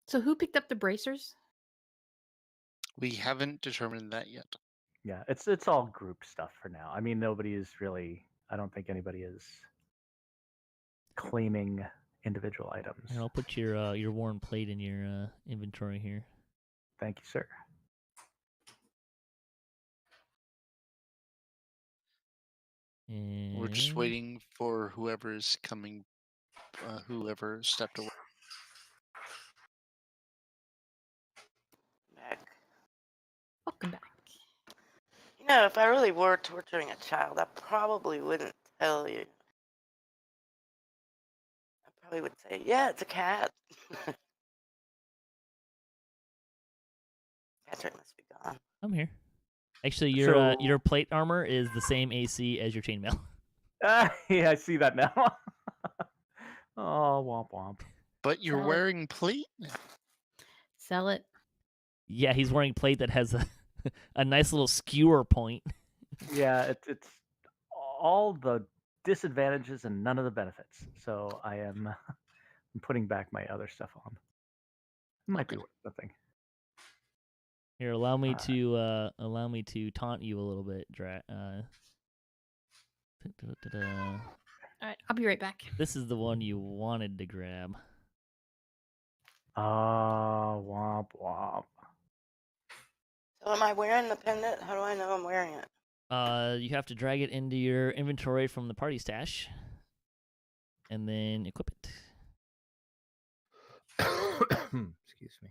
So who picked up the bracers? We haven't determined that yet. Yeah, it's all group stuff for now. I mean, nobody is really. I don't think anybody is claiming individual items. Here, I'll put your worn plate in your inventory here. Thank you, sir. And We're just waiting for whoever's coming, whoever stepped away. Back. Welcome back. You know, if I really were torturing a child, I probably wouldn't tell you. I probably would say, yeah, it's a cat. Patrick must be gone. I'm here. Actually, your So- plate armor is the same AC as your chainmail. Yeah, I see that now. Oh, womp womp. But you're Sell it. wearing plate? Sell it. Yeah, he's wearing plate that has a nice little skewer point. Yeah, it's all the disadvantages and none of the benefits. So I am putting back my other stuff on. It might be Okay. worth something. Here, allow me Alright. to taunt you a little bit, All right, I'll be right back. This is the one you wanted to grab. Oh, womp womp. So am I wearing the pendant? How do I know I'm wearing it? You have to drag it into your inventory from the party stash, and then equip it. Excuse me.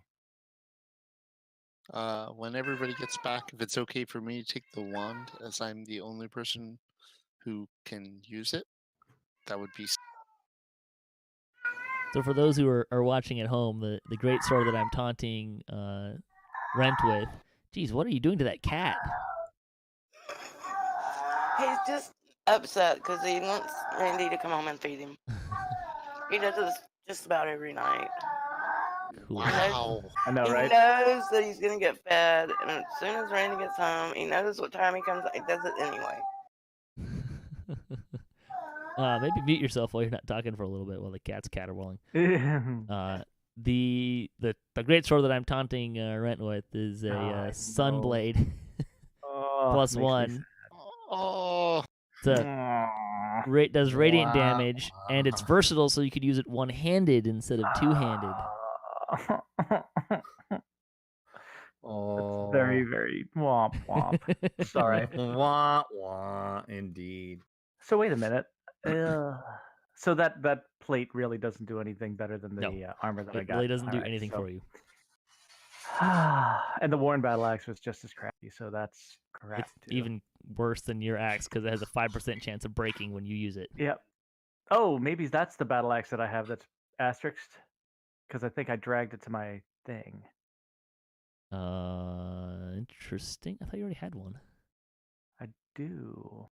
When everybody gets back, if it's okay for me to take the wand, as I'm the only person who can use it, that would be. So for those who are watching at home, the great sword that I'm taunting Rent with. Geez, what are you doing to that cat? He's just upset because he wants Randy to come home and feed him. He does this just about every night. Cool. Wow. I know, He right? knows that he's gonna get fed, and as soon as Randy gets home, he knows what time he comes. He does it anyway. Maybe mute yourself while you're not talking for a little bit while the cat's caterwauling. The great sword that I'm taunting Rent with is a I Sunblade Oh, plus makes me one. Oh. It's a sad. does radiant Wow. damage, and it's versatile, so you could use it one-handed instead of two-handed. Oh, Very, very womp womp. Sorry. Wah, wah, indeed. So wait a minute. So that plate really doesn't do anything better than the No, armor that I It got. really doesn't do Alright, anything so- for you. And the Warren battle axe was just as crappy, so that's crap It's too. even worse than your axe because it has a 5% chance of breaking when you use it. Yep. Oh, maybe that's the battle axe that I have that's asterisked, because I think I dragged it to my thing. Interesting. I thought you already had one. I do.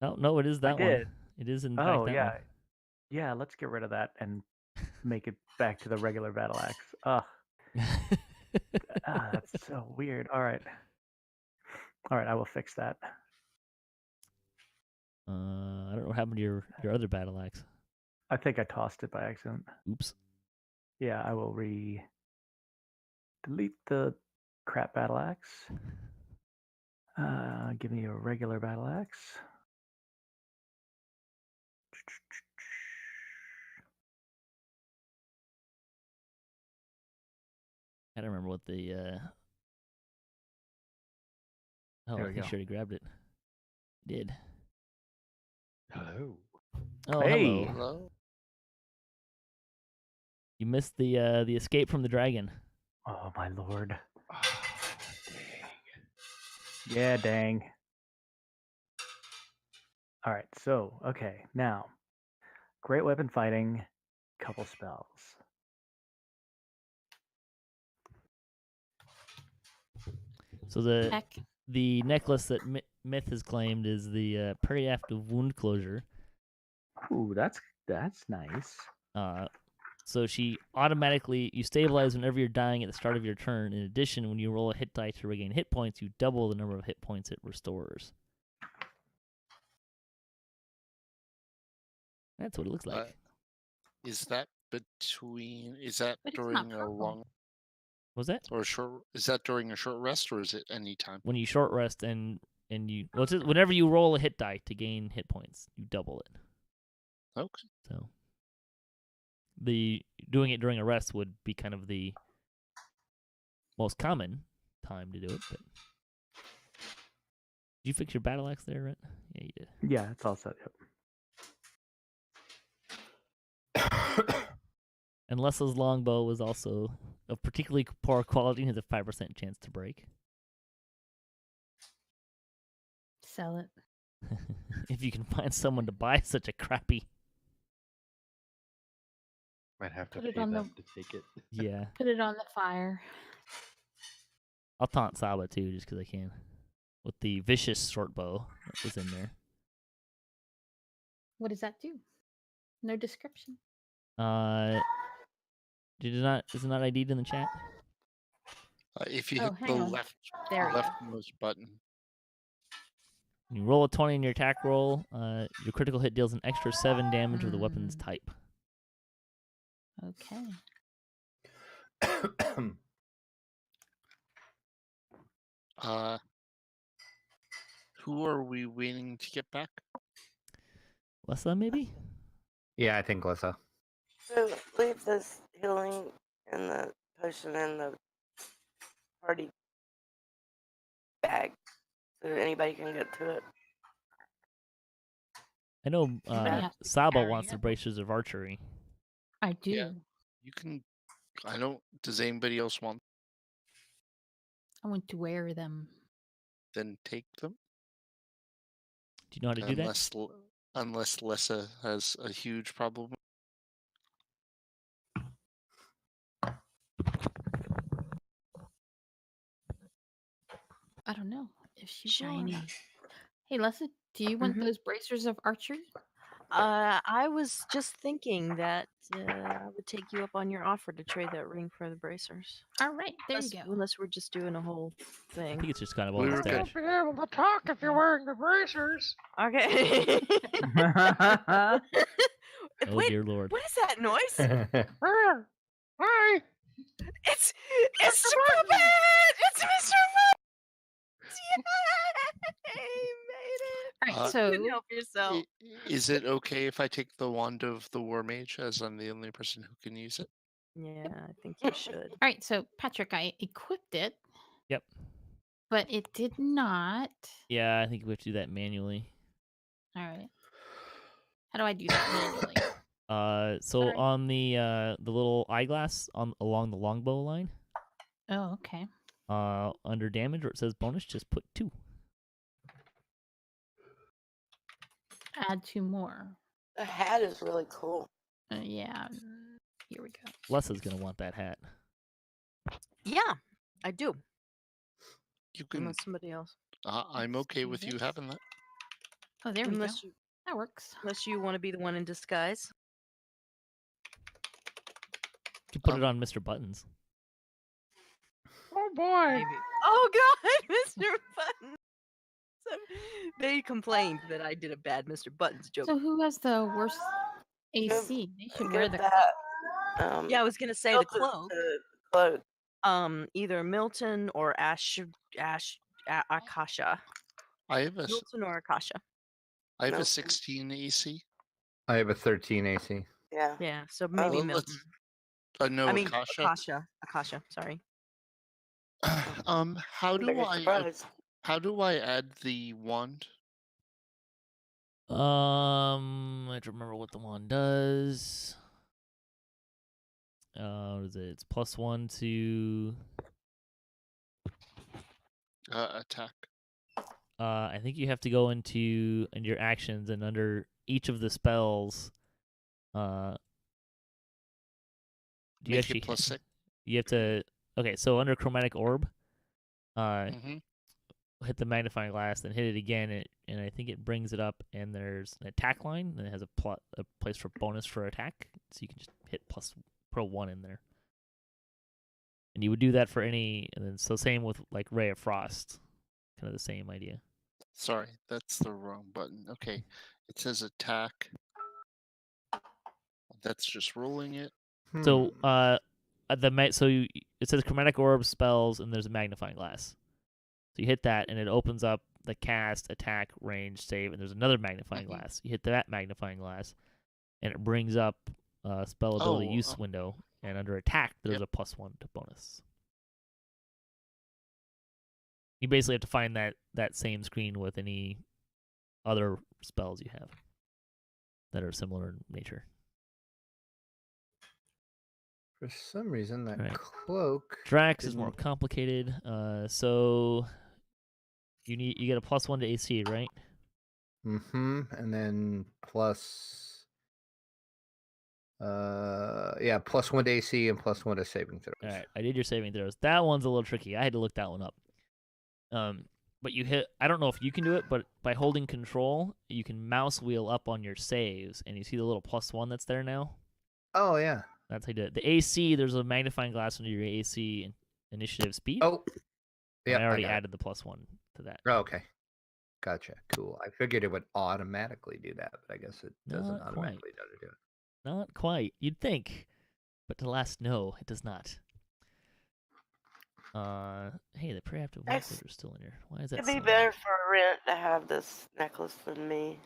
Oh no, it is that one. did. It is in fact Oh that yeah, yeah. Let's get rid of that and make it back to the regular battle axe. Ugh, one. that's so weird. All right, I will fix that. I don't know what happened to your other battle axe. I think I tossed it by accident. Oops. Yeah, I will delete the crap battle axe. Give me a regular battle axe. I don't remember what the. Oh, There I we think go. she already grabbed it. Did. Hello. Oh, Hey. hello. Hello. You missed the escape from the dragon. Oh my lord. Oh, Yeah, dang. All right, so okay, now great weapon fighting, couple spells. So the Heck. the necklace that Myth has claimed is the periactive wound closure. Ooh, that's nice. So you stabilize whenever you're dying at the start of your turn. In addition, when you roll a hit die to regain hit points, you double the number of hit points it restores. That's what it looks like. Is that between? Is that But it's not during a purple. long Was that or short? Is that during a short rest, or is it any time? when you short rest and you whenever you roll a hit die to gain hit points, you double it. Okay. So doing it during a rest would be kind of the most common time to do it. But did you fix your battle axe there, Rhett? Yeah, you did. Yeah, it's all set up. And Lessah's longbow was also of particularly poor quality and has a 5% chance to break. Sell it. If you can find someone to buy such a crappy. Might have to Put it pay on them the- to take it. Yeah. Put it on the fire. I'll taunt Saba too, just because I can. With the vicious short bow that was in there. What does that do? No description. Is it not ID'd in the chat? If you Oh, hit the hang on. There we go. leftmost button. You roll a 20 in your attack roll. Your critical hit deals an extra 7 damage with the weapon's type. Okay. Who are we waiting to get back? Lessah, maybe? Yeah, I think Lessah. So leave this healing and the potion in the party bag so anybody can get to it. I know Somebody has to Saba carry wants the it. bracers of archery. I do. Yeah. You can. I don't. Does anybody else want? I want to wear them. Then take them. Do you know how to do that? Unless Lessah has a huge problem. I don't know if she's Shiny. shiny. Hey, Lessah, do you want Mhm. those bracers of archery? I was just thinking that I would take you up on your offer to trade that ring for the bracers. All right, there you Unless, go. unless we're just doing a whole I thing. think it's just kind of We all the were good. stash. Be able to talk if you're wearing the bracers. Okay. Oh Wait, dear lord. what is that noise? There. Hi. It's Mr. Puppet! It's Mr. Puppet! Yay! Made it! All right, Uh, so Couldn't help yourself. Is it okay if I take the wand of the War Mage, as I'm the only person who can use it? Yeah, I think you should. all right, so Patrick, I equipped it, Yep. but it did not. Yeah, I think we have to do that manually. All right. How do I do that manually? So Alright. on the little eyeglass along the longbow line, Oh, okay. under damage where it says bonus, just put 2. Add 2 more. The hat is really cool. Yeah. Here we go. Lessah's gonna want that hat. Yeah, I do. You can. Unless somebody else. I'm Let's okay do with you this. having that. Oh, there we go. Unless you, That works. unless you want to be the one in disguise. You can put it on Mr. Buttons. Oh boy. Maybe. Oh God, Mr. Buttons. So, they complained that I did a bad Mr. Buttons joke. So who has the worst AC? They should wear Give the. Yeah, I was gonna say the Milton cloak. the cloak. Either Milton or Akasha. I have a Milton or Akasha. I have a Milton. 16 AC. I have a 13 AC. Yeah. Yeah, so maybe Well, Milton. no, I mean Akasha. Akasha. Sorry. How do Bigger I surprise. add the wand? I have to remember what the wand does. What is it? It's +1 to. Attack. I think you have to go into your actions and under each of the spells. Do you Make actually it +6. You have to. Okay, so under chromatic orb, Mhm. hit the magnifying glass, then hit it again, and I think it brings it up, and there's an attack line, and it has a place for bonus for attack, so you can just hit pro 1 in there. And you would do that for any, and then so same with like Ray of Frost, kind of the same idea. Sorry, that's the wrong button. Okay, it says attack. That's just rolling it. So it says chromatic orb spells, and there's a magnifying glass. So you hit that, and it opens up the cast, attack, range, save, and there's another magnifying glass. You hit that magnifying glass, and it brings up spell ability use window. And under attack, there's a +1 to bonus. You basically have to find that same screen with any other spells you have that are similar in nature. For some reason, that Right. cloak. Drax is more didn't- complicated. So you get a +1 to AC, right? And then plus. +1 to AC and +1 to saving throws. All right, I did your saving throws. That one's a little tricky. I had to look that one up. but you hit. I don't know if you can do it, but by holding control, you can mouse wheel up on your saves, and you see the little +1 that's there now. Oh yeah. That's how you do it. The AC, there's a magnifying glass under your AC initiative speed. Oh. and Yeah. I already got it. added the +1 to that. Oh, okay. Gotcha. Cool. I figured it would automatically do that, but I guess it doesn't Not automatically know to do it. Not quite. You'd think, but alas, no, it does not. Hey, the preactive That's- workers are still in here. Why is that? It'd be so better for Rent to have this necklace than me.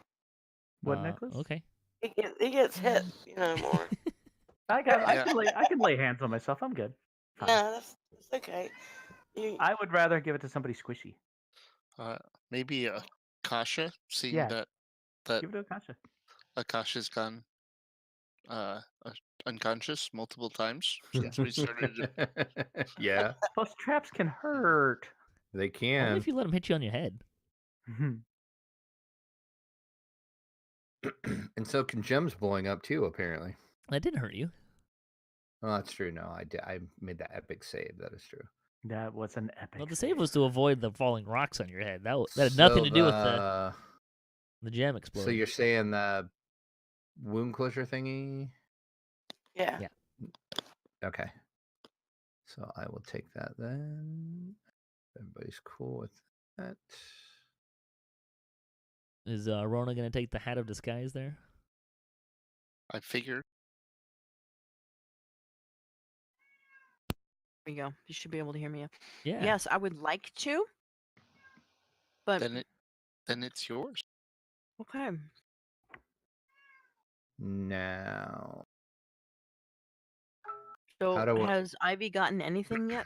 What necklace? Okay. He gets hit, more. I can lay hands on myself. I'm good. No, Fine. that's okay. I would rather give it to somebody squishy. Maybe Akasha, seeing Yeah. that Give it to Akasha. Akasha's gone unconscious multiple times since we started. Yeah, Plus, traps can hurt. they Only can. if you let them hit you on your head. And so can gems blowing up too, apparently. That didn't hurt you. Oh, that's true. No, I did. I made that epic save. That is true. That was an epic. Well, the save was to avoid the falling rocks on your head. That had nothing So to do with the gem exploding. So you're saying the wound closure thingy? Yeah. Yeah. Okay. So I will take that then. Everybody's cool with that. Is Rona going to take the hat of disguise there? I figured. There you go. You should be able to hear me. Yeah. Yes, I would like to. But Then it's yours. okay. Now, So How do I- has Ivy gotten anything yet?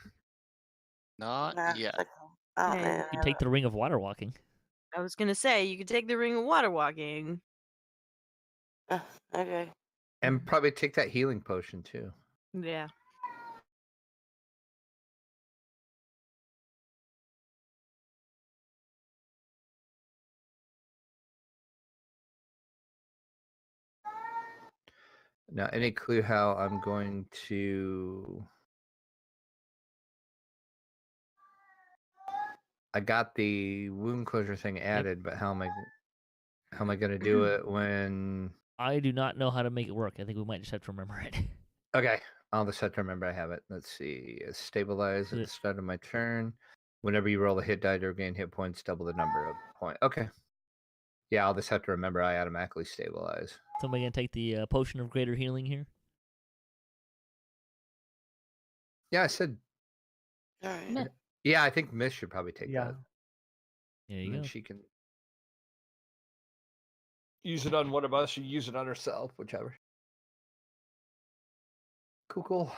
Not Nah, yet. okay. Oh, Okay. man. You take the ring of water walking. I was gonna say you could take the ring of water walking. Okay. and probably take that healing potion too. Yeah. Now, any clue how I'm going to? I got the wound closure thing added, but how am I going to do it when? I do not know how to make it work. I think we might just have to remember it. Okay, I'll just have to remember I have it. Let's see. Stabilize at the start of my turn. Whenever you roll a hit die to regain hit points, double the number of points. Okay. Yeah, I'll just have to remember I automatically stabilize. Somebody going to take the potion of greater healing here? Yeah, I said. All right. No. Yeah, I think Miss should probably take Yeah. that. There And you then go. she can use it on one of us or use it on herself, whichever. Cool.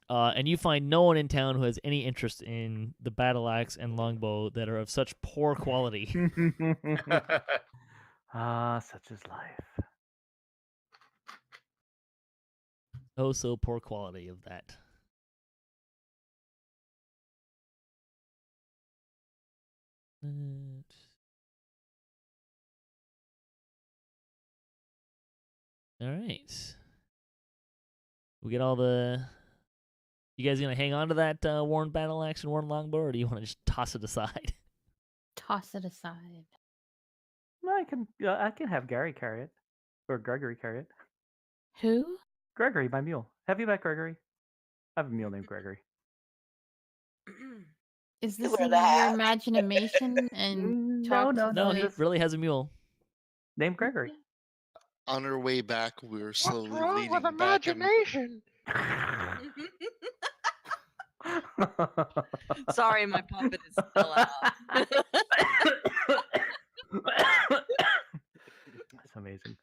And you find no one in town who has any interest in the battle axe and longbow that are of such poor quality. Such is life. Oh, so poor quality of that. All right. We get all the. You guys gonna hang on to that worn battle axe and worn longbow, or do you want to just toss it aside? Toss it aside. I can have Gary carry it, or Gregory carry it. Who? Gregory, my mule. Have you met Gregory? I have a mule named Gregory. Is You this wear in the your hat. imagination and No, talk no, to No, the- he really has a mule. Named Gregory. On our way back, we were What's slowly wrong leaning with back. And imagination? Sorry, my puppet is still out. That's amazing.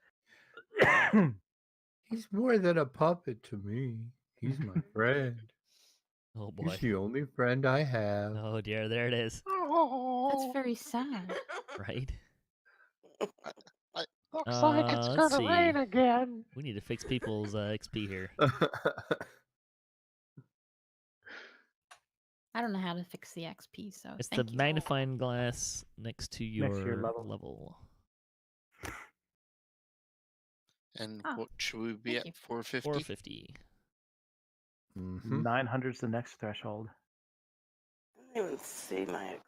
He's more than a puppet to me. He's my friend. Oh boy. He's the only friend I have. Oh dear, there it is. Oh, That's very sad. Right? looks like it's let's gonna rain see. again. We need to fix people's XP here. I don't know how to fix the XP, so It's thank the you. magnifying glass next to your, Next to your level. level. and Oh, what should we be thank at? you. 450? 450. Mhm. 900's the next threshold. I don't even see my XP.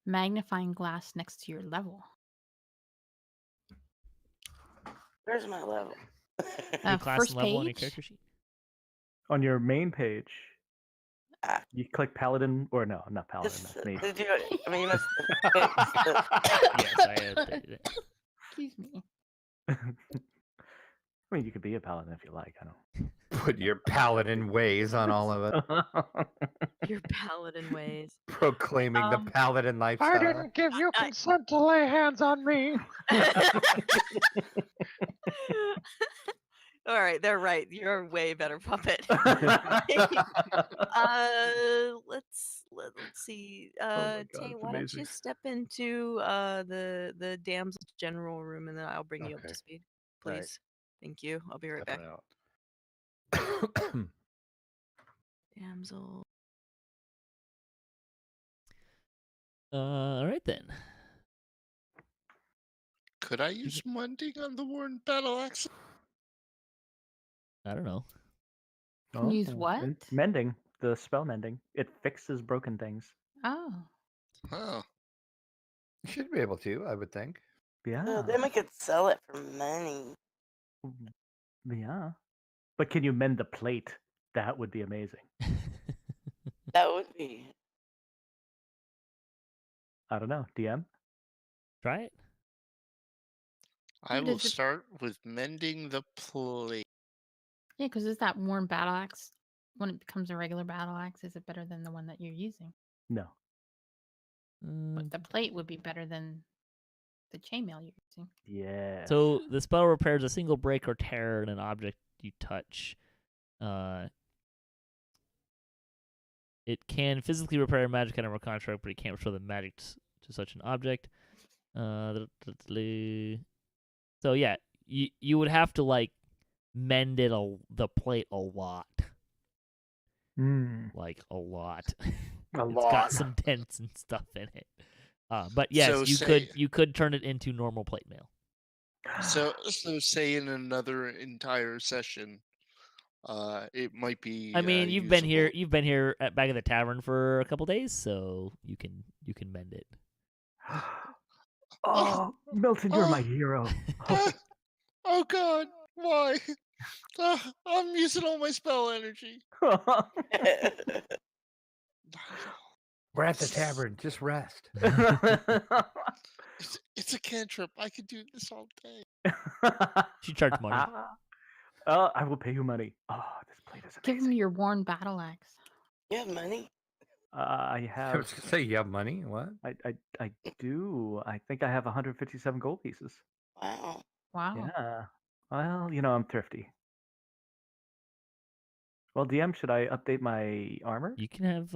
magnifying glass next to your level. Where's my level? Your class First and level on your page. character sheet. On your main page, Ah. you click Paladin, or no, not Paladin. This- That's me. did you? I mean, you must have fixed it. Yes, I updated it. Excuse me. I mean, you could be a Paladin if you like. I Put your paladin ways on all of it. don't. Your paladin ways. Proclaiming the paladin lifestyle. I didn't give you consent to lay hands on me. All right, they're right. You're a way better puppet. Let's see. my God, Tay, it's why don't you amazing. step into the Damsels general room and then I'll bring you up Okay. to speed, All right. please. Thank you. I'll be right back. Stepping out. Damsel. All right then. Could I use mending on the worn battle axe? I don't know. Use Oh, what? Mending. The spell mending. It fixes broken things. Oh. Oh, You should be able to, I would think. Yeah. No, then we could sell it for money. Yeah. But can you mend the plate? That would be amazing. That would be. I don't know. DM? Try it. I What will is it? start with mending the plate. Yeah, because is that worn battle axe when it becomes a regular battle axe? Is it better than the one that you're using? No. But the plate would be better than the chainmail you're using. Yes. So the spell repairs a single break or tear in an object you touch. It can physically repair a magic item or construct, but it can't restore the magic to such an object. So yeah, you would have to like mend it the plate a lot, like a lot. It's got some dents and stuff in it. But yes, So you could turn it into normal plate mail. So say in another entire session, it might be. I mean, you've been here at back at the tavern for a couple days, so you can mend it. Oh, Milton, you're my hero. Oh God, why? I'm using all my spell energy. We're at the tavern. Just rest. It's a cantrip. I could do this all day. She charged money. I will pay you money. Oh, this plate is Give him amazing. your worn battle axe. You have money? I I have. was gonna say you have money. What? I do. I think I have 157 gold pieces. Wow. Wow. Yeah. Well, I'm thrifty. Well, DM, should I update my armor? You can have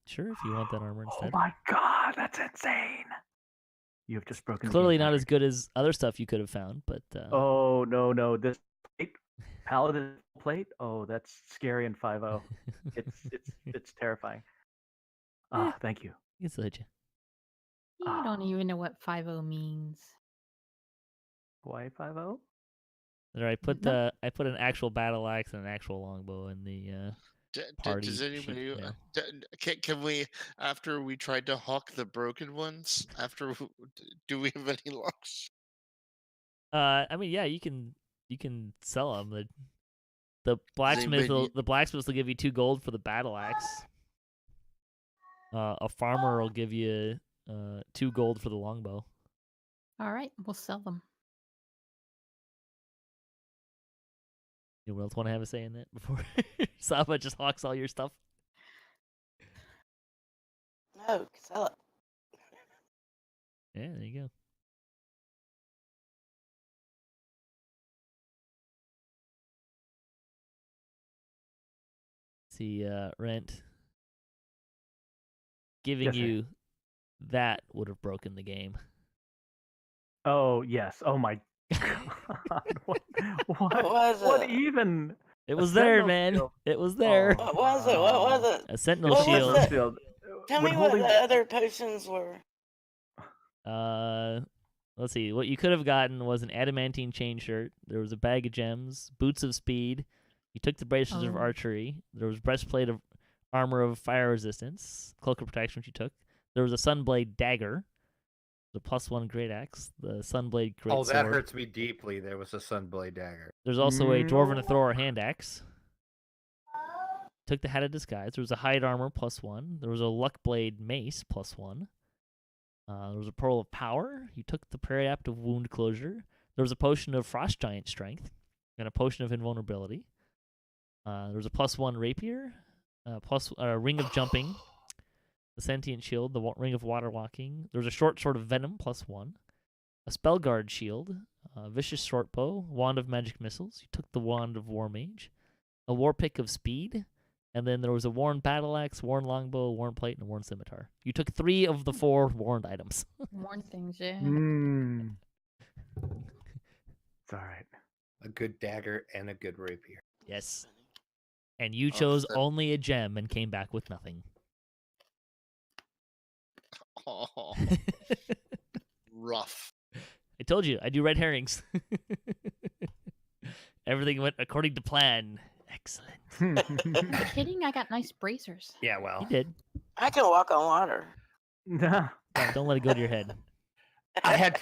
sure if you want that armor Oh instead. my God, that's insane! You have just broken. the Clearly game, not as Patrick. good as other stuff you could have found, but Oh no, this plate, paladin plate. Oh, that's scary and 5-0. It's terrifying. Thank you. I guess I'll hit you. You don't even know what 5-0 means. Why 5-0? There, I put No. I put an actual battle axe and an actual longbow in the party Does anybody? sheet mail. Can we? After we tried to hawk the broken ones, do we have any locks? I mean, yeah, you can sell them. The blacksmith anybody- the blacksmith will give you 2 gold for the battle axe. A farmer will give you 2 gold for the longbow. All right, we'll sell them. Anyone else want to have a say in that before Saba just hawks all your stuff? No, sell it. Yeah, there you go. See, Rent. Giving Yes, sir. you that would have broken the game. Oh yes. Oh my God. What was what it? even? It A was there, sentinel man. shield. It was there. What was it? What was it? A sentinel What was shield. that? Shield. Tell When me what holding- the other potions were. Let's see. What you could have gotten was an adamantine chain shirt. There was a bag of gems, boots of speed. You took the bracelets of Oh. archery. There was breastplate of armor of fire resistance, cloak of protection, which you took. There was a Sunblade dagger, the +1 great axe, the Sunblade great Oh, that sword. hurts me deeply. There was a Sunblade dagger. There's also a Dwarven Thrower hand axe. Took the Hat of Disguise. There was a Hide Armor +1. There was a Luckblade mace +1. There was a Pearl of Power. You took the Prairie Apt of Wound Closure. There was a Potion of Frost Giant Strength and a Potion of Invulnerability. There was a +1 Rapier, Ring of Jumping, the Sentient Shield, the Ring of Water Walking. There was a Short Sword of Venom +1, a Spellguard Shield, a Vicious Shortbow, Wand of Magic Missiles. You took the Wand of War Mage, a War Pick of Speed, and then there was a Worn Battle Axe, Worn Longbow, Worn Plate, and a Worn Scimitar. You took 3 of the 4 warned items. More things, yeah. It's all right. A good dagger and a good rapier. Yes. And you chose that- only a gem and came back with nothing. Oh, rough. I told you, I do red herrings. Everything went according to plan. Excellent. Kidding, I got nice bracers. Yeah, well. You did. I can walk on water. Nah. Don't let it go to your head. I had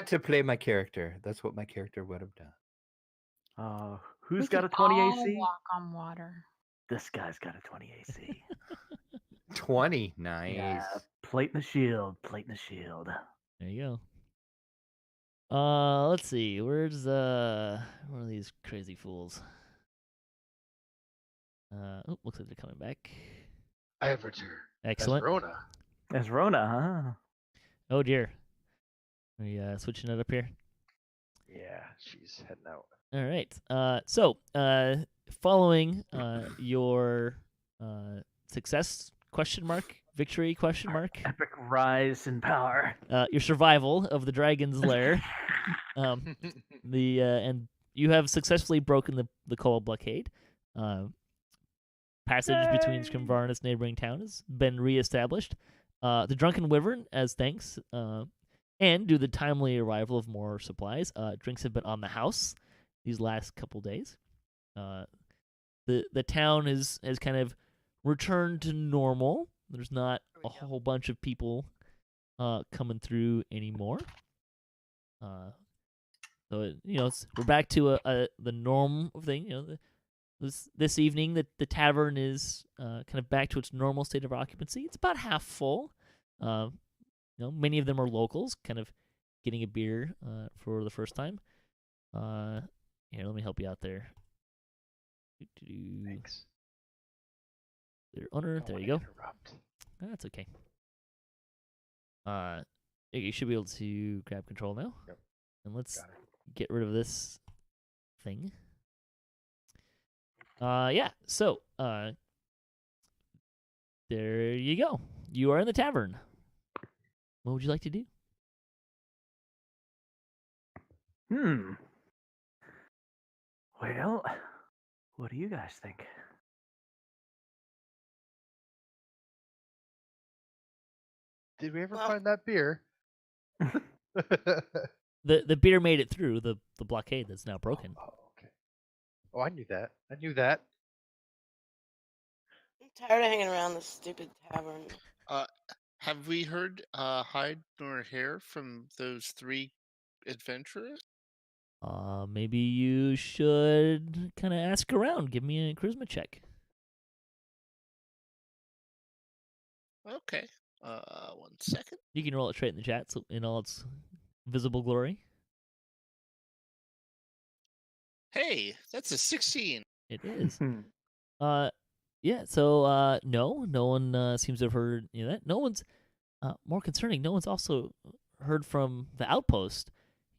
to play my character. That's what my character would have done. Who's We got can a 20 all AC? walk on water. This guy's got a 20 AC. 20. Nice. Yeah, plate in the shield. Plate in the shield. There you go. Let's see. Where's one of these crazy fools? Looks like they're coming back. I have returned. Excellent. As Rona. That's Rhonda, huh? Oh dear. Are we switching it up here? Yeah, she's heading out. All right. So, following your success ? Victory ? Epic rise in power. Your survival of the dragon's lair. And you have successfully broken the Kobold blockade. Passage between Skrimvar and its neighboring town has been reestablished. The Drunken Wyvern, as thanks, and due to the timely arrival of more supplies, drinks have been on the house these last couple days. The town has kind of returned to normal. There's not a whole bunch of people coming through anymore. So we're back to the norm thing. This evening, the tavern is kind of back to its normal state of occupancy. It's about half full. Many of them are locals, kind of getting a beer for the first time. Here, let me help you out there. Thanks. Their owner, Don't there you wanna go. interrupt. That's okay. You should be able to grab control now. Yep. And let's Got it. get rid of this thing. Yeah. So, there you go. You are in the tavern. What would you like to do? Well, what do you guys think? Did we ever Well- find that beer? The beer made it through the blockade that's now broken. Oh, okay. Oh, I knew that. I knew that. I'm tired of hanging around this stupid tavern. Have we heard hide nor hair from those 3 adventurers? Maybe you should kind of ask around. Give me a charisma check. Okay. 1 second. You can roll it straight in the chat, so in all its visible glory. Hey, that's a 16. It is. Yeah. So no one seems to have heard that. No one's more concerning. No one's also heard from the outpost.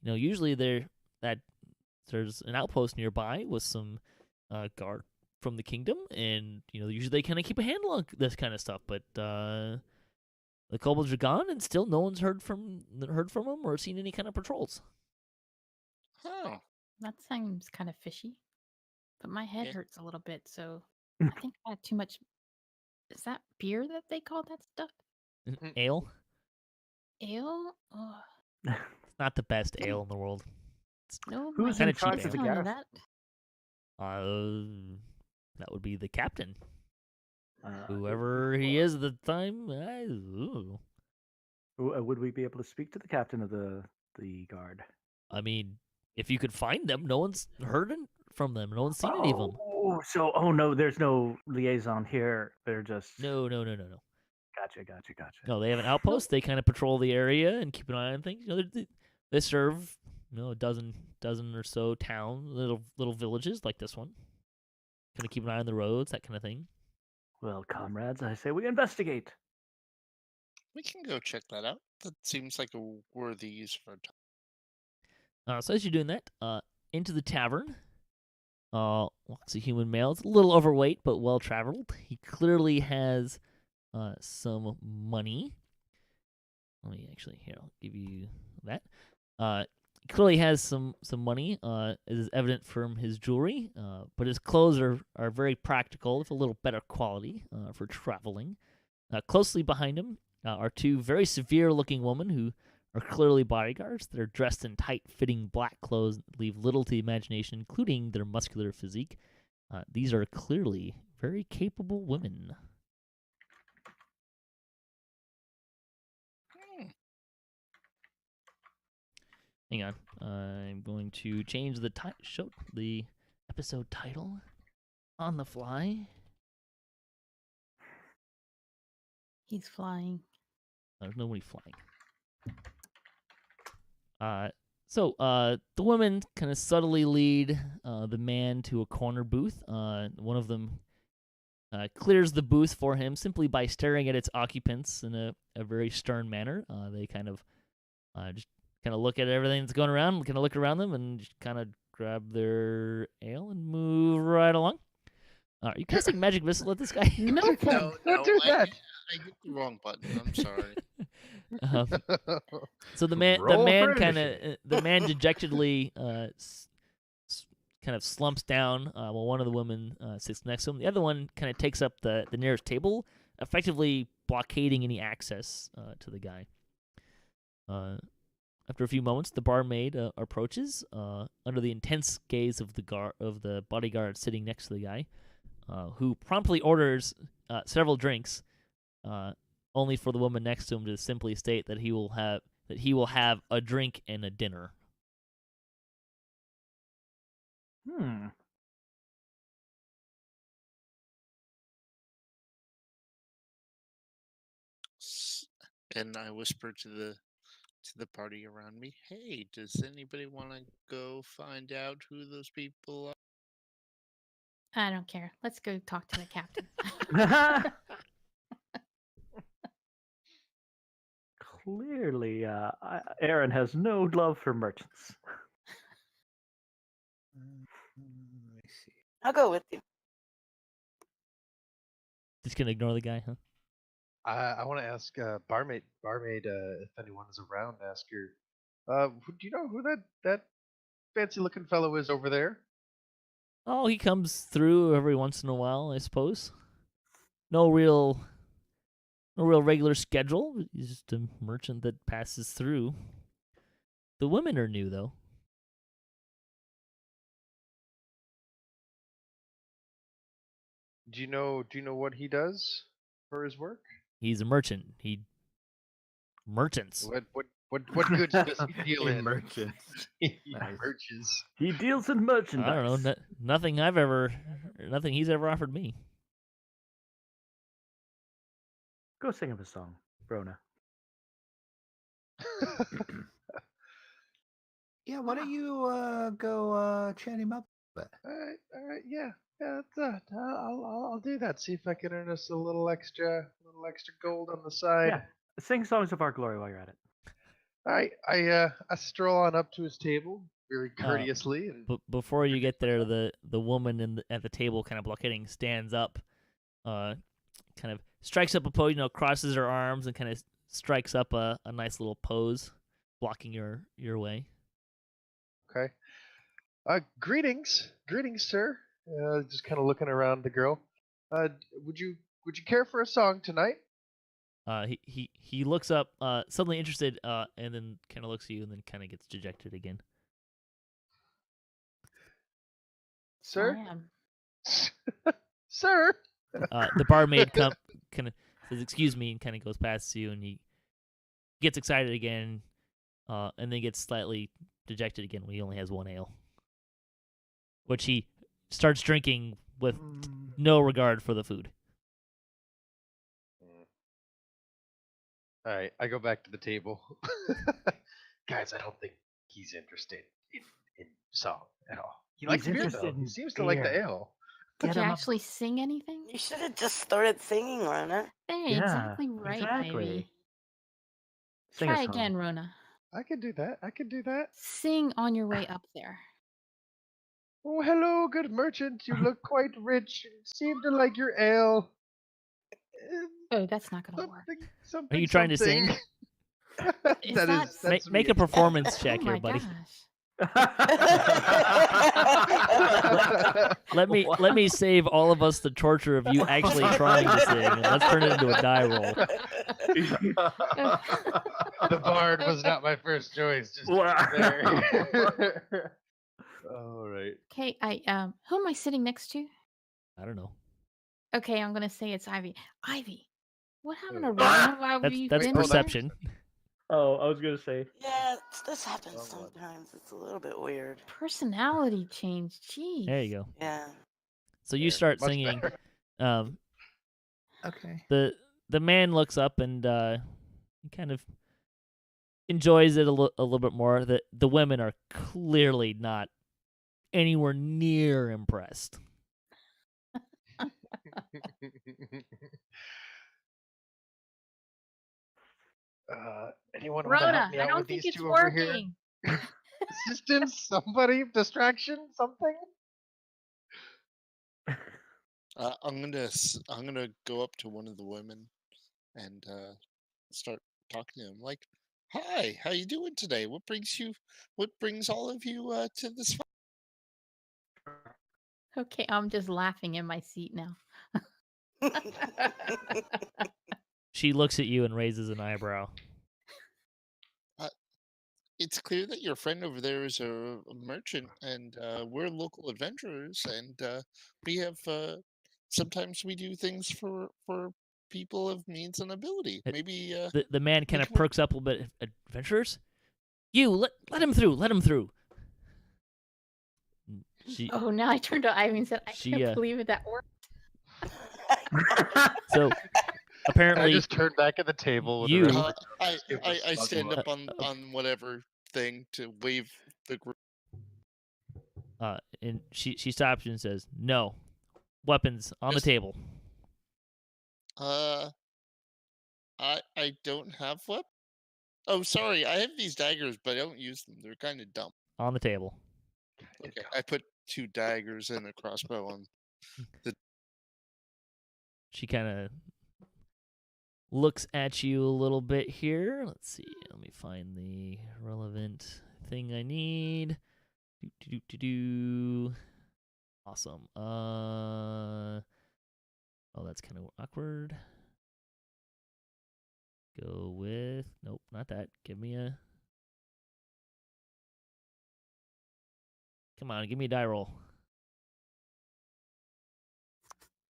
Usually there's an outpost nearby with some guard from the kingdom, and usually they kind of keep a handle on this kind of stuff. But the kobolds are gone, and still no one's heard from them or seen any kind of patrols. Oh. That seems kind of fishy. But my head Yeah. hurts a little bit, so I think I had too much. Is that beer that they call that stuff? Ale. Ale? Oh, It's not the best ale in the world. no. Who's my in head charge keeps of the telling me gas? that. That would be the captain. Whoever he is at the time, ooh. Would we be able to speak to the captain of the guard? I mean, if you could find them, no one's heard from them. No one's seen any of them. Oh no, there's no liaison here. They're just No. Gotcha. No, they have an outpost. They kind of patrol the area and keep an eye on things. You know, they serve a dozen or so town little villages like this one. Kind of keep an eye on the roads, that kind of thing. Well, comrades, I say we investigate. We can go check that out. That seems like a worthy use of our time. So as you're doing that, into the tavern, walks a human male. It's a little overweight, but well traveled. He clearly has some money. Let me actually I'll give you that. He clearly has some money, as is evident from his jewelry. But his clothes are very practical, with a little better quality for traveling. Closely behind him are two very severe-looking women who are clearly bodyguards. They're dressed in tight-fitting black clothes that leave little to the imagination, including their muscular physique. These are clearly very capable women. Hang on. I'm going to change the the episode title on the fly. He's flying. There's nobody flying. So the women kind of subtly lead the man to a corner booth. One of them clears the booth for him simply by staring at its occupants in a very stern manner. They kind of just look at everything that's going around, kind of look around them, and just kind of grab their ale and move right along. Are you casting magic missile at this guy? No, Don't do that. I hit the wrong button. I'm sorry. So the man dejectedly kind of slumps down while one of the women sits next to him. The other one kind of takes up the nearest table, effectively blockading any access to the guy. After a few moments, the barmaid approaches under the intense gaze of the bodyguard sitting next to the guy, who promptly orders several drinks, only for the woman next to him to simply state that he will have a drink and a dinner. And I whisper to the party around me, "Hey, does anybody want to go find out who those people are?" I don't care. Let's go talk to the captain. Clearly, Aeryn has no love for merchants. Let me see. I'll go with you. Just gonna ignore the guy, huh? I want to ask barmaid if anyone is around. Ask her. Do you know who that fancy looking fellow is over there? Oh, he comes through every once in a while, I suppose. No real regular schedule. He's just a merchant that passes through. The women are new, though. Do you know what he does for his work? He's a merchant. Merchants. What goods does he deal in? Merchant. Merchants. He deals in merchandise. I don't know. Nothing he's ever offered me. Go sing him a song, Rona. Yeah, why don't you go chat him up? All right, yeah. I'll do that. See if I can earn us a little extra gold on the side. Yeah, sing songs of our glory while you're at it. All right, I stroll on up to his table very courteously, and But before you get there, the woman at the table, kind of blockading, stands up, kind of strikes up a pose, crosses her arms and kind of strikes up a nice little pose, blocking your way. okay. Greetings, sir. Just kind of looking around the girl. Would you care for a song tonight? He looks up, suddenly interested, and then kind of looks at you, and then kind of gets dejected again. Sir? I am. Sir? The barmaid kind of says, "Excuse me," and kind of goes past you, and he gets excited again, and then gets slightly dejected again when he only has one ale, which he starts drinking with no regard for the food. All right, I go back to the table. Guys, I don't think he's interested in song at all. He likes He's beer, though. interested He in seems to like the beer. ale. Did Get you him up- actually sing anything? You should have just started singing, Rhonda. Hey, Yeah, exactly right, exactly. Ivy. Sing a Try song. again, Rona. I can do that. I can do that. Sing on your way up there. Oh, hello, good merchant. You look quite rich. You seem to like your ale. Oh, that's not gonna work. Something, Are you trying to something. sing? Is that that- is that's Make me. a performance check Oh here, my buddy. gosh. Let me save all of us the torture of you actually trying to sing, and let's turn it into a die roll. The bard was not my first choice. Just there. All right. Okay, who am I sitting next to? I don't know. Okay, I'm gonna say it's Ivy. Ivy, what happened to Oh. Rona? Why were you That's been there? perception. Oh, I was gonna say. Yeah, this happens Someone. sometimes. It's a little bit weird. Personality change. Jeez. There you go. Yeah. So you There, start much singing. better. Okay. The man looks up and he kind of enjoys it a little bit more. The women are clearly not anywhere near impressed. Anyone want to Rona, help me I out don't with think these it's two over here? working. Assistance? Somebody? Distraction? Something? I'm gonna go up to one of the women and start talking to him. Like, hi, how you doing today? What brings all of you to this? Okay, I'm just laughing in my seat now. She looks at you and raises an eyebrow. It's clear that your friend over there is a merchant, and we're local adventurers, and we have sometimes we do things for people of means and ability. Maybe The man kind of can work- perks up a little bit. Adventurers? You let him through. Let him through. She Oh, now I turned to Ivy and said, I She, can't believe it that worked. so I apparently just turned back at the table. With you- the rest of I Just give her I a stand snuggle up on whatever thing to wave the group. and she stops you and says, "No, weapons on the Yes. table." I don't have what? Oh, sorry. I have these daggers, but I don't use them. They're kind of dumb. On the table. Okay, I put 2 daggers and a crossbow on. She kind of looks at you a little bit here. Let's see. Let me find the relevant thing I need. Do. Awesome. Oh, that's kind of awkward. Go with nope, not that. Give me a. Come on, give me a die roll.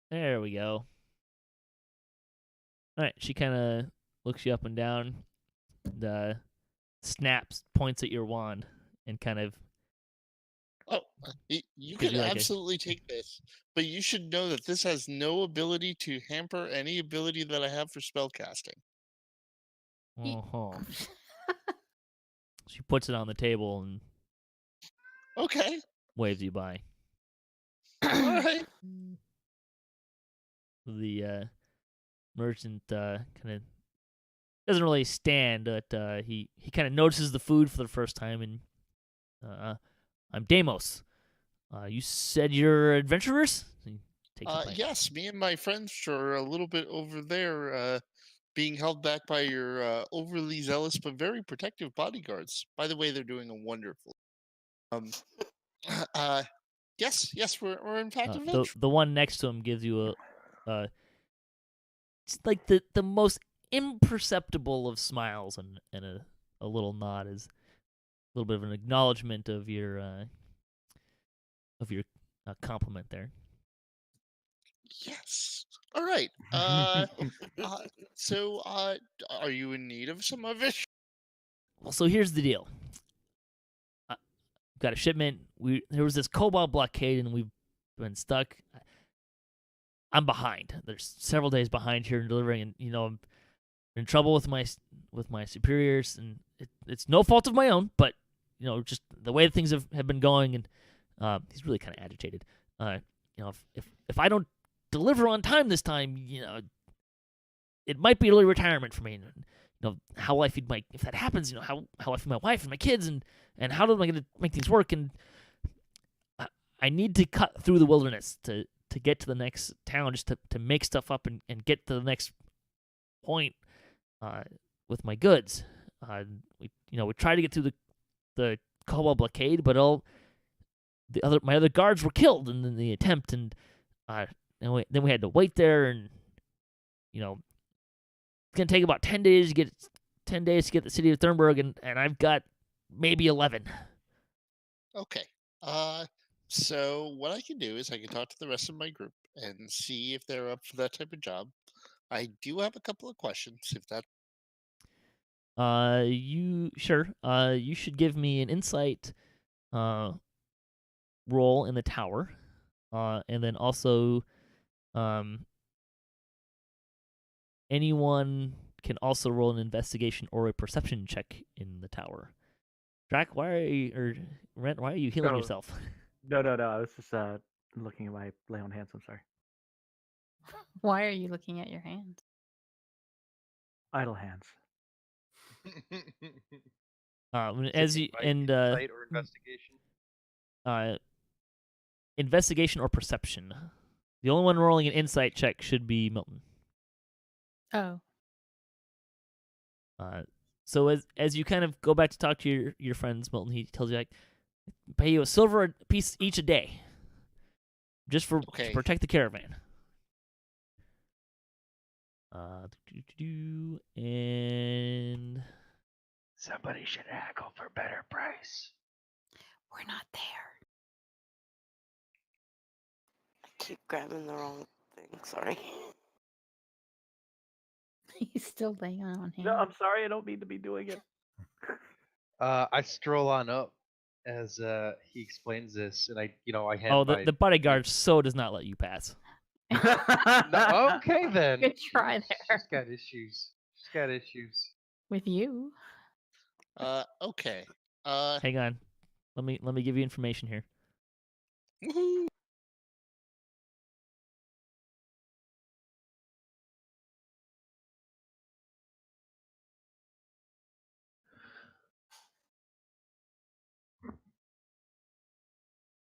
There we go. All right, she kind of looks you up and down, and snaps, points at your wand, and kind of. Oh, you Gives can you like a- absolutely take this, but you should know that this has no ability to hamper any ability that I have for spellcasting. Uh-huh. She puts it on the table and Okay, waves you by. all right. The merchant kind of doesn't really stand, but he kind of notices the food for the first time, and I'm Deimos. You said you're adventurers? He takes a bite. Yes, me and my friends are a little bit over there, being held back by your overly zealous but very protective bodyguards. By the way, they're doing a wonderful. Yes, we're in fact adventurers. The one next to him gives you it's like the most imperceptible of smiles and a little nod is a little bit of an acknowledgement of your compliment there. Yes. All right. So, are you in need of some of it? Well, so here's the deal. Got a shipment. There was this Kobold blockade, and we've been stuck. I'm behind. There's several days behind here in delivering, and I'm in trouble with my superiors, and it's no fault of my own, but just the way things have been going, and he's really kind of agitated. If I don't deliver on time this time, it might be early retirement for me. How I feed if that happens, how I feed my wife and my kids, and how am I going to make things work? And I need to cut through the wilderness to get to the next town, just to make stuff up and get to the next point with my goods. We tried to get through the Kobold blockade, but my other guards were killed in the attempt, and then we had to wait there, and it's gonna take about 10 days to get the city of Thurnberg, and I've got maybe 11. Okay. So what I can do is I can talk to the rest of my group and see if they're up for that type of job. I do have a couple of questions, if that. You should give me an insight roll in the tower, and then also anyone can also roll an investigation or a perception check in the tower. Drac, why are you healing yourself? No. I was just looking at my lay on hands. I'm sorry. Why are you looking at your hands? Idle hands. As you and insight or investigation. Investigation or perception. The only one rolling an insight check should be Milton. Oh. So as you kind of go back to talk to your friends, Milton, he tells you, like, pay you a silver piece each a day, just to protect the caravan. And Somebody should haggle for better price. We're not there. I keep grabbing the wrong thing. Sorry. He's still laying on him. No, I'm sorry. I don't mean to be doing it. I stroll on up as he explains this, and I hand. Oh, my... the bodyguard so does not let you pass. No, okay then. Good try there. She's got issues. She's got issues. With you. Okay. Hang on. Let me give you information here. Woohoo!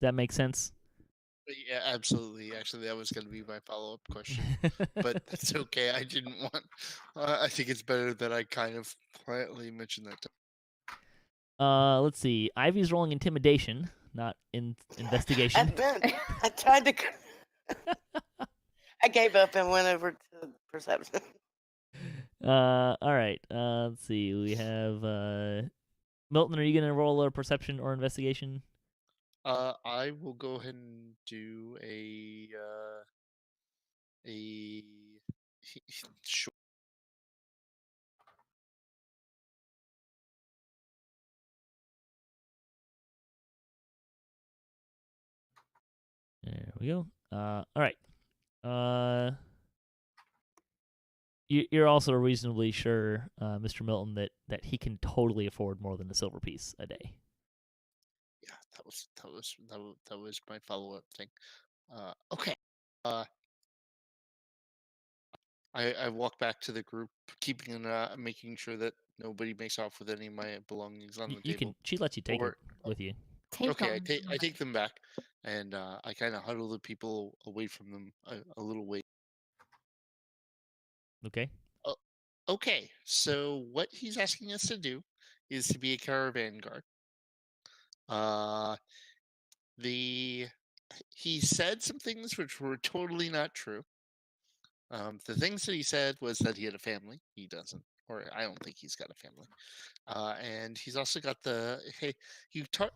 That makes sense? Yeah, absolutely. Actually, that was going to be my follow-up question, but that's okay. I didn't want. I think it's better that I kind of quietly mention that. Let's see. Ivy's rolling intimidation, not investigation. I tried to. I gave up and went over to perception. All right. Let's see. We have Milton. Are you gonna roll a perception or investigation? I will go ahead and do a sure. There we go. All right. You're also reasonably sure, Mr. Milton, that he can totally afford more than a silver piece a day. Yeah, that was my follow-up thing. Okay. I walk back to the group, making sure that nobody makes off with any of my belongings on the table. She lets you take it with you. Okay, I take them back, and I kind of huddle the people away from them a little way. Okay. Okay, so what he's asking us to do is to be a caravan guard. He said some things which were totally not true. The things that he said was that he had a family. He doesn't, or I don't think he's got a family. And he's also got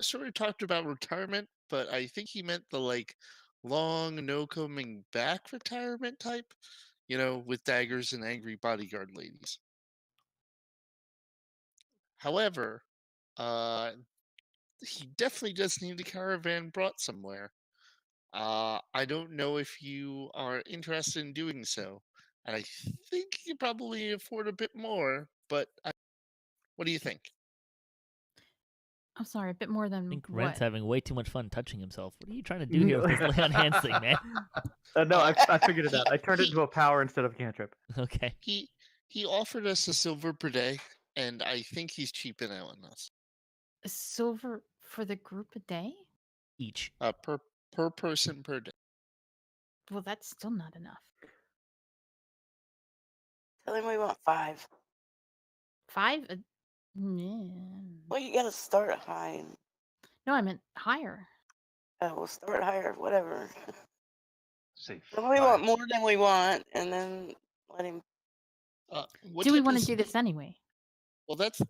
sort of talked about retirement, but I think he meant the long, no coming back retirement type, with daggers and angry bodyguard ladies. However, he definitely does need a caravan brought somewhere. I don't know if you are interested in doing so, and I think you probably afford a bit more. But what do you think? I'm sorry, a bit more I than think what? Rent's having way too much fun touching himself. What are you trying to do here with this lay on hands thing, man? No, I figured it out. I turned it into a power instead of a cantrip. Okay. He offered us a silver per day, and I think he's cheaping out on us. A silver for the group a day? Each. Per person per day. Well, that's still not enough. Tell him we want 5. 5? Yeah. Well, you gotta start high. No, I meant higher. We'll start higher, whatever. Say Then we 5. want more than we want, and then let him. Do we want to do this anyway? Well, that's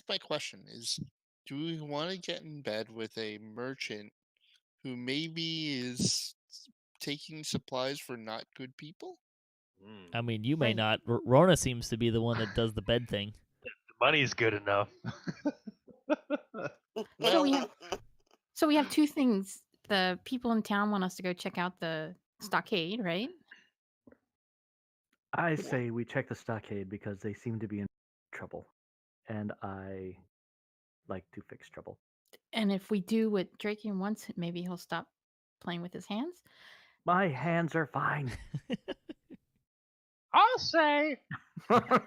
my question. Is do we want to get in bed with a merchant who maybe is taking supplies for not good people? I mean, you may Right. not. Rona seems to be the one that does the bed thing. The money's good enough. So we have 2 things. The people in town want us to go check out the stockade, right? I say we check the stockade because they seem to be in trouble, and I like to fix trouble. And if we do what Drachien wants, maybe he'll stop playing with his hands. My hands are fine. I'll say.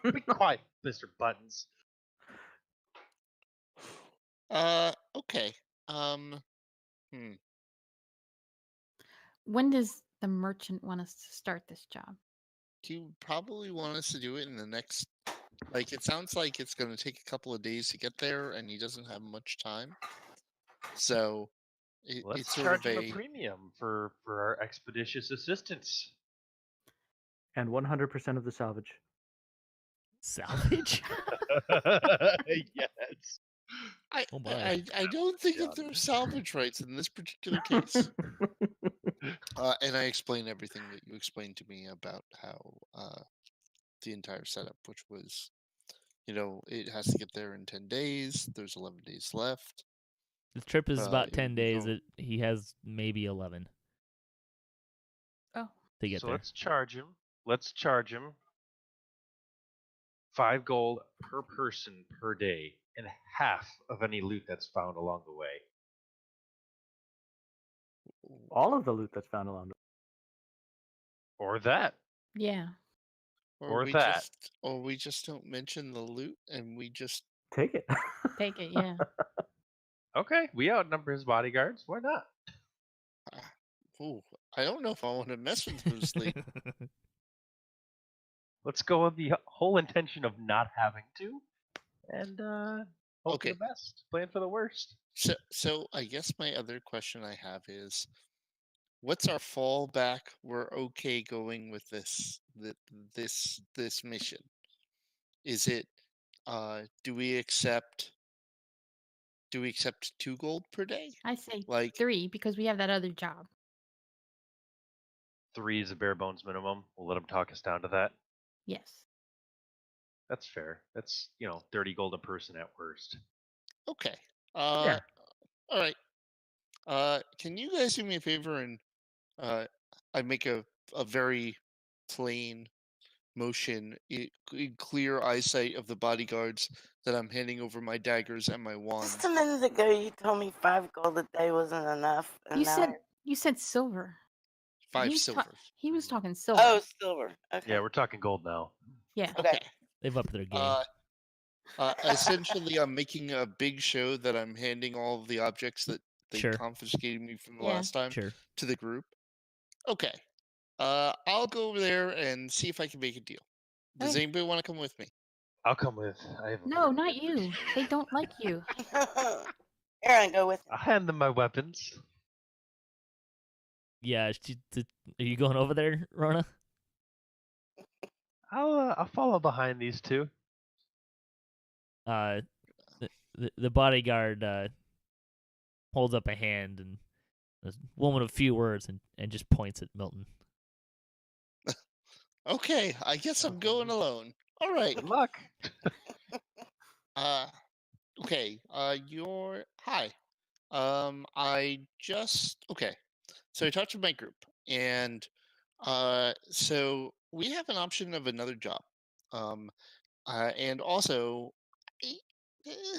Be quiet, Mr. Buttons. Okay. When does the merchant want us to start this job? Do you probably want us to do it in the next? Like, it sounds like it's going to take a couple of days to get there, and he doesn't have much time. So, Let's it's sort charge of him a premium for our expeditious assistance. And 100% of the salvage. Salvage? Yes. Oh my. I don't think that there are salvage rights in this particular case. And I explained everything that you explained to me about how the entire setup, which was, it has to get there in 10 days. There's 11 days left. The trip is about it 10 would be days. going- He has maybe 11 Oh, to get So there. let's charge him. Let's charge him 5 gold per person per day, and half of any loot that's found along the way. All of the loot that's found along the Or that. yeah. or that. We just don't mention the loot, and we just Take it. Take it, yeah. Okay, we outnumber his bodyguards. Why not? I don't know if I want to mess with Bruce Lee. Let's go with the whole intention of not having to, and hope Okay. for the best. Plan for the worst. So I guess my other question I have is, what's our fallback? We're okay going with this mission. Is it? Do we accept 2 gold per day? I say Like 3 because we have that other job. 3 is a bare bones minimum. We'll let him talk us down to that. Yes. That's fair. That's 30 gold a person at worst. okay. Yeah. All right. Can you guys do me a favor and I make a very plain motion in clear eyesight of the bodyguards that I'm handing over my daggers and my wand. Just a minute ago, you told me 5 gold a day wasn't enough. And You said silver. 5 He's silver. He was talking silver. Oh, silver. Okay. Yeah, we're talking gold now. Yeah. Okay. They've upped their game. Essentially, I'm making a big show that I'm handing all of the objects that they Sure. confiscated me from the Yeah. last time Sure. to the group. Okay. I'll go over there and see if I can make a deal. Does Okay. anybody want to come with me? I'll come with. I have a No, very not good you. reputation. They don't like you. Aeryn, go with me. I'll hand them my weapons. Yeah. Are you going over there, Rona? I'll follow behind these 2. The bodyguard holds up a hand and A woman of few words and just points at Milton. Okay, I guess I'm going alone. All right. Good luck. Okay. You're hi. Okay. So I talked to my group, and so we have an option of another job. And also, eh, eh,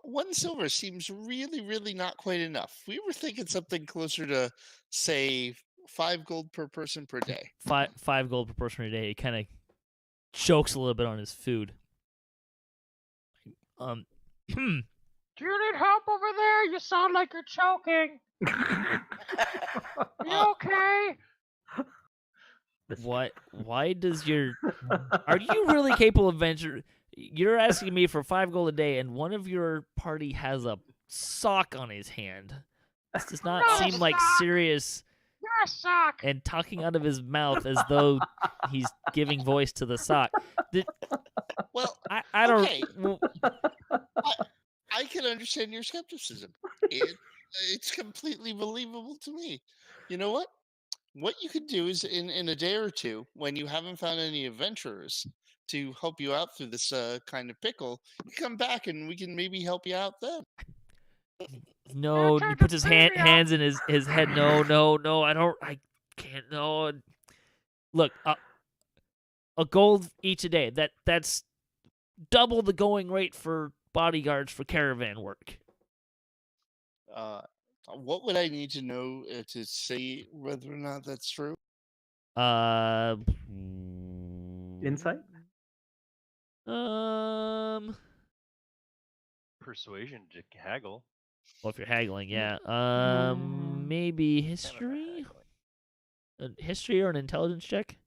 1 silver seems really, really not quite enough. We were thinking something closer to, say, 5 gold per person per day. Five gold per person a day. He kind of chokes a little bit on his food. Do you need help over there? You sound like you're choking. You okay? Why does your... Are you really capable of venture? You're asking me for 5 gold a day, and one of your party has a sock on his hand. This does not No, seem like sock. serious. You're a sock. And talking out of his mouth as though he's giving voice to the sock. Well, I don't... okay. I can understand your skepticism. It's completely believable to me. You know what? What you could do is in a day or two, when you haven't found any adventurers to help you out through this kind of pickle, you come back and we can maybe help you out then. No, he puts his hands in his head. No, I can't, no. Look, a gold each a day. That's double the going rate for bodyguards for caravan work. What would I need to know to say whether or not that's true? Insight? Persuasion to haggle. Well, if you're haggling, yeah. Maybe history? History or an intelligence check?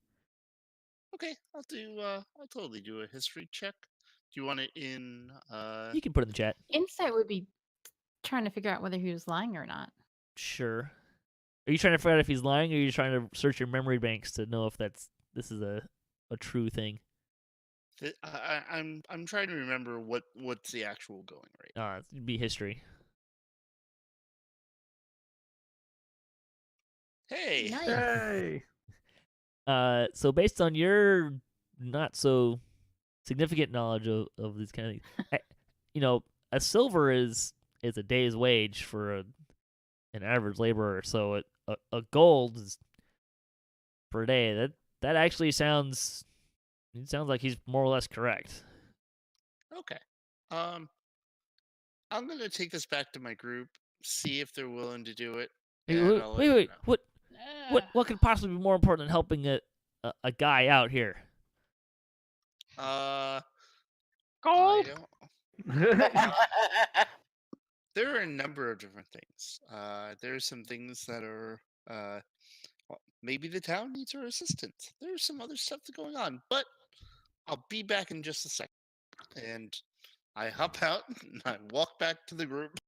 Okay, I'll totally do a history check. Do you want it in You can put it in the chat. Insight would be trying to figure out whether he was lying or not. Sure. Are you trying to figure out if he's lying, or are you trying to search your memory banks to know if this is a true thing? I'm trying to remember what's the actual going rate. It'd be history. Hey. Nice. Yay! So based on your not so significant knowledge of these kind of things, a silver is a day's wage for an average laborer. So a gold is per day. That actually sounds like he's more or less correct. Okay. I'm gonna take this back to my group, see if they're willing to do it. and I'll let you Wait. know. What could possibly be more important than helping a guy out here? Gold. There are a number of different things. There are some things that are well, maybe the town needs our assistance. There's some other stuff going on, but I'll be back in just a second. And I hop out and I walk back to the group.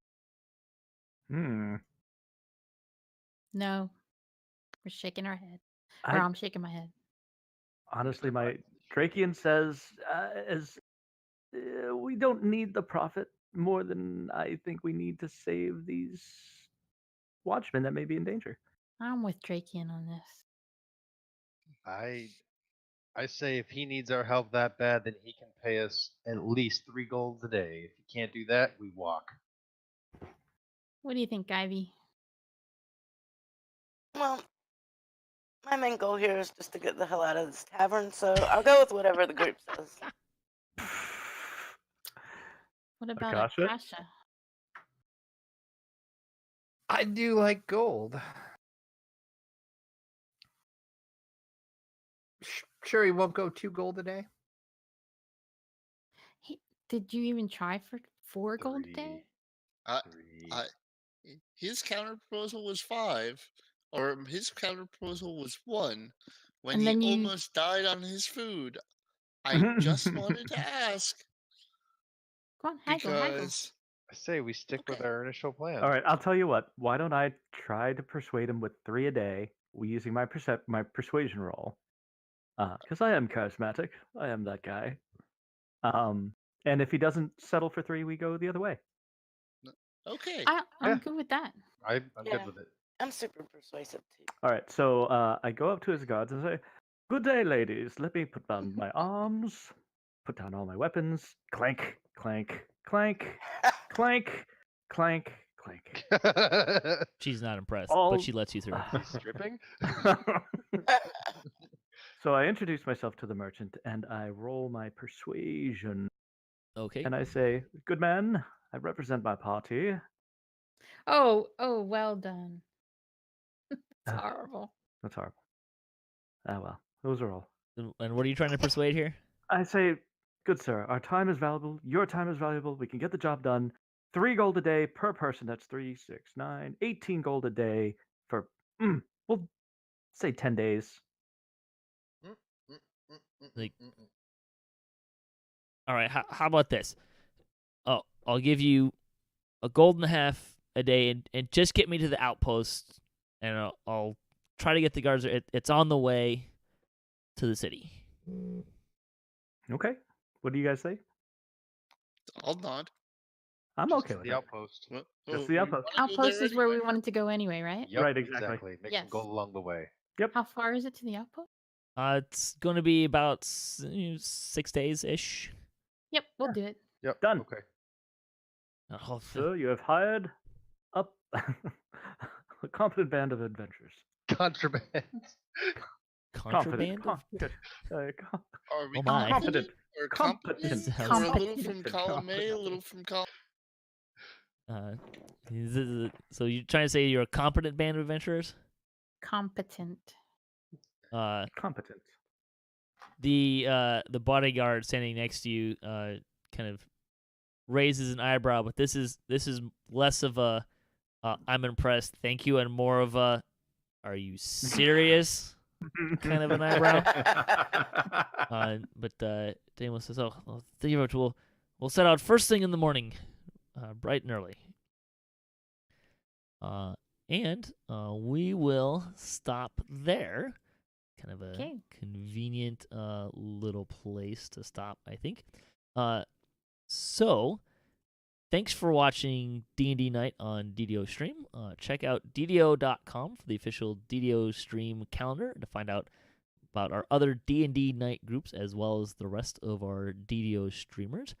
No. We're shaking our head. Or I'm shaking my head. Honestly, my Drachien says we don't need the profit more than I think we need to save these watchmen that may be in danger. I'm with Drachien on this. I say if he needs our help that bad, then he can pay us at least 3 golds a day. If he can't do that, we walk. What do you think, Ivy? Well, my main goal here is just to get the hell out of this tavern, so I'll go with whatever the group says. What about Akasha? Akasha? I do like gold. Sure, he won't go 2 gold a day. Hey, did you even try for 4 gold a day? His counter proposal was 5, or his counter proposal was 1. When And he then you- almost died on his food, I just wanted to ask Come on, haggle. because I say we stick with Okay. our initial plan. All right, I'll tell you what. Why don't I try to persuade him with 3 a day, using my persuasion roll? Because I am charismatic. I am that guy. And if he doesn't settle for 3, we go the other way. okay. I'm Yeah. good with that. I'm Yeah. good with it. I'm super persuasive too. All right, so I go up to his guards and say, "Good day, ladies. Let me put down my arms, put down all my weapons. Clank, clank, clank, clank, clank, clank." She's not impressed, All- but she lets you through. He's stripping. So I introduce myself to the merchant and I roll my persuasion. Okay. And I say, "Good man, I represent my party." Oh, well done. It's Ah. horrible. That's horrible. Ah, well, those are all. And what are you trying to persuade here? I say, "Good sir, our time is valuable. Your time is valuable. We can get the job done. 3 gold a day per person. That's 3, 6, 9, 18 gold a day for, we'll say 10 days. Like- All right. How about this? Oh, I'll give you a gold and a half a day, and just get me to the outpost, and I'll try to get the guards. It's on the way to the city. Okay. What do you guys say? I'll nod. I'm Just okay to with the that. outpost. Just the you outpost. wanna go there Outpost is where we anyway? wanted to go anyway, right? Yep, Right, exactly. Make Yes. them go along the way. How far is it to the outpost? It's going to be about 6 days ish. Yep, we'll do it. Yep. Done. Okay. Sir, you have hired up a competent band of adventurers. Contraband. Contraband. Com- of- Are we Oh my. Competent. Or Competent. competent? Or a little from Competent. column A, a little from column. So you're trying to say you're a competent band of adventurers? Competent. Competent. The bodyguard standing next to you kind of raises an eyebrow, but this is less of a I'm impressed, thank you, and more of a are you serious kind of an eyebrow. But Damon says, "Oh, well, thank you very much. We'll set out first thing in the morning, bright and early. And we will stop there. Kind of a Okay. convenient little place to stop, I think. So, thanks for watching D&D Night on DDOstream. Check out DDO.com for the official DDOstream calendar to find out about our other D&D Night groups as well as the rest of our DDO streamers.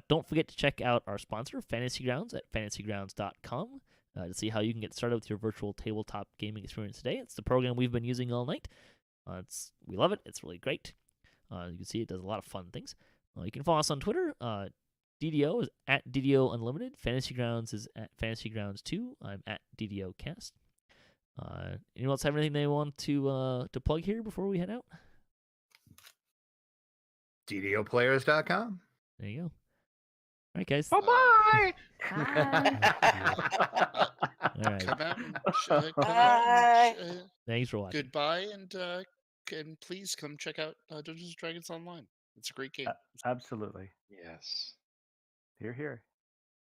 Don't forget to check out our sponsor, Fantasy Grounds, at fantasygrounds.com to see how you can get started with your virtual tabletop gaming experience today. It's the program we've been using all night. We love it. It's really great. You can see it does a lot of fun things. You can follow us on Twitter. DDO is at DDO Unlimited. Fantasy Grounds is at Fantasy Grounds 2. I'm at DDOcast. Anyone else have anything they want to plug here before we head out? DDOplayers.com. There you go. All right, guys. Bye-bye. Bye. All right. Come out and Bye. Thanks for watching. goodbye, and please come check out Dungeons & Dragons Online. It's a great game. Absolutely. Yes. Here, here.